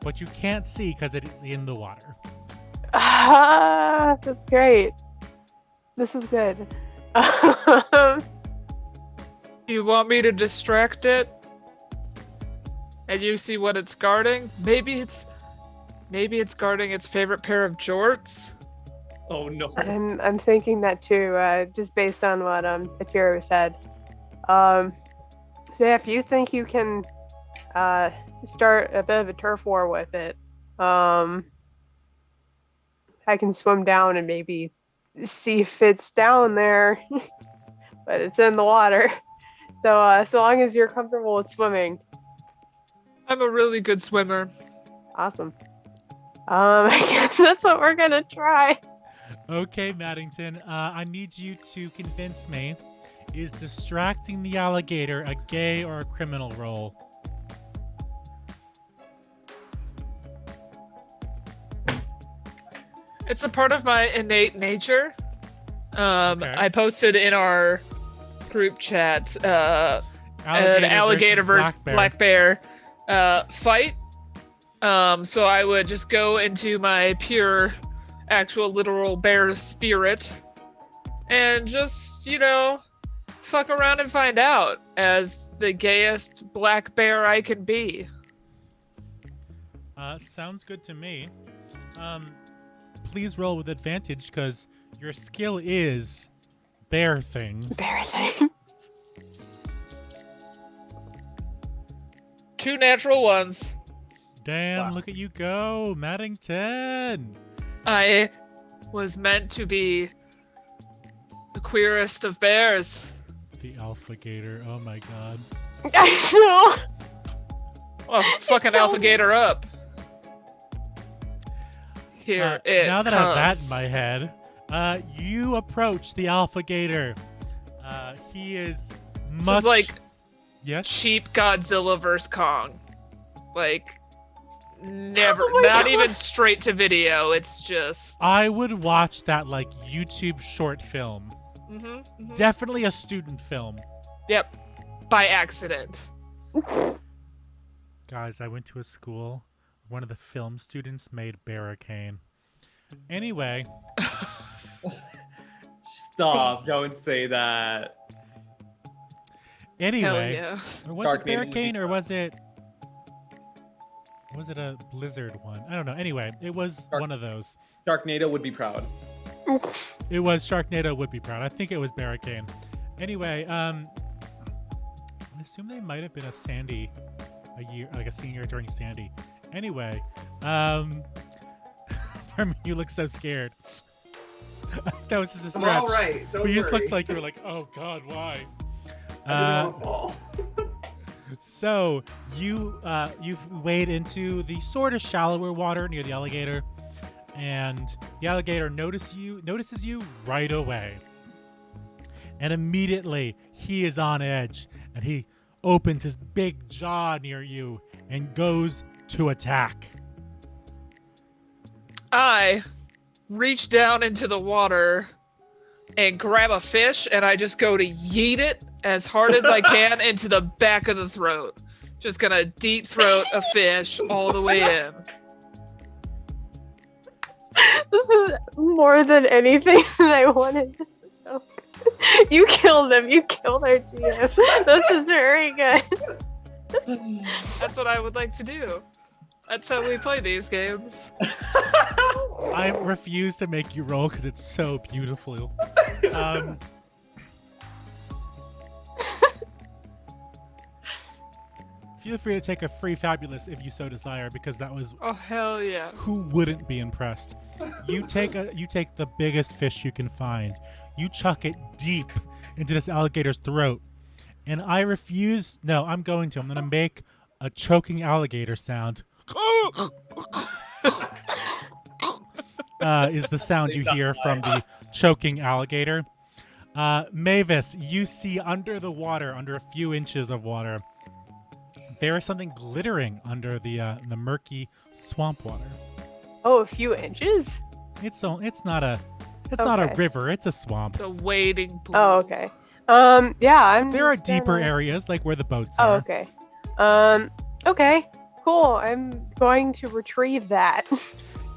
But you can't see because it is in the water. That's great. This is good. You want me to distract it? And you see what it's guarding? Maybe it's guarding its favorite pair of jorts. Oh no. I'm thinking that too, just based on what Atiro said. So if you think you can start a bit of a turf war with it, I can swim down and maybe see if it's down there, but it's in the water. So so long as you're comfortable with swimming. I'm a really good swimmer. Awesome. I guess that's what we're gonna try. Okay, Maddington, I need you to convince me, is distracting the alligator a gay or a criminal role? It's a part of my innate nature. Okay. I posted in our group chat an alligator versus black bear fight. So I would just go into my pure, actual, literal bear spirit and just, fuck around and find out as the gayest black bear I can be. Sounds good to me. Please roll with advantage because your skill is bear things. Bear thing. 2 natural ones. Damn, Wow. look at you go, Maddington. I was meant to be the queerest of bears. The alpha gator, oh my god. I know. Well, fucking alligator up. Here it now that I have that in comes. my head, you approach the alpha gator. He is This much... is like Yes? cheap Godzilla vs. Kong. Like, never, Oh my not God. even straight to video. It's just. I would watch that like YouTube short film. Mhm. Definitely a student film. Yep. By accident. Guys, I went to a school. One of the film students made Barricane. Anyway, Stop! Don't say that. anyway, Hell yeah. or was Dark it Maiden would be Barricane or was it a Blizzard one? I don't know. Anyway, it was Dark- one of those. Sharknado would be proud. It was Sharknado would be proud. I think it was Barricane. Anyway, I assume they might have been a Sandy, a senior during Sandy. Anyway, Herman, you look so scared. That was just a I'm stretch. all right. Don't But you just worry. looked like you were like, oh god, why? I didn't want to fall. So you've wade into the sort of shallower water near the alligator, and the alligator notices you right away. And immediately he is on edge, and he opens his big jaw near you and goes to attack. I reach down into the water and grab a fish, and I just go to yeet it as hard as I can into the back of the throat. Just gonna deep throat a fish all the way in. This is more than anything that I wanted. This is so good. You killed him. You killed our GM. This is very good. That's what I would like to do. That's how we play these games. I refuse to make you roll because it's so beautiful. Feel free to take a free fabulous if you so desire, because that was Oh hell yeah. who wouldn't be impressed. You take the biggest fish you can find. You chuck it deep into this alligator's throat, and I refuse. No, I'm going to. I'm going to make a choking alligator sound. Is the sound you hear from the choking alligator. Mavis, you see under the water, under a few inches of water, there is something glittering under the murky swamp water. Oh, a few inches? It's not a Okay. river, it's a swamp. It's a wading pool. Oh, okay. Yeah, There are deeper areas, like where the boats Oh, are. okay. Okay. Cool. I'm going to retrieve that.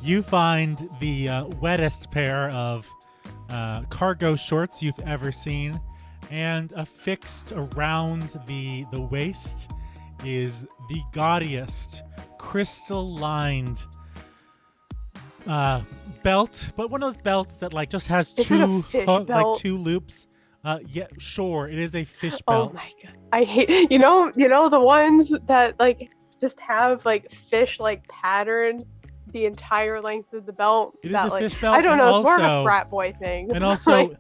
You find the wettest pair of cargo shorts you've ever seen, and affixed around the waist is the gaudiest crystal-lined belt, but one of those belts that like just has Is it a fish belt? two loops. Yeah, sure, it is a fish Oh belt. my god. I hate you know the ones that like just have like fish like pattern the entire length of the belt. It is that, a like, fish belt, I don't and know, it's more of also- a frat boy thing. And also,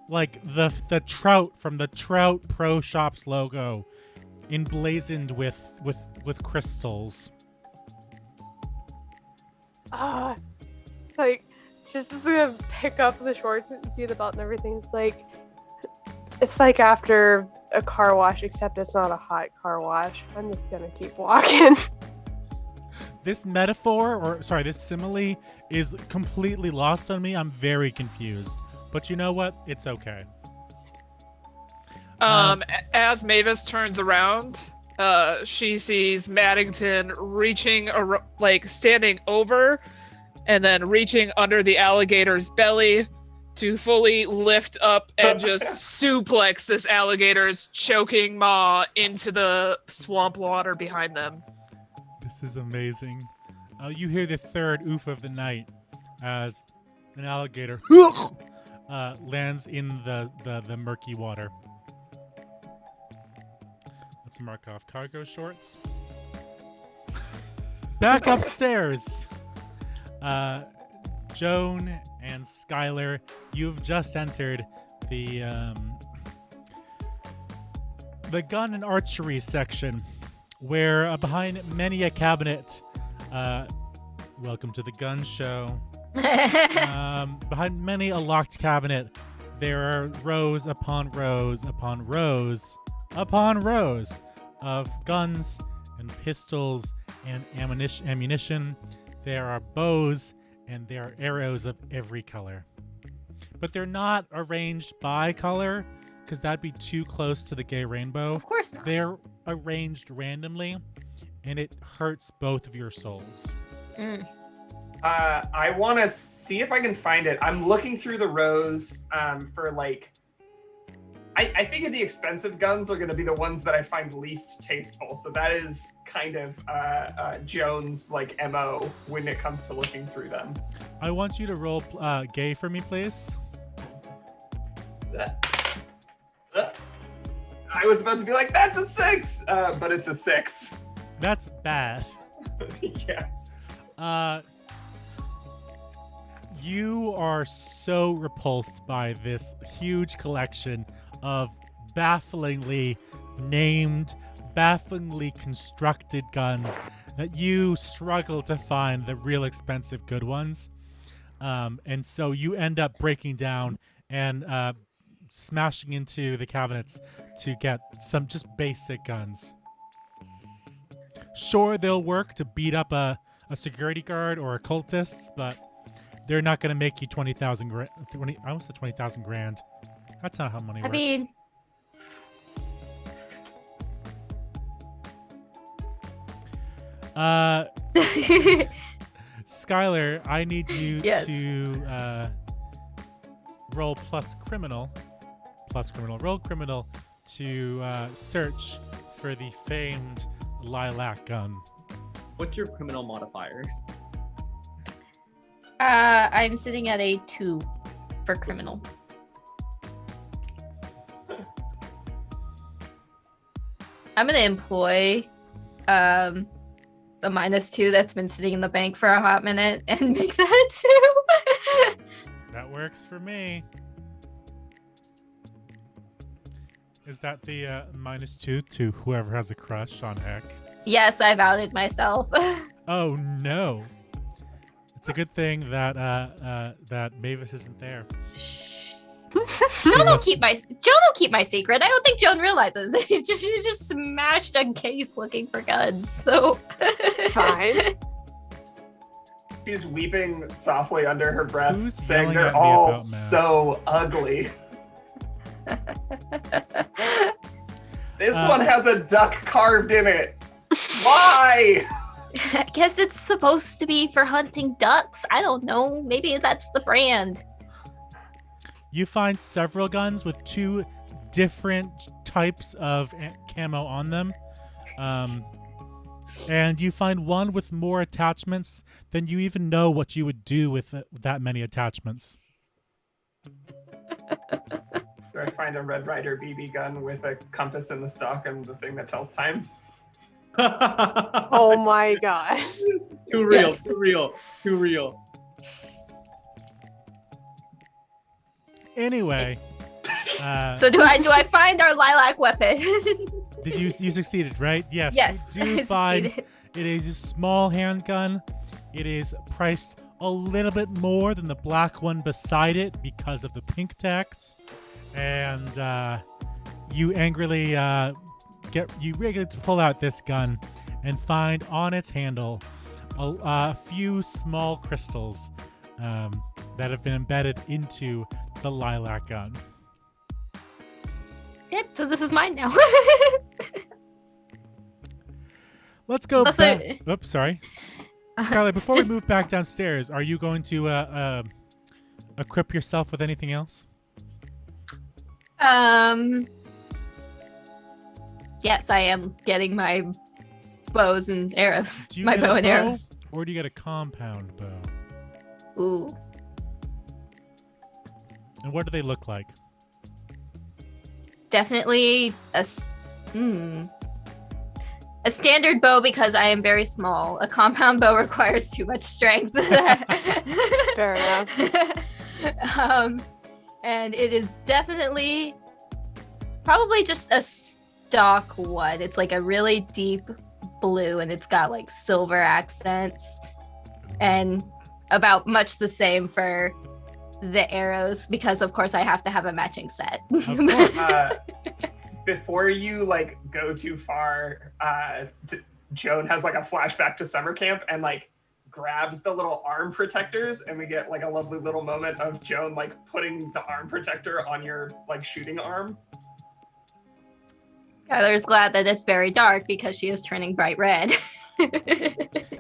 like the trout from the Trout Pro Shops logo, emblazoned with crystals. Like she's just gonna pick up the shorts and see the belt and everything. It's like after a car wash, except it's not a hot car wash. I'm just gonna keep walking. This metaphor, or sorry, this simile is completely lost on me. I'm very confused. But you know what? It's okay. As Mavis turns around, she sees Maddington reaching, like standing over, and then reaching under the alligator's belly to fully lift up and just suplex this alligator's choking maw into the swamp water behind them. This is amazing. You hear the third oof of the night as an alligator lands in the murky water. Let's mark off cargo shorts. Back upstairs. Joan and Skylar, you've just entered the gun and archery section, where behind many a cabinet, welcome to the gun show. Behind many a locked cabinet, there are rows upon rows upon rows upon rows of guns and pistols and ammunition. There are bows and there are arrows of every color. But they're not arranged by color, because that'd be too close to the gay rainbow. Of course not. They're arranged randomly, and it hurts both of your souls. I want to see if I can find it. I'm looking through the rows for like. I figure the expensive guns are going to be the ones that I find least tasteful. So that is kind of Joan's like MO when it comes to looking through them. I want you to roll gay for me, please. I was about to be like, that's a 6, but it's a 6. That's bad. Yes. You are so repulsed by this huge collection of bafflingly named bafflingly constructed guns that you struggle to find the real expensive good ones. And so you end up breaking down and smashing into the cabinets to get some just basic guns. Sure, they'll work to beat up a security guard or occultists, but they're not going to make you 20,000 grand. I almost said 20,000 grand. That's not how money works. I mean, Skylar, I need you Yes. to roll roll criminal to search for the famed lilac gun. What's your criminal modifier? I'm sitting at a 2 for criminal. I'm gonna employ the -2 that's been sitting in the bank for a hot minute and make that a 2. That works for me. Is that the -2 to whoever has a crush on Heck? Yes, I've outed myself. Oh no! It's a good thing that that Mavis isn't there. Joan will keep my secret. I don't think Joan realizes. She just smashed a case looking for guns. So Fine. She's weeping softly under her breath, Who's saying yelling at they're me all about math? so ugly. This one has a duck carved in it. Why? I guess it's supposed to be for hunting ducks. I don't know. Maybe that's the brand. You find several guns with 2 different types of camo on them. And you find one with more attachments than you even know what you would do with that many attachments. Do I find a Red Ryder BB gun with a compass in the stock and the thing that tells time? Oh my god. Too real, Yes. too real, too real. Anyway, So do I find our lilac weapon? did you succeeded, right? Yes. Yes, You I do find succeeded. it is a small handgun. It is priced a little bit more than the black one beside it because of the pink tax, and you angrily regularly pull out this gun and find on its handle a few small crystals that have been embedded into the lilac gun. Yep, so this is mine now. Let's go Let's back. say- Oops, sorry. Skylar, before Just- we move back downstairs, are you going to equip yourself with anything else? Yes, I am getting my bows and arrows. Do you My get a bow and arrows. Or do you get a compound bow? Ooh. And what do they look like? Definitely a standard bow because I am very small. A compound bow requires too much strength. Fair enough. And it is definitely probably just a stock wood. It's like a really deep blue and it's got like silver accents and about much the same for the arrows because of course I have to have a matching set. Of course. Before you like go too far, Joan has like a flashback to summer camp and like grabs the little arm protectors, and we get like a lovely little moment of Joan like putting the arm protector on your like shooting arm. Skylar's glad that it's very dark because she is turning bright red.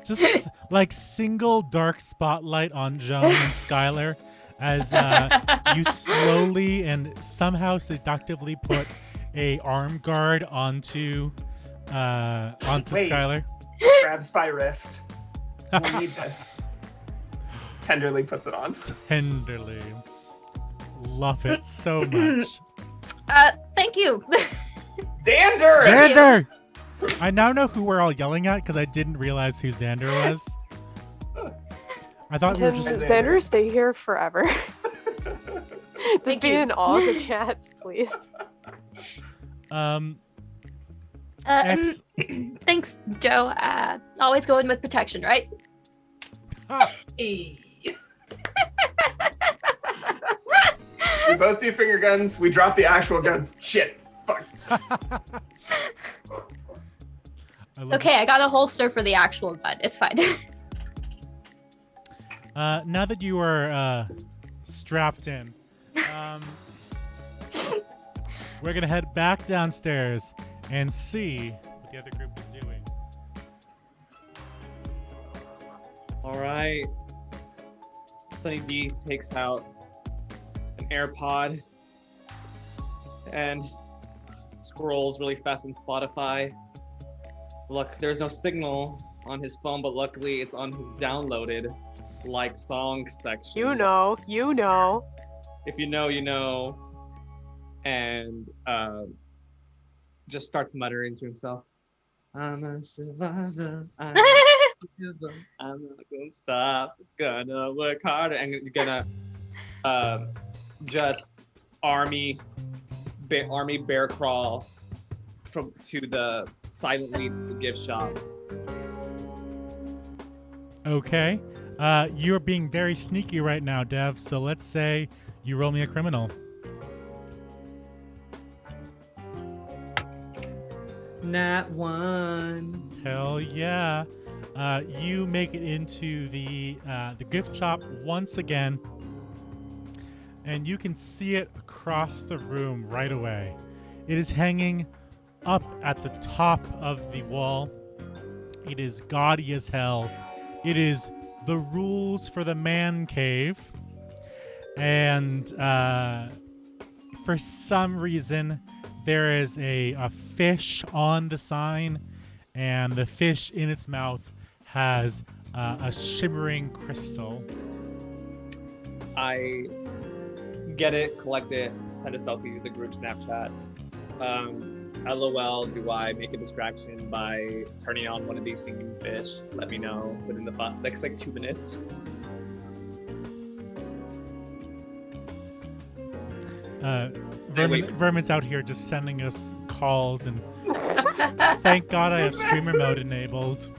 Just like single dark spotlight on Joan and Skylar as you slowly and somehow seductively put a arm guard onto Wait. Skylar. Grabs by wrist. We'll need this. Tenderly puts it on. Tenderly. Love it so much. Thank you. Xander! Xander! I now know who we're all yelling at because I didn't realize who Xander was. I thought we were Can just. Xander stay here forever? Just Thank be you. in all the chats, please. Ex- Thanks, Joe. Always going with protection, right? We both do finger guns. We drop the actual guns. Shit. Fuck. Okay, I got a holster for the actual gun. It's fine. Now that you are strapped in, we're gonna head back downstairs and see what the other group is doing. All right. Sunny D takes out an AirPod and scrolls really fast on Spotify. Look, there's no signal on his phone, but luckily it's on his downloaded song section. You know. If you know, you know. And just starts muttering to himself, I'm a survivor. I'm not gonna stop. Gonna work harder. And gonna just army bear crawl silently to the gift shop. Okay. You're being very sneaky right now, Dev. So let's say you roll me a criminal. Nat 1. Hell yeah. You make it into the gift shop once again, and you can see it across the room right away. It is hanging up at the top of the wall. It is gaudy as hell. It is the rules for the man cave. And for some reason, there is a fish on the sign, and the fish in its mouth has a shimmering crystal. I get it, collect it, send a selfie to the group Snapchat. LOL, do I make a distraction by turning on one of these singing fish? Let me know within the next 2 minutes. Vermin's out here just sending us calls, and thank God I have streamer mode enabled.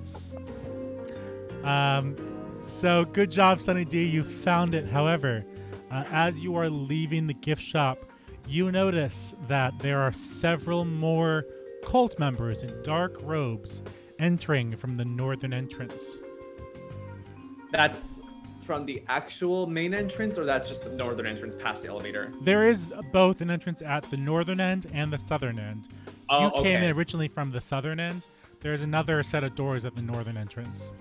So good job, Sunny D. You found it. However, as you are leaving the gift shop, you notice that there are several more cult members in dark robes entering from the northern entrance. That's from the actual main entrance, or that's just the northern entrance past the elevator? There is both an entrance at the northern end and the southern end. Oh, You came okay. in originally from the southern end. There's another set of doors at the northern entrance.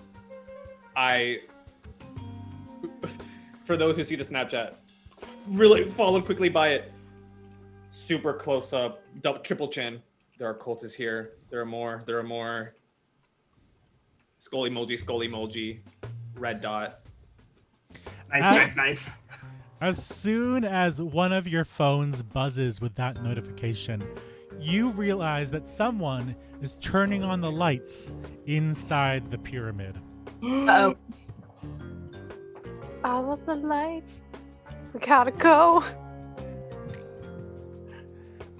For those who see the Snapchat, really followed quickly by it. Super close up, triple chin. There are cultists here. There are more. Skull emoji, red dot. Knife. As soon as one of your phones buzzes with that notification, you realize that someone is turning on the lights inside the pyramid. Uh-oh. All of the lights. We gotta go.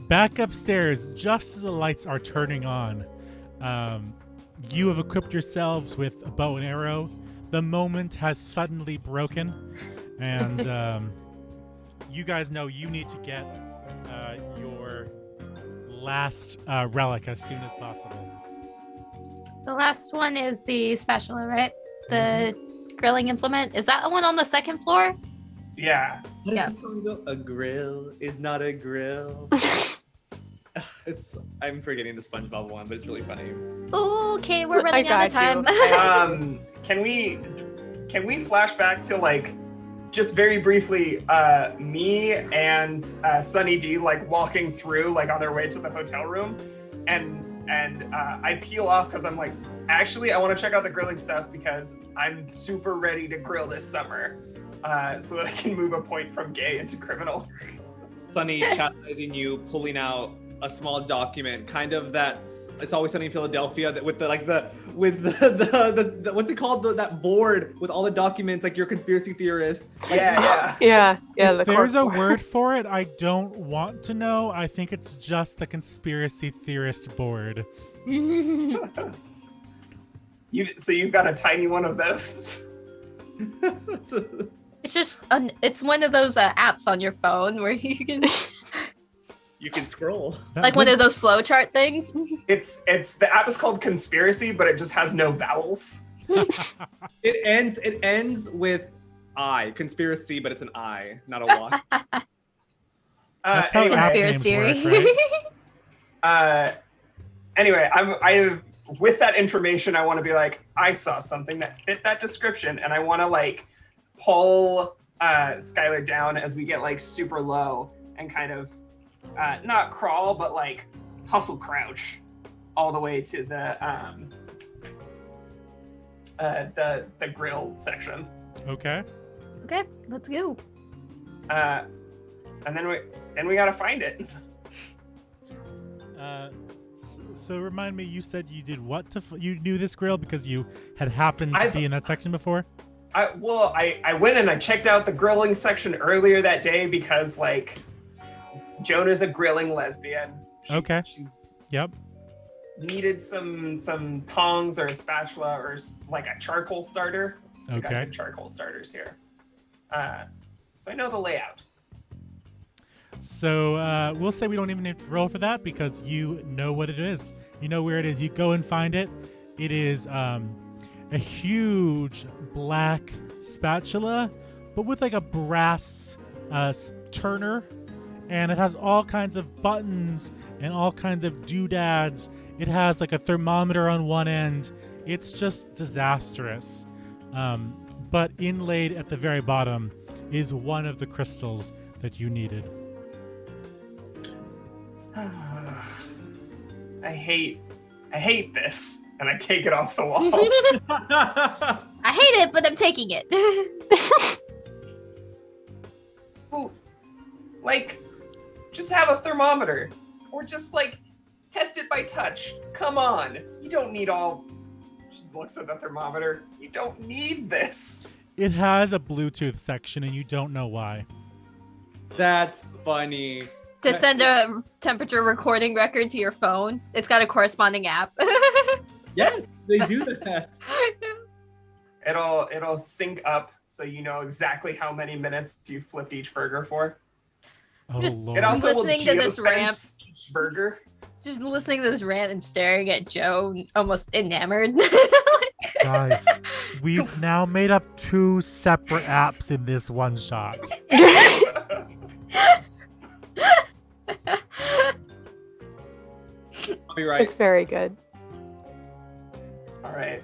Back upstairs, just as the lights are turning on, you have equipped yourselves with a bow and arrow. The moment has suddenly broken, and you guys know you need to get your last relic as soon as possible. The last one is the spatula, right? The grilling implement. Is that the one on the second floor? Yeah. What Yeah. does the song go? A grill is not a grill. I'm forgetting the SpongeBob one, but it's really funny. Okay, we're running out of time. Can we flash back to just very briefly, me and Sunny D walking through on their way to the hotel room, and I peel off because I'm like, actually I want to check out the grilling stuff because I'm super ready to grill this summer, so that I can move a point from gay into criminal. Sunny chastising you, pulling out a small document, It's Always Sunny in Philadelphia, that with the what's it called, that board with all the documents, you're a conspiracy theorist. Yeah. If there's a word for it, I don't want to know. I think it's just the conspiracy theorist board. So you've got a tiny one of those. It's just it's one of those apps on your phone where you can You can scroll. like one of those flowchart things. It's the app is called Conspiracy, but it just has no vowels. It ends with I. Conspiracy, but it's an I, not a Y. That's how Anyway, app names Conspiracy. work, right? Anyway, I with that information, I want to be like, I saw something that fit that description, and I want to like pull Skylar down as we get like super low and kind of not crawl, but like hustle crouch all the way to the grill section. Okay. Okay, let's go. And then we gotta find it. So remind me, you said you did what you knew this grill because you had happened to be in that section before? I went and I checked out the grilling section earlier that day because like Joan is a grilling lesbian. She Yep. needed some tongs or a spatula or like a charcoal starter. We got Okay. good charcoal starters here. So I know the layout. So we'll say we don't even need to roll for that because you know what it is. You know where it is. You go and find it. It is a huge black spatula, but with like a brass turner, and it has all kinds of buttons and all kinds of doodads. It has like a thermometer on one end. It's just disastrous. But inlaid at the very bottom is one of the crystals that you needed. I hate this, and I take it off the wall. I hate it, but I'm taking it. Ooh, like, just have a thermometer, or just like test it by touch. Come on, you don't need all. She looks at the thermometer. You don't need this. It has a Bluetooth section, and you don't know why. That's funny. To send a temperature recording record to your phone, it's got a corresponding app. Yes, they do that. It'll sync up so you know exactly how many minutes you flipped each burger for. Oh, Just- Lord. It also will Listening to this geofence ramp. each burger. Just listening to this rant and staring at Joe, almost enamored. Guys, we've now made up 2 separate apps in this one shot. I'll be right. It's very good. All right,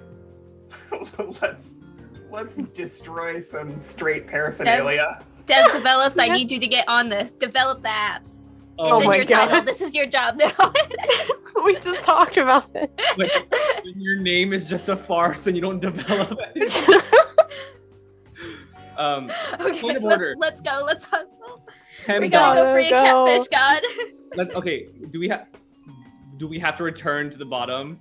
let's destroy some straight paraphernalia. Dev develops, I need you to get on this. Develop the apps. Oh It's in my your God. title. This is your job now. We just talked about it. Like, when your name is just a farce and you don't develop it. Okay, Point of order. let's go. Let's hustle. Hem We gotta dot. go free a Go. catfish god. Okay, do we have to return to the bottom?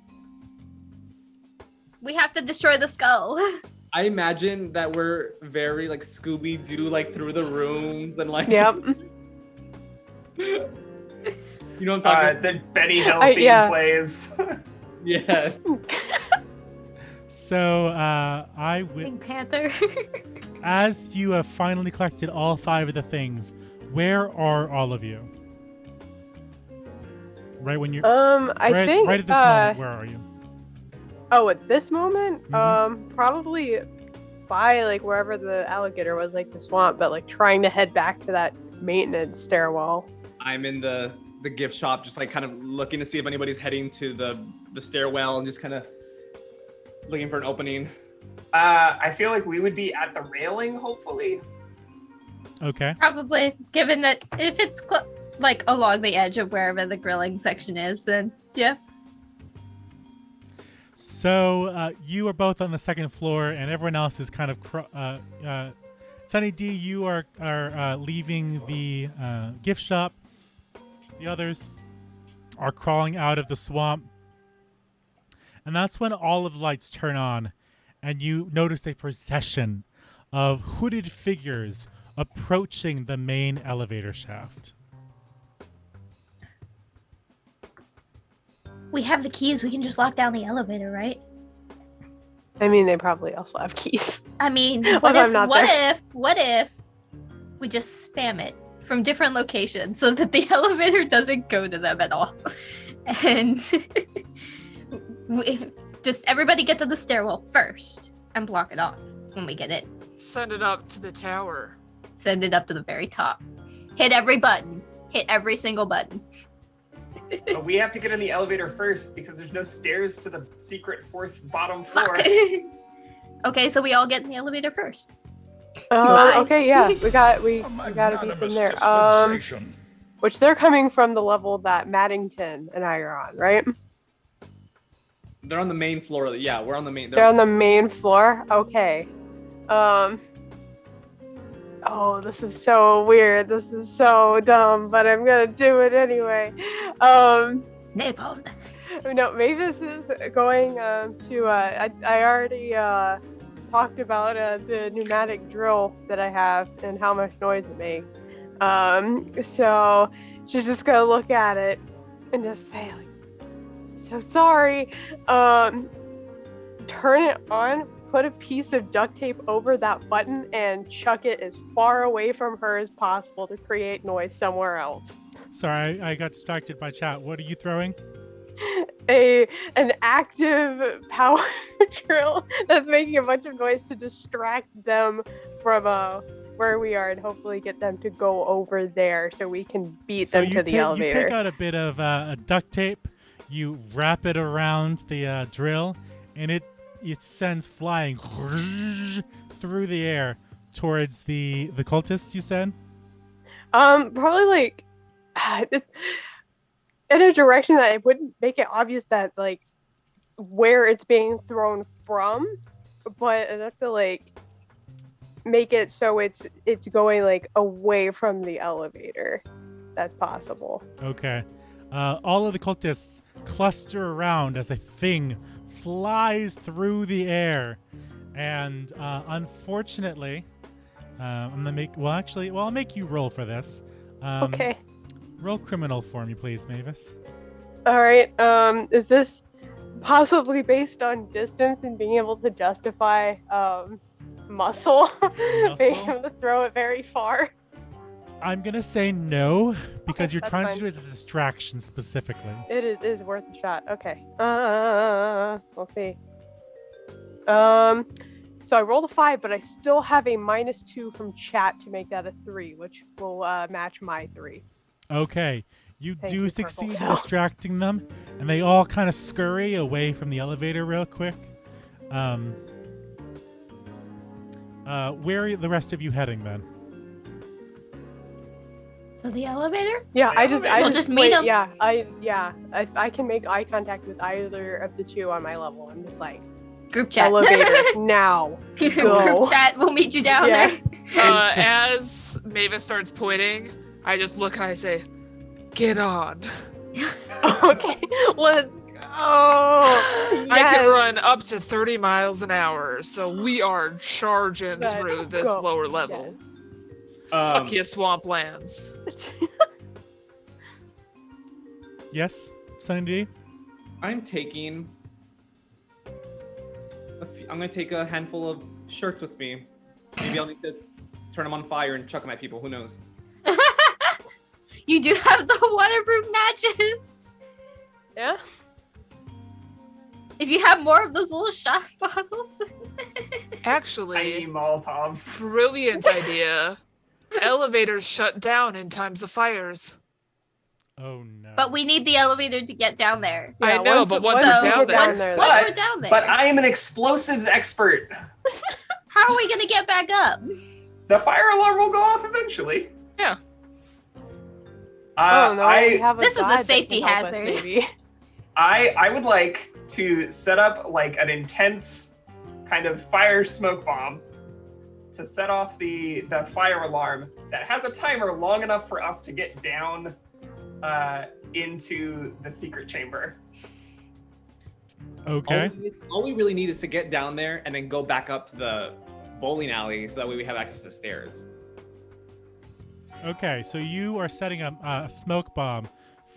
We have to destroy the skull. I imagine that we're very like Scooby-Doo, like through the rooms and like. Yep. You know what I'm talking The Benny Hill I- theme yeah. plays. Yes. So I will. Pink Panther. As you have finally collected all 5 of the things, where are all of you? Right when you're I right, think. right at this moment, where are you? Oh, at this moment, Mhm. probably by like wherever the alligator was, like the swamp, but like trying to head back to that maintenance stairwell. I'm in the gift shop, just like kind of looking to see if anybody's heading to the stairwell and just kind of looking for an opening. I feel like we would be at the railing, hopefully. Okay. Probably, given that if it's like along the edge of wherever the grilling section is, then yeah. So you are both on the second floor, and everyone else is kind of. Sunny D, you are leaving the gift shop. The others are crawling out of the swamp, and that's when all of the lights turn on, and you notice a procession of hooded figures approaching the main elevator shaft. We have the keys. We can just lock down the elevator, right? I mean, they probably also have keys. I mean, What if I'm not there? what if we just spam it from different locations so that the elevator doesn't go to them at all? And just everybody get to the stairwell first and block it off when we get in. Send it up to the tower. Send it up to the very top. Hit every button. Hit every single button. But we have to get in the elevator first because there's no stairs to the secret fourth bottom floor. Fuck. Okay, so we all get in the elevator first. Okay, yeah, we gotta be from there. Which they're coming from the level that Maddington and I are on, right? They're on the main floor. Yeah, we're on the main. They're on the main floor. Okay. Oh, this is so weird. This is so dumb, but I'm gonna do it anyway. Napalm. No, Mavis is going to. I already talked about the pneumatic drill that I have and how much noise it makes. So she's just gonna look at it and just say, like, "So sorry." Turn it on. Put a piece of duct tape over that button and chuck it as far away from her as possible to create noise somewhere else. Sorry, I got distracted by chat. What are you throwing? An active power drill that's making a bunch of noise to distract them from where we are and hopefully get them to go over there so we can beat them to the elevator. You take out a bit of duct tape, you wrap it around the drill, and it sends flying through the air towards the cultists, you said? Probably like in a direction that it wouldn't make it obvious that like where it's being thrown from, but enough to like make it so it's going like away from the elevator. That's possible. Okay. All of the cultists cluster around as a thing flies through the air, and unfortunately, I'm gonna make. Well, actually, I'll make you roll for this. Okay. Roll criminal for me, please, Mavis. All right. Is this possibly based on distance and being able to justify muscle? Being able to throw it very far? I'm gonna say no because Okay, you're that's trying fine. to do it as a distraction specifically. It is worth a shot. Okay. We'll see. So I rolled a 5, but I still have a -2 from chat to make that a 3, which will match my 3. Okay. You Thank do you, succeed in Purple. distracting them, and they all kind of scurry away from the elevator real quick. Where are the rest of you heading then? So the elevator? Yeah, I just meet 'em. Yeah, I can make eye contact with either of the two on my level. I'm just like Group chat. elevator now. Go. Group chat. We'll meet you down Yeah. there. As Mavis starts pointing, I just look and I say, "Get on." Okay, let's go. I can run up to 30 miles an hour, so we are charging Let's through this go. lower level. Fuck you, swamplands. Yes, Sunny D? I'm taking. I'm gonna take a handful of shirts with me. Maybe I'll need to turn them on fire and chuck them at people. Who knows? You do have the waterproof matches. Yeah. If you have more of those little shot bottles. Actually, Tiny Molotovs. brilliant idea. Elevators shut down in times of fires. Oh no. But we need the elevator to get down there. I know, but once we're down there- Once we're down there, But I am an explosives expert. how are we gonna get back up? The fire alarm will go off eventually. Yeah. Oh no, we have a This is a god that safety can help us, hazard. maybe. I would like to set up like an intense kind of fire smoke bomb to set off the fire alarm that has a timer long enough for us to get down into the secret chamber. Okay. All we really need is to get down there and then go back up to the bowling alley, so that way we have access to stairs. Okay, so you are setting up a smoke bomb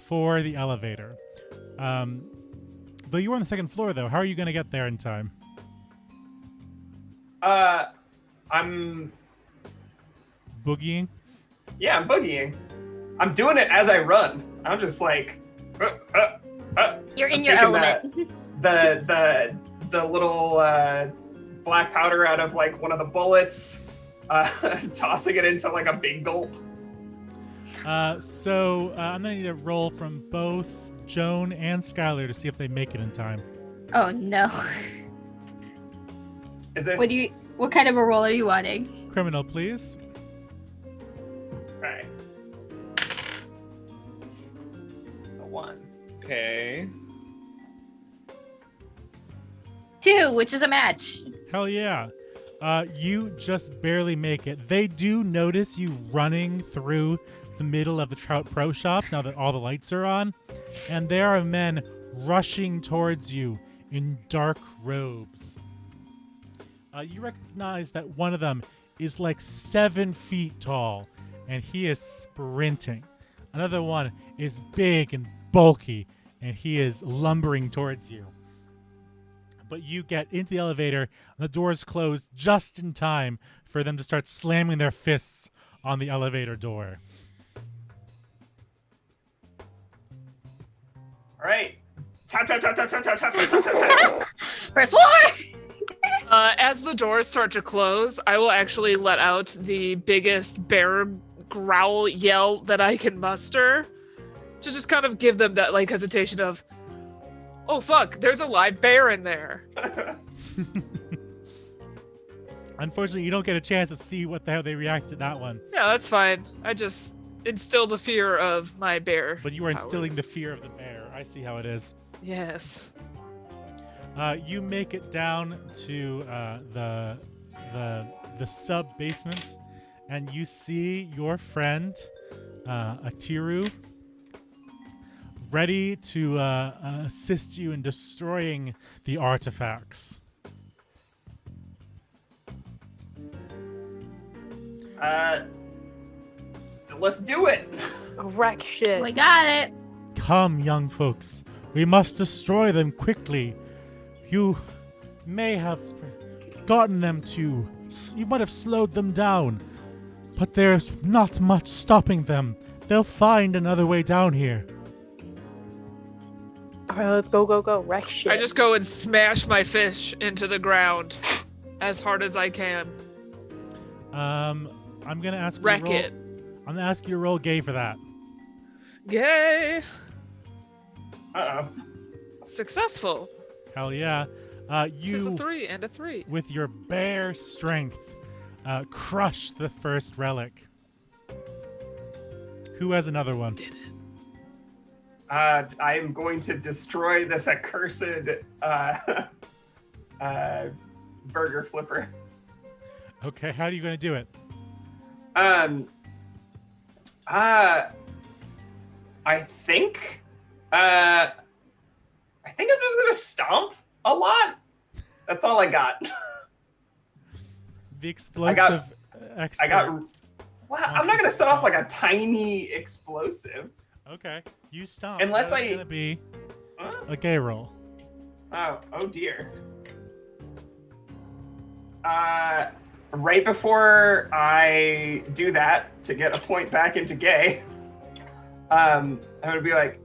for the elevator. Though you were on the second floor, though, how are you going to get there in time? I'm Boogieing? Yeah, I'm boogieing. I'm doing it as I run. I'm just like, You're in I'm your taking element. the little black powder out of like one of the bullets, tossing it into like a big gulp. So I'm going to need a roll from both Joan and Skylar to see if they make it in time. Oh no. Is this? What kind of a roll are you wanting? Criminal, please. Right. It's a 1. Okay. 2, which is a match. Hell yeah. You just barely make it. They do notice you running through the middle of the Trout Pro Shops now that all the lights are on, and there are men rushing towards you in dark robes. You recognize that one of them is like 7 feet tall, and he is sprinting. Another one is big and bulky, and he is lumbering towards you. But you get into the elevator, and the doors close just in time for them to start slamming their fists on the elevator door. All right. Tap, tap, tap, tap, tap, tap, tap, tap, tap, tap. First floor! As the doors start to close, I will actually let out the biggest bear growl yell that I can muster to just kind of give them that like hesitation of, oh fuck, there's a live bear in there. Unfortunately, you don't get a chance to see what the hell they react to that one. Yeah, that's fine. I just instill the fear of my bear. But you are instilling powers. the fear of the bear. I see how it is. Yes. You make it down to the sub basement, and you see your friend Atiru ready to assist you in destroying the artifacts. So let's do it. Wreck shit. We got it. Come, young folks, we must destroy them quickly. You may have gotten them to, you might have slowed them down, but there's not much stopping them. They'll find another way down here. All right, let's go, go, go. Wreck shit. I just go and smash my fish into the ground as hard as I can. I'm gonna ask you Wreck to roll. it. I'm gonna ask you to roll gay for that. Yay! Uh-oh. Successful. Hell yeah. This is a You, 3 and a 3. with your bare strength, crush the first relic. Who has another one? Did it. I am going to destroy this accursed burger flipper. Okay, how are you gonna do it? I think I'm just gonna stomp a lot. That's all I got. The explosive expert. I got. Well, I'm not gonna set off like a tiny explosive. Okay, you stomp. Unless That is I- gonna be Huh? a gay roll. Oh dear. Right before I do that to get a point back into gay, I'm gonna be like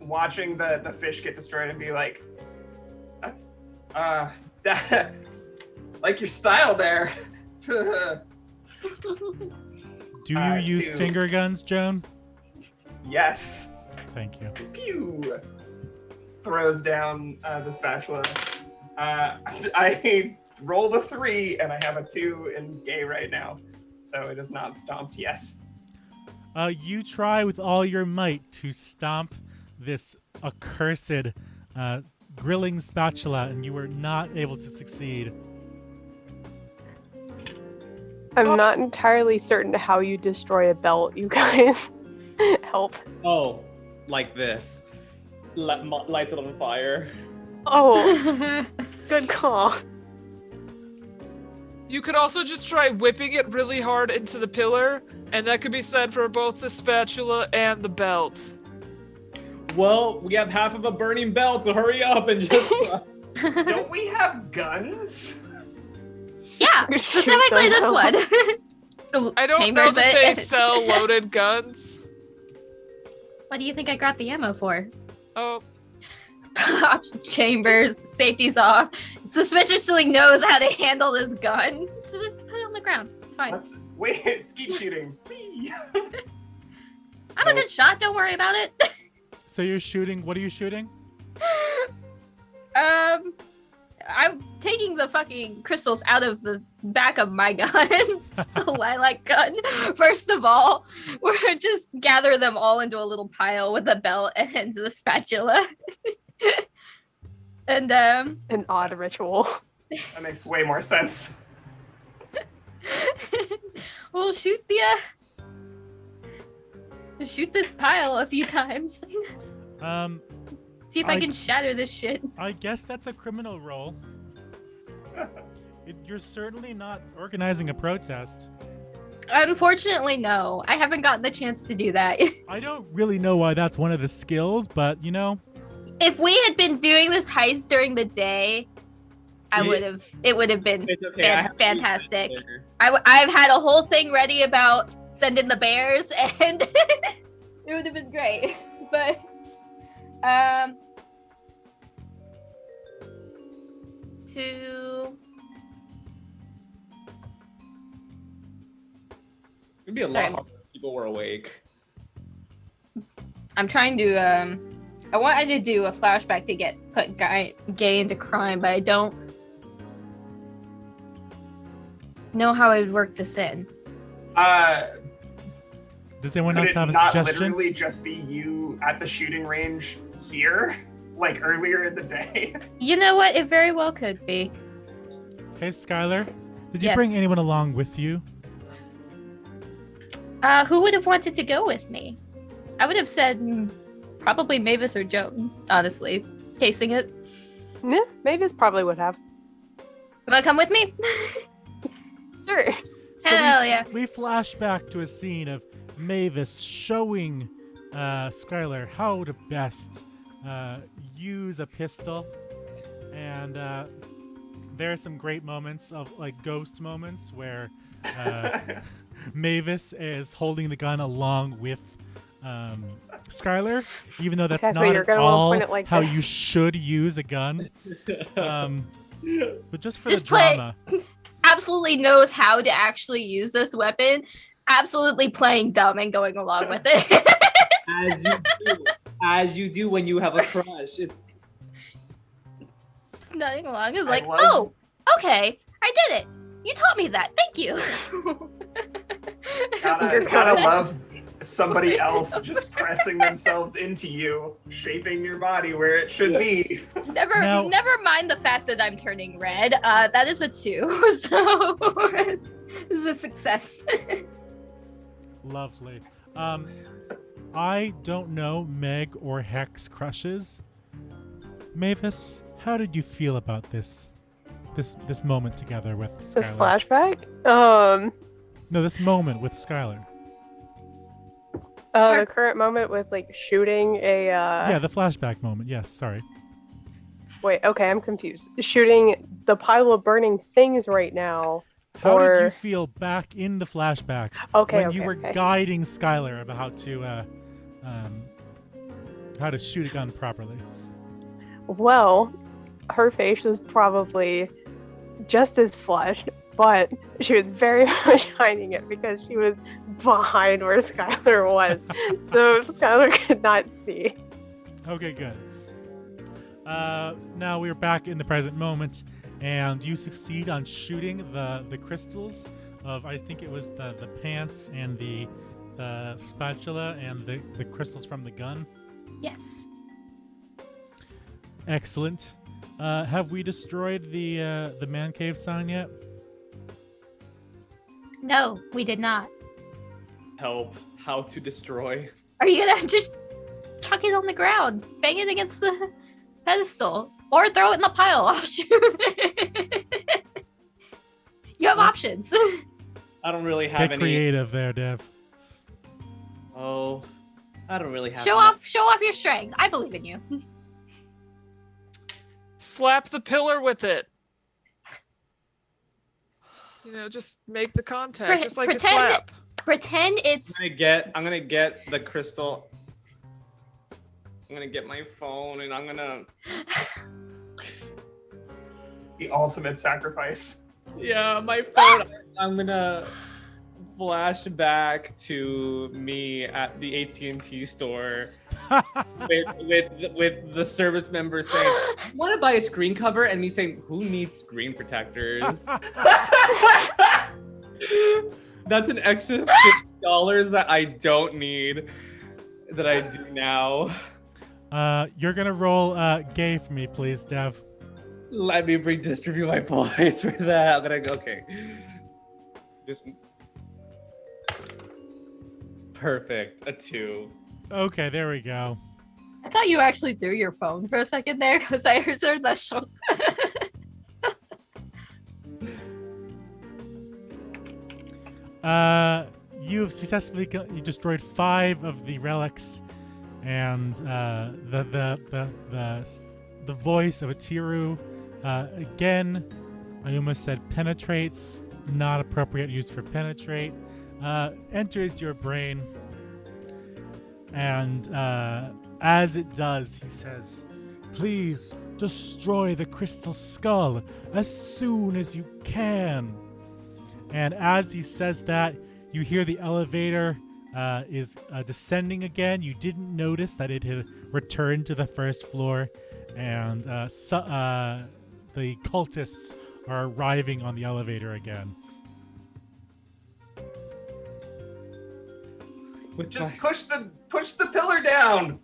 watching the fish get destroyed and be like, that's that like your style there. Do you use 2. finger guns, Joan? Yes. Thank you. Pew. Throws down the spatula. I roll the 3 and I have a 2 in gay right now, so it is not stomped yet. You try with all your might to stomp this accursed grilling spatula, and you were not able to succeed. I'm not entirely certain how you destroy a belt, you guys. Help. Oh, like this. Lights it on fire. Oh, good call. You could also just try whipping it really hard into the pillar, and that could be said for both the spatula and the belt. Well, we have half of a burning bell, so hurry up and just. Don't we have guns? Yeah, Shoot specifically them this out. one. I don't Chambers know that it. they sell loaded guns. What do you think I got the ammo for? Oh, Pops, chambers, safety's off. Suspiciously knows how to handle this gun. Just put it on the ground. It's fine. Wait, skeet shooting. Whee! I'm a good shot. Don't worry about it. So you're shooting. What are you shooting? I'm taking the fucking crystals out of the back of my gun, the lilac gun. First of all, we're just gather them all into a little pile with a belt and the spatula. And An odd ritual. That makes way more sense. we'll shoot shoot this pile a few times. See if I can shatter this shit. I guess that's a criminal roll. You're certainly not organizing a protest. Unfortunately, no. I haven't gotten the chance to do that. I don't really know why that's one of the skills, but you know. If we had been doing this heist during the day, it would have been It's okay, I have to fantastic. use that I've had a whole thing ready about sending the bears, and it would have been great. But It'd be a lot harder if people were awake. I'm trying to I wanted to do a flashback to put gay into crime, but I don't know how I would work this in. Does anyone Could else it have a not suggestion? literally just be you at the shooting range here, like earlier in the day? You know what? It very well could be. Hey, Skylar, did you Yes. bring anyone along with you? Who would have wanted to go with me? I would have said probably Mavis or Joan, honestly. Casing it. Yeah, Mavis probably would have. You wanna come with me? Sure. So Hell yeah. We flash back to a scene of Mavis showing Skylar how to best use a pistol, and there are some great moments of like ghost moments where Mavis is holding the gun along with Skylar, even though that's Okay, so not you're at gonna wanna all point it like how this. you should use a gun. But just for Just the play- drama. Absolutely knows how to actually use this weapon. Absolutely playing dumb and going along with it. As you do when you have a crush. It's Just nodding along is like, love- oh, okay, I did it. You taught me that. Thank you. Gotta love somebody else just pressing themselves into you, shaping your body where it should be. Never mind the fact that I'm turning red. That is a 2, so this is a success. Lovely. I don't know Meg or Hex crushes. Mavis, how did you feel about this moment together with Skylar? This flashback? No, this moment with Skylar. The current moment with like shooting a Yeah, the flashback moment. Yes, sorry. wait, okay, I'm confused. Shooting the pile of burning things right now. How did you Or- feel back in the flashback Okay, when you were okay. guiding Skylar about how to shoot a gun properly? Well, her face was probably just as flushed, but she was very much hiding it because she was behind where Skylar was. So Skylar could not see. Okay, good. Now we're back in the present moment, and you succeed on shooting the crystals of, I think it was the pants and the spatula and the crystals from the gun. Yes. Excellent. Have we destroyed the man cave sign yet? No, we did not. help. How to destroy. Are you gonna just chuck it on the ground, bang it against the pedestal, or throw it in the pile? You have options. I don't really have Get any. creative there, Dev. Oh, I don't really have Show off your strength. I believe in you. Slap the pillar with it. Just make the contact, just like a clap. Pretend it's. I'm gonna get the crystal. I'm gonna get my phone and I'm gonna. The ultimate sacrifice. Yeah, my phone. I'm gonna flash back to me at the AT&T store with the service member saying, "Want to buy a screen cover?" And me saying, "Who needs screen protectors?" That's an extra $50 that I don't need, that I do now. You're gonna roll gay for me, please, Dev. Let me redistribute my points for that. I'm gonna go. Okay. Just perfect. A 2. Okay, there we go. I thought you actually threw your phone for a second there because I heard that shock. You've successfully you destroyed 5 of the relics, and the voice of a Tiru again. I almost said penetrates. Not appropriate use for penetrate. Enters your brain, and as it does, he says, "Please destroy the crystal skull as soon as you can." And as he says that, you hear the elevator is descending again. You didn't notice that it had returned to the first floor, and the cultists are arriving on the elevator again. Just push the pillar down.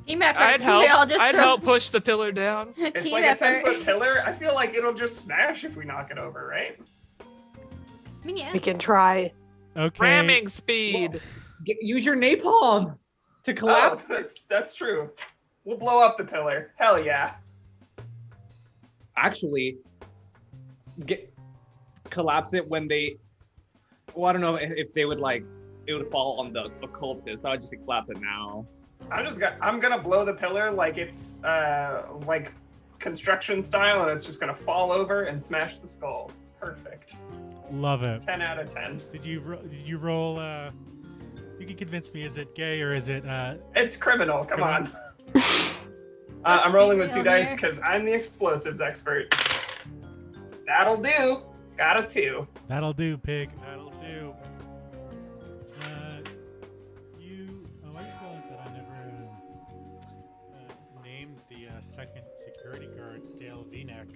Team effort. I'd help push the pillar down. It's Team like effort. a 10-foot pillar. I feel like it'll just smash if we knock it over, right? I mean, yeah. We can try. Okay. Ramming speed. Use your napalm to collapse. Oh, that's true. We'll blow up the pillar. Hell yeah. Actually, collapse it when they. Well, I don't know if they would it would fall on the occultist. So I would just collapse it now. I'm gonna blow the pillar like it's like construction style, and it's just gonna fall over and smash the skull. Perfect. Love it. 10 out of 10. Did you roll? You can convince me. Is it gay or is it? It's criminal. Come on. Criminal? I'm rolling with be 2 real dice here. because I'm the explosives expert. That'll do. Got a 2. That'll do, pig. That'll do. I just realized that I never named the second security guard Dale V-neck.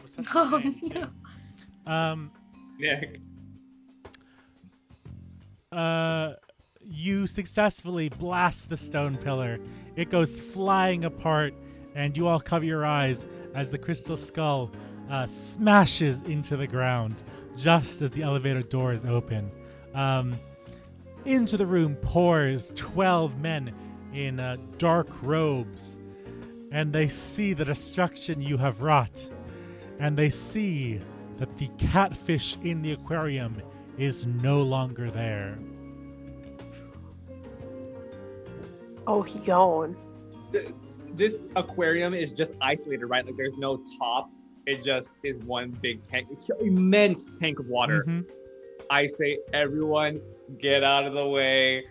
What's that Oh, name, too? Nick. You successfully blast the stone pillar. It goes flying apart, and you all cover your eyes as the crystal skull smashes into the ground just as the elevator doors open. Into the room pours 12 men in dark robes, and they see the destruction you have wrought, and they see that the catfish in the aquarium is no longer there. Oh, he gone. This aquarium is just isolated, right? Like there's no top. It just is one big tank, immense tank of water. Mhm. I say, everyone, get out of the way.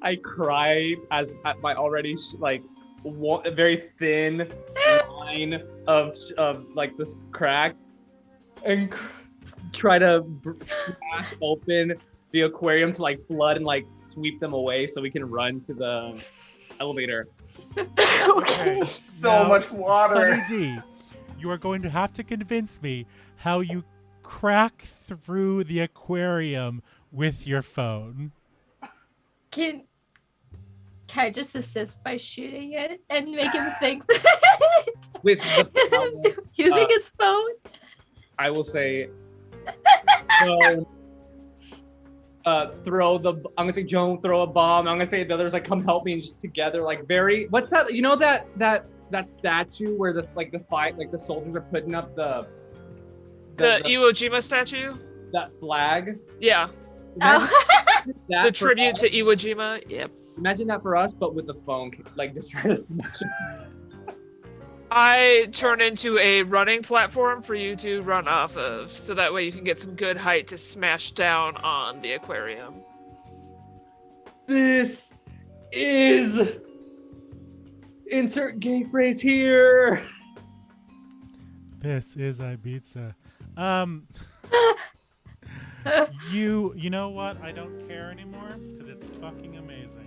I cry at my already a very thin line of like this crack, and try to smash open the aquarium to flood and sweep them away so we can run to the elevator. Okay. So Now, much water. Sunny D, you are going to have to convince me how you crack through the aquarium with your phone. Can I just assist by shooting it and make him think With the using his phone? I will say, I'm gonna say, Joan, throw a bomb. I'm gonna say the others come help me, and just together what's that? You know that statue where the soldiers are putting up The Iwo Jima statue? that flag. Yeah. That The for tribute us- to Iwo Jima. Yep. Imagine that for us, but with the phone, like just trying to smash it. I turn into a running platform for you to run off of, so that way you can get some good height to smash down on the aquarium. This is insert gay phrase here. This is Ibiza. You know what? I don't care anymore because it's fucking amazing.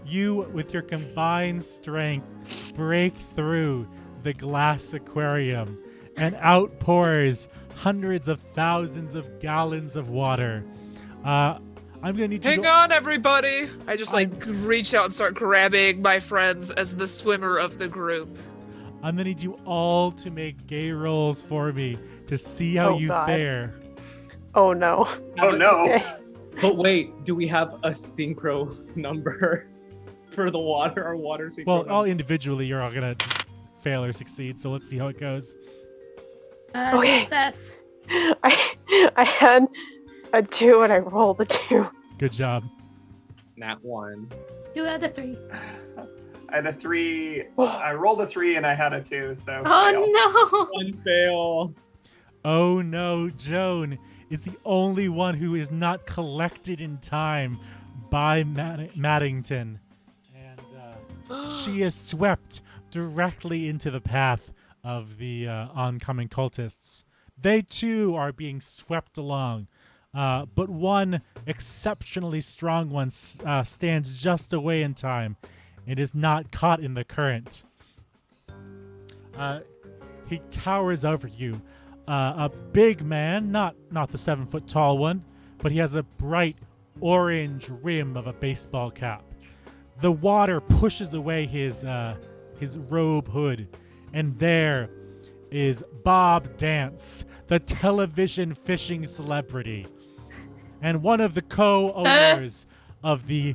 You, with your combined strength, break through the glass aquarium and outpours hundreds of thousands of gallons of water. I'm gonna need you Hang to on, everybody! I just reach out and start grabbing my friends as the swimmer of the group. I'm gonna need you all to make gay rolls for me to see how Oh, you God. fare. Oh no. Oh no. Okay. But wait, do we have a synchro number for the water? Our water synchro Well, number? all individually, you're all gonna fail or succeed. So let's see how it goes. Okay. Success. I had a 2 and I rolled a 2. Good job. Nat 1. 2 out of 3. I had a 3. I rolled a 3 and I had a 2. So fail. Oh One fail. Oh no, Joan is the only one who is not collected in time by Maddington. And she is swept directly into the path of the oncoming cultists. They too are being swept along. But one exceptionally strong one stands just away in time. It is not caught in the current. He towers over you. A big man, not the 7-foot tall one, but he has a bright orange rim of a baseball cap. The water pushes away his robe hood, and there is Bob Dance, the television fishing celebrity, and one of the co-owners of the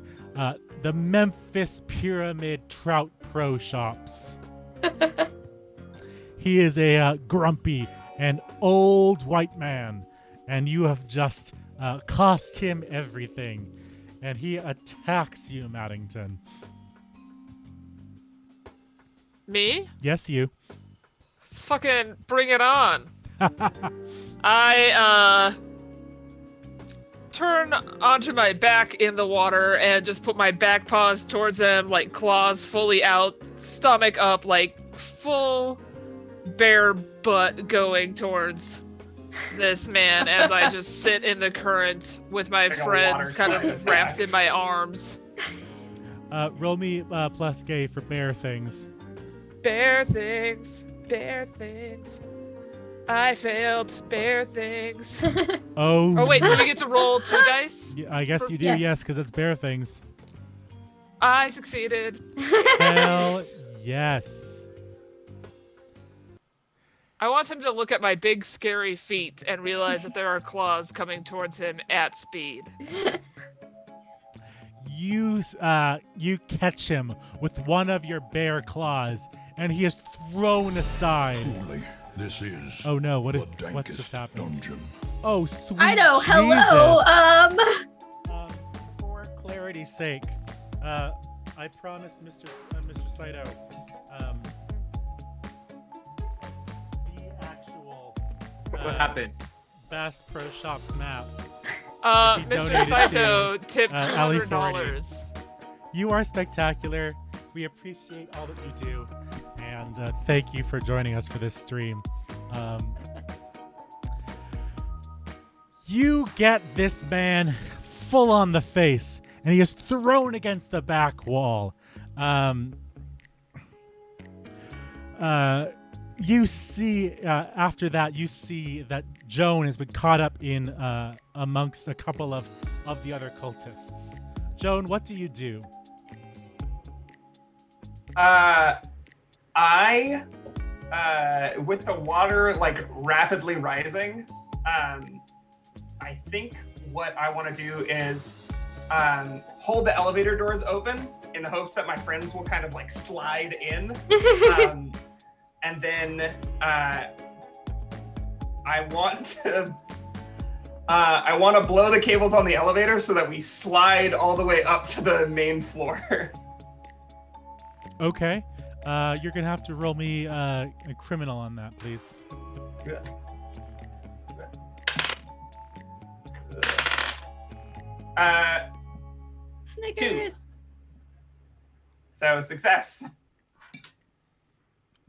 Memphis Pyramid TROUT PRO SHOPS. He is a grumpy and old white man, and you have just cost him everything, and he attacks you, Maddington. Me? Yes, you. Fucking bring it on. I turn onto my back in the water and just put my back paws towards him, like claws fully out, stomach up, like full bare butt going towards this man as I just sit in the current with my Like a friends water kind of slide wrapped attack. in my arms. Roll me plus gay for bear things. Bear things, bear things. I failed bear things. Oh, Oh wait, do we get to roll 2 dice? I guess you do, Yes. yes, because it's bear things. I succeeded. Hell yes. I want him to look at my big scary feet and realize that there are claws coming towards him at speed. You catch him with one of your bear claws, and he is thrown aside. Truly, this is Oh no! What's the just dankest happened? dungeon. Oh sweet I know. Jesus. Hello. For clarity's sake, I promised Mr. Saito the actual What happened? Bass Pro Shops map. He Mr. donated Saito tipped Ali $200. You are spectacular. We appreciate all that you do, and thank you for joining us for this stream. You get this man full on the face, and he is thrown against the back wall. You see, after that, you see that Joan has been caught up in amongst a couple of the other cultists. Joan, what do you do? I with the water like rapidly rising, I think what I want to do is hold the elevator doors open in the hopes that my friends will kind of like slide in. And then I want to I want to blow the cables on the elevator so that we slide all the way up to the main floor. Okay. You're gonna have to roll me a criminal on that, please. Snickers. So success.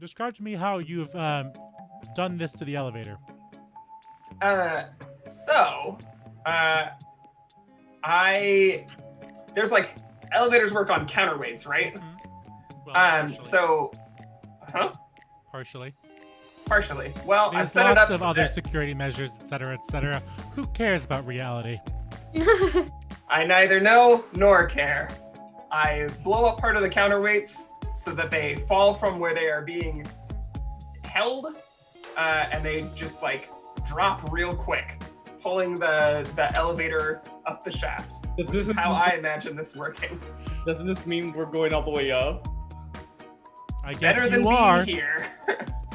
Describe to me how you've done this to the elevator. There's like elevators work on counterweights, right? Well, partially. Partially. Partially. Well, I've There's set it up lots of so other that security measures, etc., etc. Who cares about reality? I neither know nor care. I blow up part of the counterweights so that they fall from where they are being held, and they just like drop real quick, pulling the elevator up the shaft. Does This this is how I imagine this working. Doesn't this mean we're going all the way up? I guess Better than you are. being here.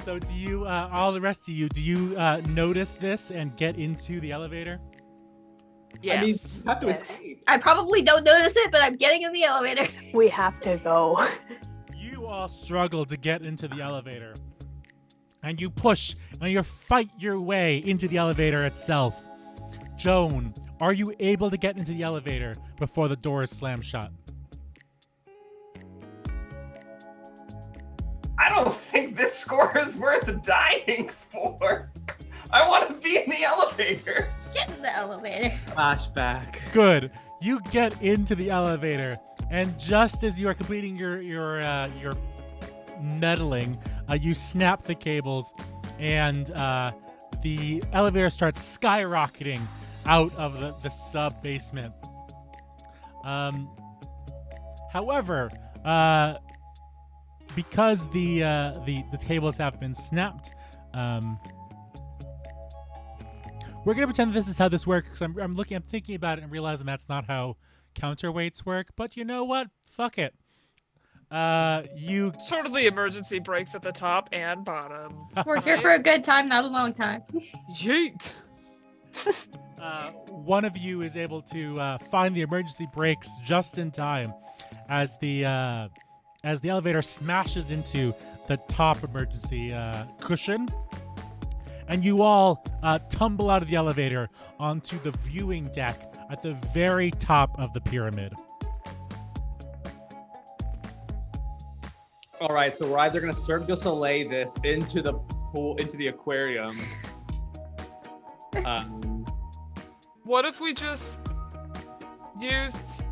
So do you, all the rest of you, do you notice this and get into the elevator? Yes. I mean, you have to Yes. escape. I probably don't notice it, but I'm getting in the elevator. We have to go. You all struggle to get into the elevator. And you push and you fight your way into the elevator itself. Joan, are you able to get into the elevator before the doors slam shut? I don't think this score is worth dying for. I want to be in the elevator. Get in the elevator. Flashback. Good. You get into the elevator, and just as you are completing your meddling, you snap the cables, and the elevator starts skyrocketing out of the sub basement. However, because the cables have been snapped, we're gonna pretend this is how this works. I'm thinking about it and realizing that's not how counterweights work. But you know what? Fuck it. You Totally emergency brakes at the top and bottom. We're here for a good time, not a long time. Yeet. one of you is able to find the emergency brakes just in time as the elevator smashes into the top emergency cushion. And you all tumble out of the elevator onto the viewing deck at the very top of the pyramid. All right, so we're either gonna Cirque du Soleil this into the pool, into the aquarium. What if we just used,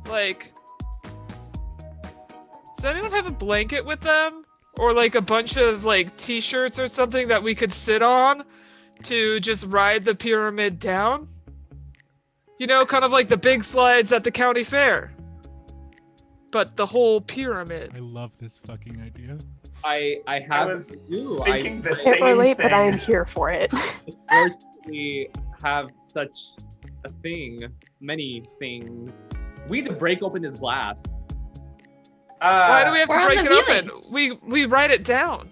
like... Does anyone have a blanket with them? Or like a bunch of like t-shirts or something that we could sit on to just ride the pyramid down? You know, kind of like the big slides at the county fair. But the whole pyramid. I love this fucking idea. I was do. Thinking the Can't same relate, thing. but I am here for it. Unfortunately, have such a thing, many things. We need to break open this glass. Why do we have to We're on break the it open? We write it down.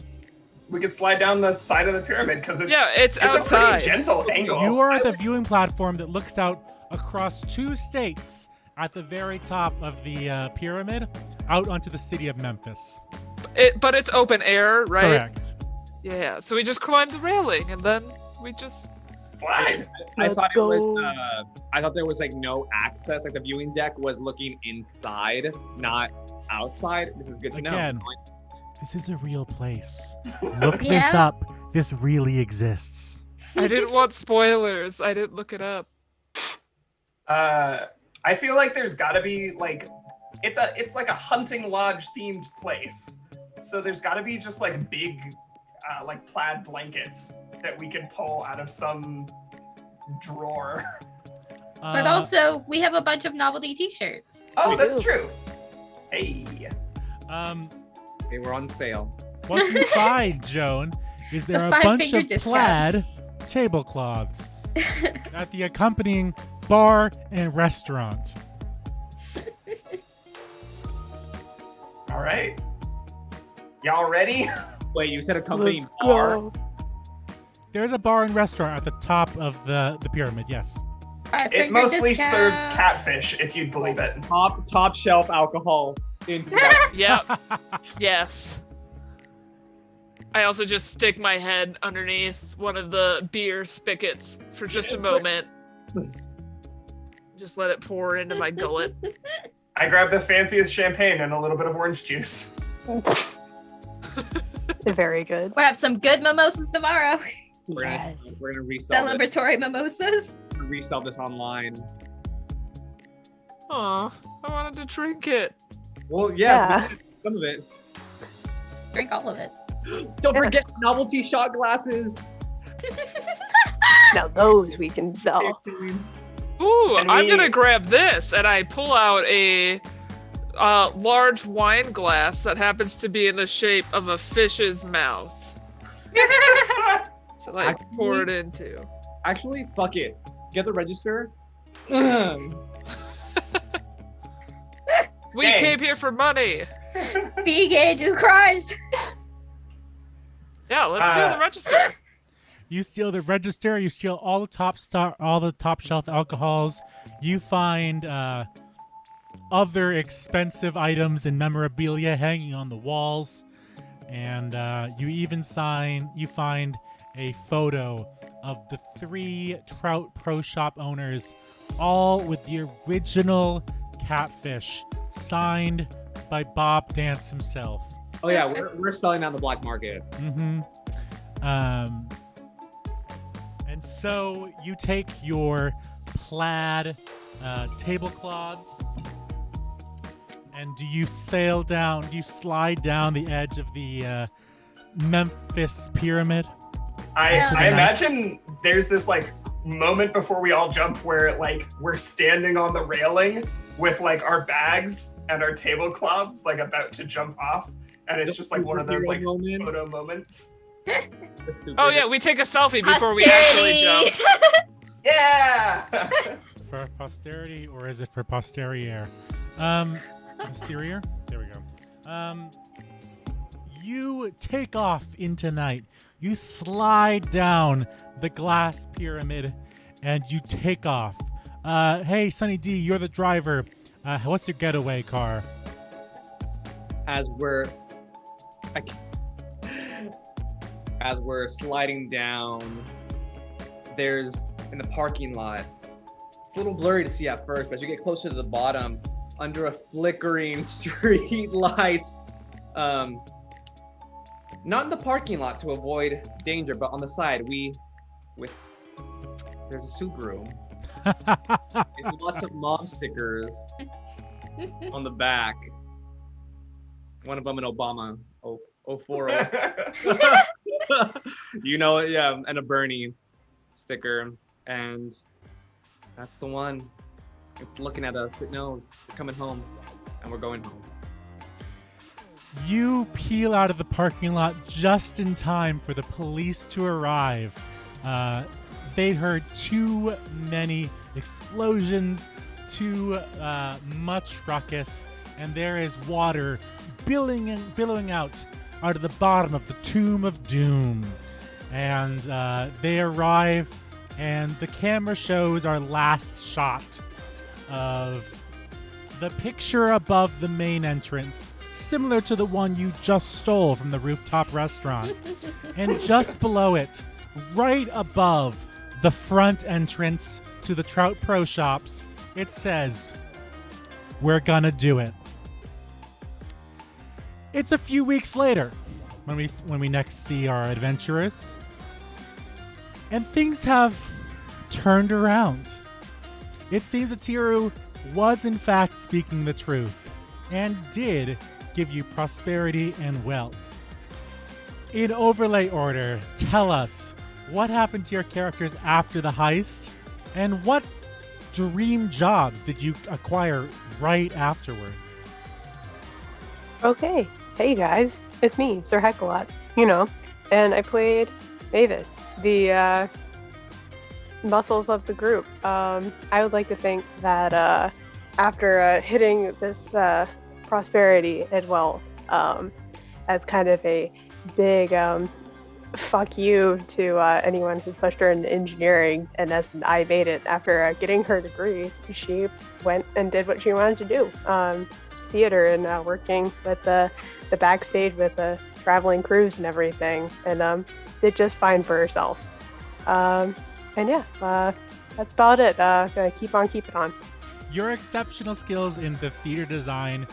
We could slide down the side of the pyramid because it's It's a outside. pretty gentle angle. You are at the viewing platform that looks out across 2 states at the very top of the pyramid out onto the city of Memphis. But it's open air, right? Correct. Yeah, so we just climb the railing and then we just... Slide. I Let's thought it go. was. I thought there was like no access. Like the viewing deck was looking inside, not outside. This is good to Again, know. this is a real place. Look this Yeah. up. This really exists. I didn't want spoilers. I didn't look it up. I feel like there's got to be like it's like a hunting lodge themed place. So there's got to be just like big like plaid blankets that we can pull out of some drawer. But also, we have a bunch of novelty t-shirts. Oh, We that's do. true. Hey. They were on sale. what you find, Joan, is there The are a bunch five-finger of discount. plaid tablecloths at the accompanying bar and restaurant. All right. Y'all ready? Wait, you said a company Let's bar? go. There's a bar and restaurant at the top of the pyramid, yes. It mostly serves catfish, if you'd believe it. Top shelf alcohol. Into that. Yep. Yes. I also just stick my head underneath one of the beer spigots for just a moment. Just let it pour into my gullet. I grab the fanciest champagne and a little bit of orange juice. Very good. We'll have some good mimosas tomorrow. We're gonna resell Celebratory mimosas. resell this online. Aw, I wanted to drink it. Well, yes, Yeah. some of it. Drink all of it. Don't forget novelty shot glasses. Now those we can sell. Ooh, And I'm we- gonna grab this, and I pull out a large wine glass that happens to be in the shape of a fish's mouth. So like pour it into. Actually, fuck it. Get the register. We Dang. came here for money. Be gay, do Christ. Yeah, let's do the register. You steal the register. You steal all the top shelf alcohols. You find other expensive items and memorabilia hanging on the walls, and you find a photo of the 3 Trout Pro Shop owners, all with the original catfish, signed by Bob Dance himself. Oh yeah, we're selling on the black market. Mm-hmm. And so you take your plaid tablecloths, and do you slide down the edge of the Memphis Pyramid? I imagine there's this like moment before we all jump where like we're standing on the railing with like our bags and our tablecloths like about to jump off, and it's just like one of those like photo moments. Oh yeah, we take a selfie before we actually jump. Yeah. For posterity, or is it for posterior? Posterior? There we go. You take off into night. You slide down the glass pyramid, and you take off. Hey, Sunny D, you're the driver. What's your getaway car? As we're sliding down, there's in the parking lot. It's a little blurry to see at first, but as you get closer to the bottom, under a flickering street light, not in the parking lot to avoid danger, but on the side, there's a soup room. With lots of mom stickers on the back. One of them an Obama 040. You know it, yeah, and a Bernie sticker, and that's the one. It's looking at us. It knows we're coming home, and we're going home. You peel out of the parking lot just in time for the police to arrive. They heard too many explosions, too much ruckus, and there is water billowing out of the bottom of the Tomb of Doom. And they arrive, and the camera shows our last shot of the picture above the main entrance, similar to the one you just stole from the rooftop restaurant. And just below it, right above the front entrance to the Trout Pro Shops, it says, "We're gonna do it." It's a few weeks later when we next see our adventurers, and things have turned around. It seems that Tiru was in fact speaking the truth and did give you prosperity and wealth. In overlay order, tell us what happened to your characters after the heist, and what dream jobs did you acquire right afterward? Okay. Hey guys, it's me, Sir Heckalot, and I played Mavis, the muscles of the group. I would like to think that after hitting this prosperity and wealth as kind of a big fuck you to anyone who pushed her into engineering. And as I made it after getting her degree, she went and did what she wanted to do, theater and working with the backstage with the traveling crews and everything, and did just fine for herself. And yeah, that's about it. Gonna keep on keeping on. Your exceptional skills in the theater design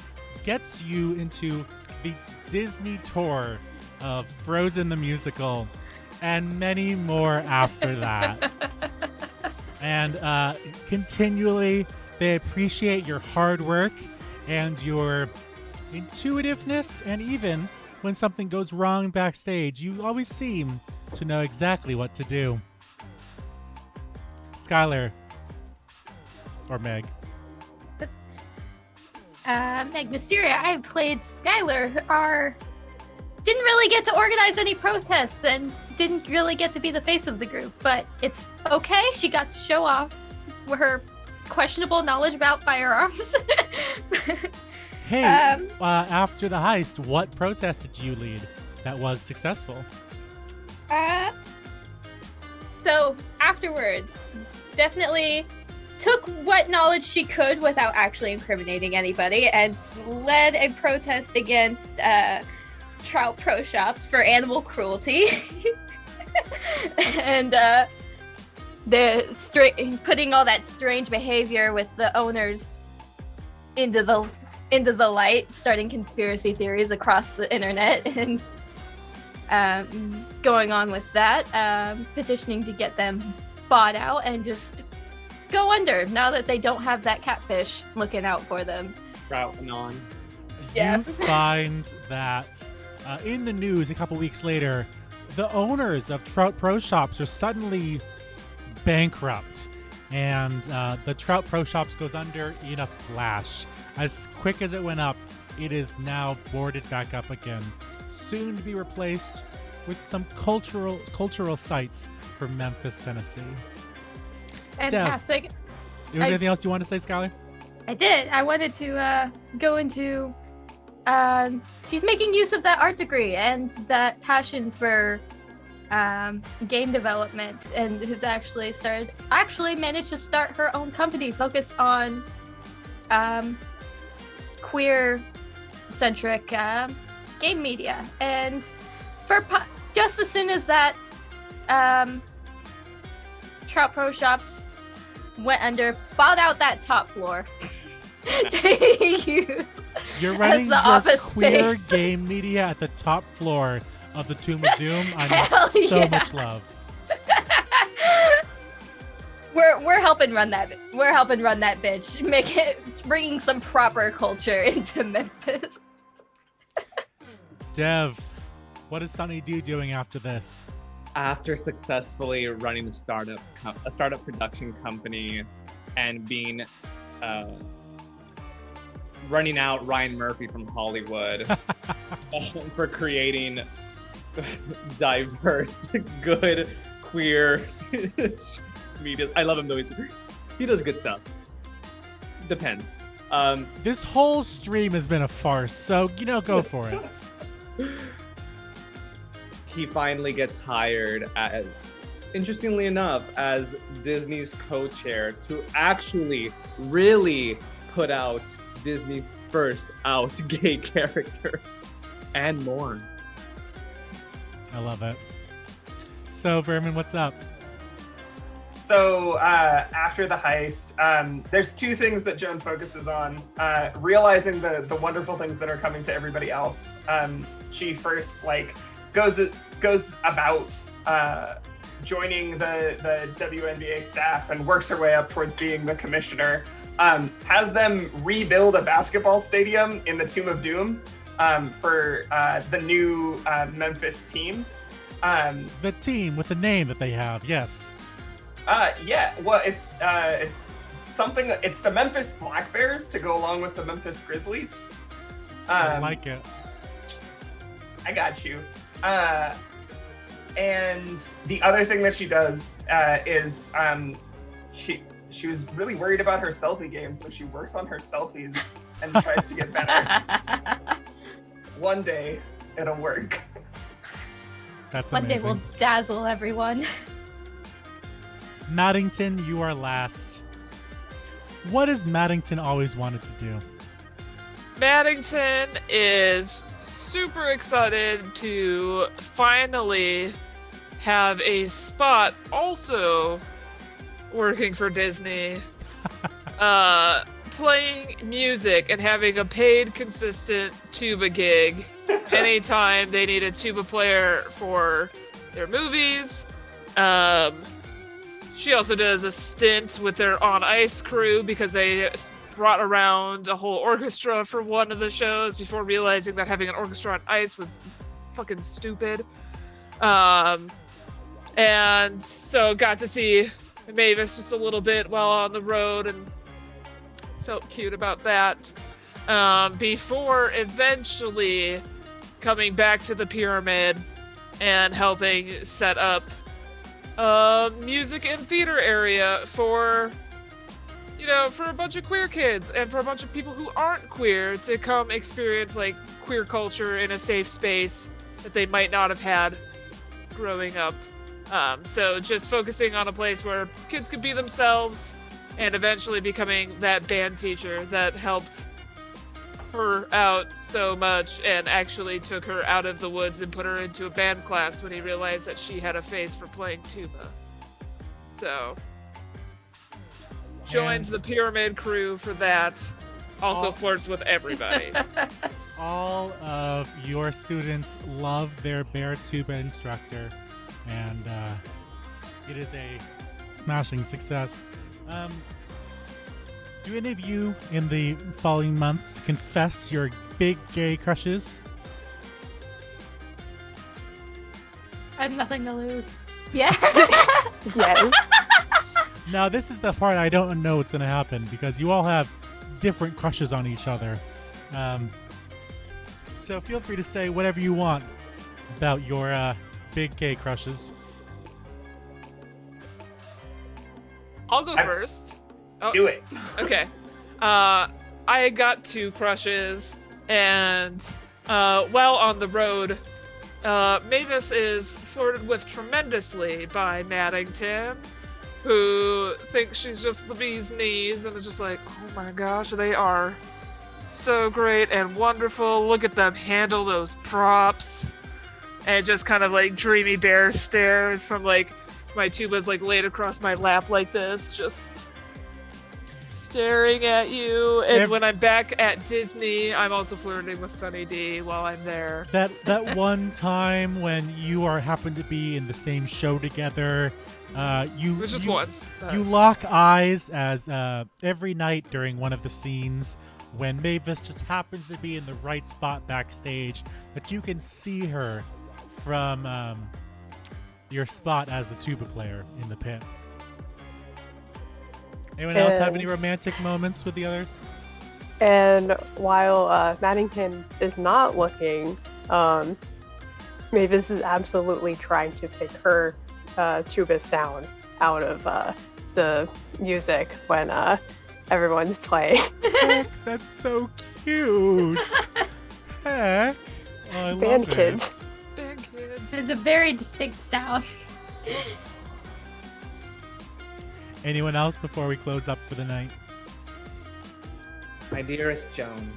gets you into the Disney tour of Frozen the Musical and many more after that. And continually, they appreciate your hard work and your intuitiveness, and even when something goes wrong backstage, you always seem to know exactly what to do. Skylar. Or Meg. Meg Mysteria, I played Skylar, didn't really get to organize any protests and didn't really get to be the face of the group, but it's okay. She got to show off her questionable knowledge about firearms. Hey, after the heist, what protest did you lead that was successful? So afterwards, definitely took what knowledge she could without actually incriminating anybody and led a protest against TROUT Pro Shops for animal cruelty. And putting all that strange behavior with the owners into the light, starting conspiracy theories across the internet, and going on with that, petitioning to get them bought out and just go under now that they don't have that catfish looking out for them. Trout and on. Yeah. You find that in the news a couple weeks later, the owners of TROUT Pro Shops are suddenly bankrupt, and the TROUT Pro Shops goes under in a flash. As quick as it went up, it is now boarded back up again, soon to be replaced with some cultural sites for Memphis, Tennessee. Fantastic. Dev, was there anything else you want to say, Skylar? I did. I wanted to go into. She's making use of that art degree and that passion for game development, and has actually managed to start her own company focused on queer-centric game media. And just as soon as that TROUT Pro Shops went under, bought out that top floor to use You're running as the your office queer space. game media at the top floor of the Tomb of Doom. I know Hell so yeah. much love. We're helping run that. We're helping run that bitch. Bringing some proper culture into Memphis. Dev, what is Sunny D doing after this? After successfully running a startup production company and being running out Ryan Murphy from Hollywood for creating diverse, good, queer media. I love him though. He does good stuff. Depends. This whole stream has been a farce, so go for it. He finally gets hired as, interestingly enough, as Disney's co-chair to actually really put out Disney's first out gay character and more. I love it. So, Vermin, what's up? So after the heist, there's two things that Joan focuses on. Realizing the wonderful things that are coming to everybody else. She first goes about joining the WNBA staff and works her way up towards being the commissioner. Has them rebuild a basketball stadium in the Tomb of Doom for the new Memphis team. The team with the name that they have, yes. Yeah, well, it's something. It's the Memphis Black Bears to go along with the Memphis Grizzlies. I like it. I got you. And the other thing that she does is she was really worried about her selfie game, so she works on her selfies and tries to get better. One day, it'll work. That's One day amazing. we'll dazzle everyone. Maddington, you are last. What has Maddington always wanted to do? Maddington is super excited to finally have a spot also working for Disney, playing music and having a paid, consistent tuba gig anytime they need a tuba player for their movies. She also does a stint with their On Ice crew because they brought around a whole orchestra for one of the shows before realizing that having an orchestra on ice was fucking stupid. And so got to see Mavis just a little bit while on the road and felt cute about that. Before eventually coming back to the pyramid and helping set up a music and theater area for, you know, for a bunch of queer kids and for a bunch of people who aren't queer to come experience like queer culture in a safe space that they might not have had growing up. So just focusing on a place where kids could be themselves and eventually becoming that band teacher that helped her out so much and actually took her out of the woods and put her into a band class when he realized that she had a face for playing tuba. So joins the pyramid crew for that. Also flirts with everybody. All of your students love their bear tuba instructor, and it is a smashing success. Do any of you in the following months confess your big gay crushes? I have nothing to lose. Yeah. Yes. Now, this is the part I don't know what's going to happen because you all have different crushes on each other. So feel free to say whatever you want about your big gay crushes. I'll go first. Oh, Do it. okay. I got 2 crushes, and while on the road, Mavis is flirted with tremendously by Maddington, who thinks she's just the bee's knees and is just like, oh my gosh, they are so great and wonderful. Look at them handle those props. And just kind of like dreamy bear stares from like my tuba's like laid across my lap like this, just staring at you. And when I'm back at Disney, I'm also flirting with Sunny D while I'm there. That one time when you happen to be in the same show together, It was just once. You lock eyes as every night during one of the scenes when Mavis just happens to be in the right spot backstage that you can see her from your spot as the tuba player in the pit. Anyone else have any romantic moments with the others? And while Maddington is not looking, Mavis is absolutely trying to pick her tuba sound out of the music when everyone's playing. Heck, that's so cute. Heck. Oh, I Band love kids. it. Big kids. It's a very distinct sound. Anyone else before we close up for the night? My dearest Joan,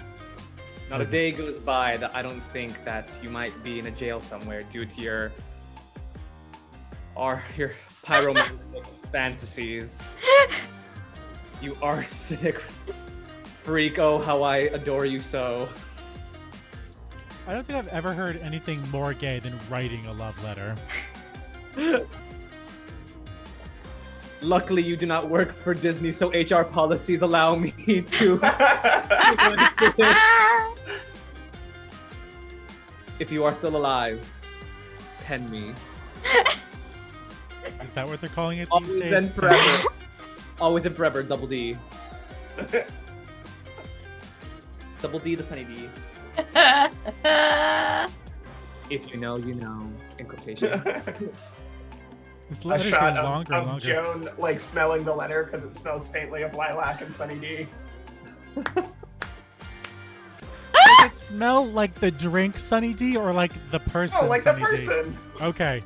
not a day goes by that I don't think that you might be in a jail somewhere due to your pyromantic fantasies. You arsenic freak, oh how I adore you so. I don't think I've ever heard anything more gay than writing a love letter. Luckily, you do not work for Disney, so HR policies allow me to. If you are still alive, pen me. Is that what they're calling it these Always days? and forever. Always and forever, double D. Double D to Sunny D. If you know, you know. In quotation. This A letter's shot getting longer and of longer. Joan like smelling the letter because it smells faintly of lilac and Sunny D. It's smell like the drink Sunny D or like the person? Oh, like Sunny the person. D? Okay.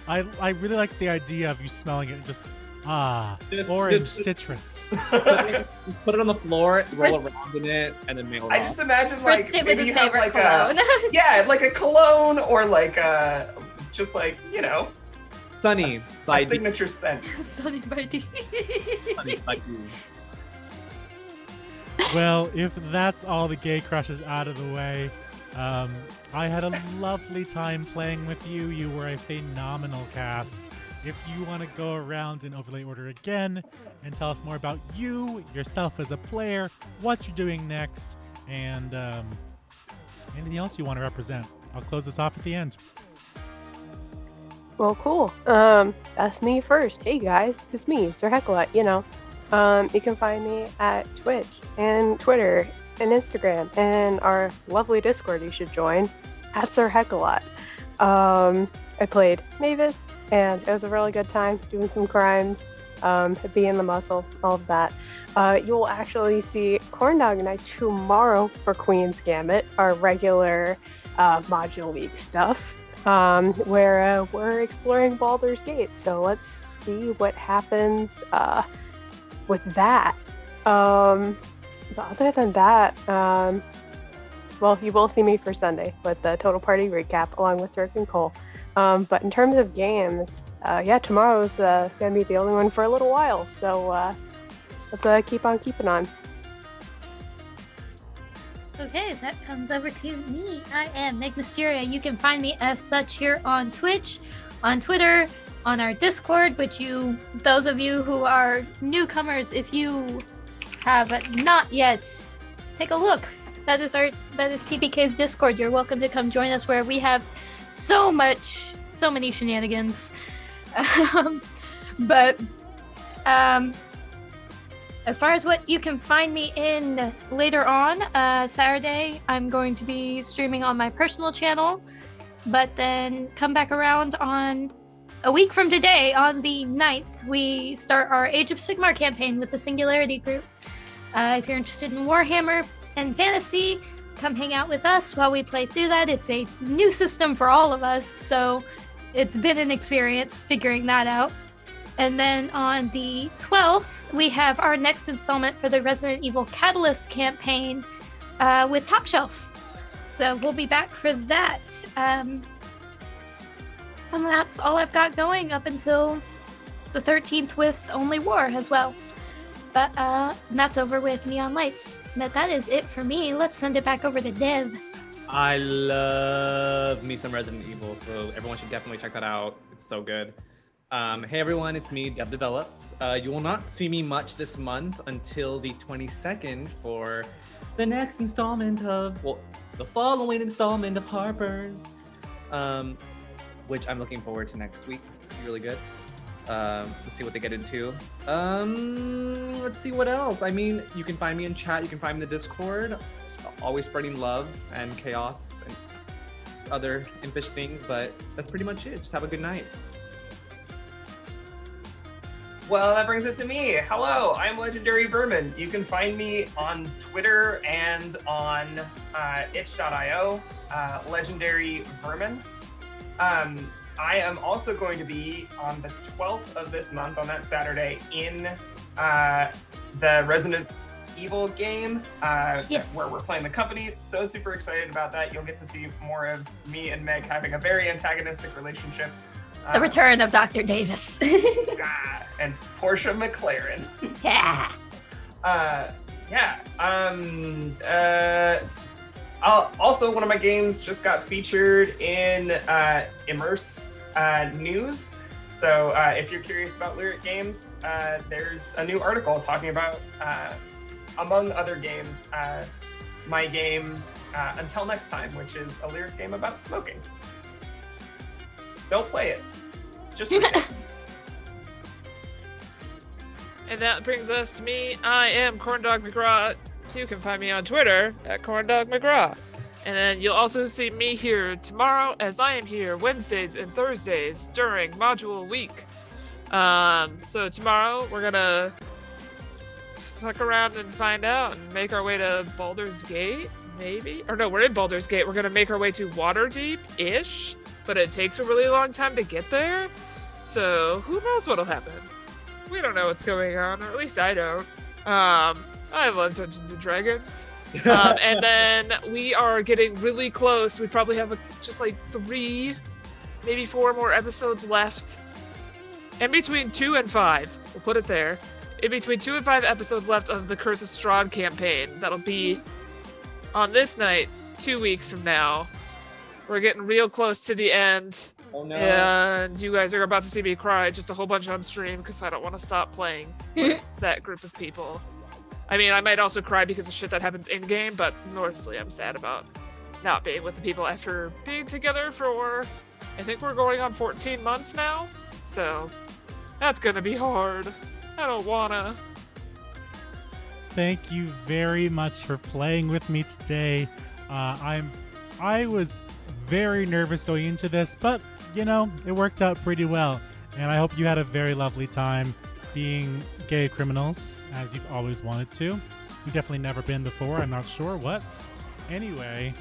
I really like the idea of you smelling it. Just Just- orange just- citrus. Put it on the floor, roll Spritz- around in it, and then mail it I off. just imagine like Spritzed it with maybe his you have favorite like cologne. yeah, like a cologne or like just like Sunny a by D. signature scent. Sunny by D. Sunny by D. Well, if that's all the gay crushes out of the way, I had a lovely time playing with you. You were a phenomenal cast. If you want to go around in overlay order again and tell us more about you, yourself as a player, what you're doing next, and anything else you want to represent, I'll close this off at the end. Well, cool. That's me first. Hey guys, it's me, Sir Heckelot, you can find me at Twitch and Twitter and Instagram and our lovely Discord you should join at Sir Heckelot. I played Mavis and it was a really good time doing some crimes, being the muscle, all of that. You will actually see Corndog and I tomorrow for Queen's Gambit, our regular module week stuff. Where we're exploring Baldur's Gate. So let's see what happens with that. But other than that, well, you will see me for Sunday with the Total Party recap along with Dirk and Cole. But in terms of games, tomorrow's going to be the only one for a little while. So let's keep on keeping on. Okay, that comes over to me. I am Meg Mysteria. You can find me as such here on Twitch, on Twitter, on our Discord, which those of you who are newcomers, if you have not yet, take a look. That is TPK's Discord. You're welcome to come join us where we have so many shenanigans. As far as what you can find me in later on, Saturday, I'm going to be streaming on my personal channel, but then come back around on a week from today, on the 9th, we start our Age of Sigmar campaign with the Singularity group. If you're interested in Warhammer and fantasy, come hang out with us while we play through that. It's a new system for all of us, so it's been an experience figuring that out. And then on the 12th, we have our next installment for the Resident Evil Catalyst campaign with Top Shelf. So we'll be back for that. And that's all I've got going up until the 13th with Only War as well. But that's over with Neon Lights. But that is it for me. Let's send it back over to Dev. I love me some Resident Evil, so everyone should definitely check that out. It's so good. Hey everyone, it's me, Dev Develops. You will not see me much this month until the 22nd for the next installment of, the following installment of Harper's, which I'm looking forward to next week. It's gonna be really good. Let's see what they get into. Let's see what else. I mean, you can find me in chat, you can find me in the Discord, always spreading love and chaos and just other impish things, but that's pretty much it. Just have a good night. Well, that brings it to me. Hello, I'm Legendary Vermin. You can find me on Twitter and on itch.io, Legendary Vermin. I am also going to be on the 12th of this month, on that Saturday, in the Resident Evil game, Yes. where we're playing the company. So super excited about that. You'll get to see more of me and Meg having a very antagonistic relationship. The return of Dr. Davis. And Portia McLaren. Yeah. Also, one of my games just got featured in Immerse News. So if you're curious about lyric games, there's a new article talking about, among other games, my game Until Next Time, which is a lyric game about smoking. Don't play it. Just read it. And that brings us to me. I am Corndog McGraw. You can find me on Twitter at Corndog McGraw. And then you'll also see me here tomorrow, as I am here Wednesdays and Thursdays during Module Week. So tomorrow we're gonna fuck around and find out and make our way to Baldur's Gate, maybe? Or no, we're in Baldur's Gate. We're gonna make our way to Waterdeep-ish, but it takes a really long time to get there. So who knows what'll happen? We don't know what's going on, or at least I don't. I love Dungeons and Dragons. And then we are getting really close. We probably have just like 3, maybe 4 more episodes left. In between 2 and 5, we'll put it there. In between 2 and 5 episodes left of the Curse of Strahd campaign. That'll be on this night, 2 weeks from now. We're getting real close to the end. Oh no. And you guys are about to see me cry just a whole bunch on stream because I don't want to stop playing with that group of people. I mean, I might also cry because of shit that happens in-game, but mostly I'm sad about not being with the people after being together for, I think we're going on 14 months now. So that's gonna be hard. I don't wanna. Thank you very much for playing with me today. I was very nervous going into this, but you know, it worked out pretty well. And I hope you had a very lovely time being gay criminals, as you've always wanted to. You've definitely never been before, I'm not sure what. Anyway,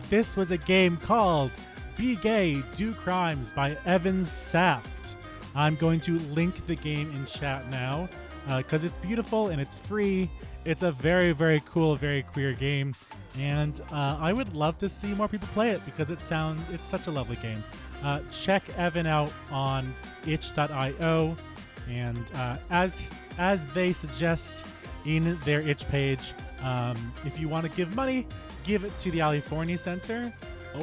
this was a game called Be Gay, Do Crimes by Evan Saft. I'm going to link the game in chat now because it's beautiful and it's free. It's a very, very cool, very queer game. And I would love to see more people play it because it's such a lovely game. Check Evan out on itch.io. And as they suggest in their itch page, if you want to give money, give it to the Forney Center,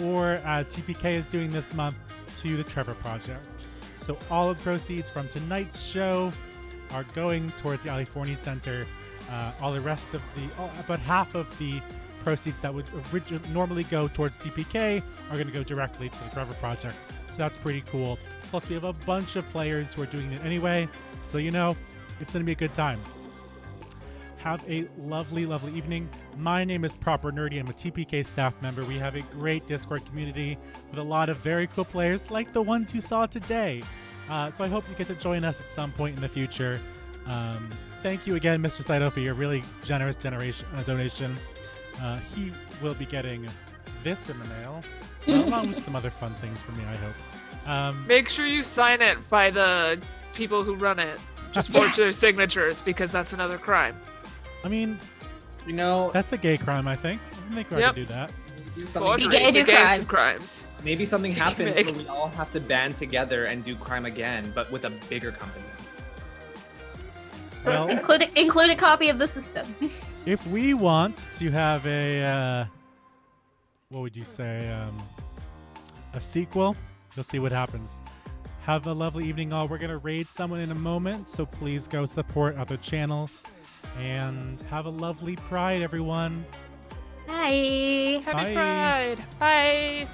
or as TPK is doing this month, to the Trevor Project. So all of the proceeds from tonight's show are going towards the Forney Center. All the rest of about half of the proceeds that would normally go towards TPK are going to go directly to the Trevor Project. So that's pretty cool. Plus, we have a bunch of players who are doing it anyway, so you know, it's going to be a good time. Have a lovely, lovely evening. My name is Proper Nerdy. I'm a TPK staff member. We have a great Discord community with a lot of very cool players like the ones you saw today. So I hope you get to join us at some point in the future. Thank you again, Mr. Saito, for your really generous donation. He will be getting this in the mail, along with some other fun things for me, I hope. Make sure you sign it by the people who run it. Just forge their signatures because that's another crime. I mean, You know, that's a gay crime, I think. I think I can do that. Forgery, gay, do the gayest crimes. of crimes. maybe something happens where we all have to band together and do crime again, but with a bigger company. Well, Include a copy of the system. if we want to have a, what would you say, a sequel, you'll see what happens. Have a lovely evening, all. We're going to raid someone in a moment, so please go support other channels. And have a lovely Pride, everyone. Bye. Happy Bye. Pride. Bye.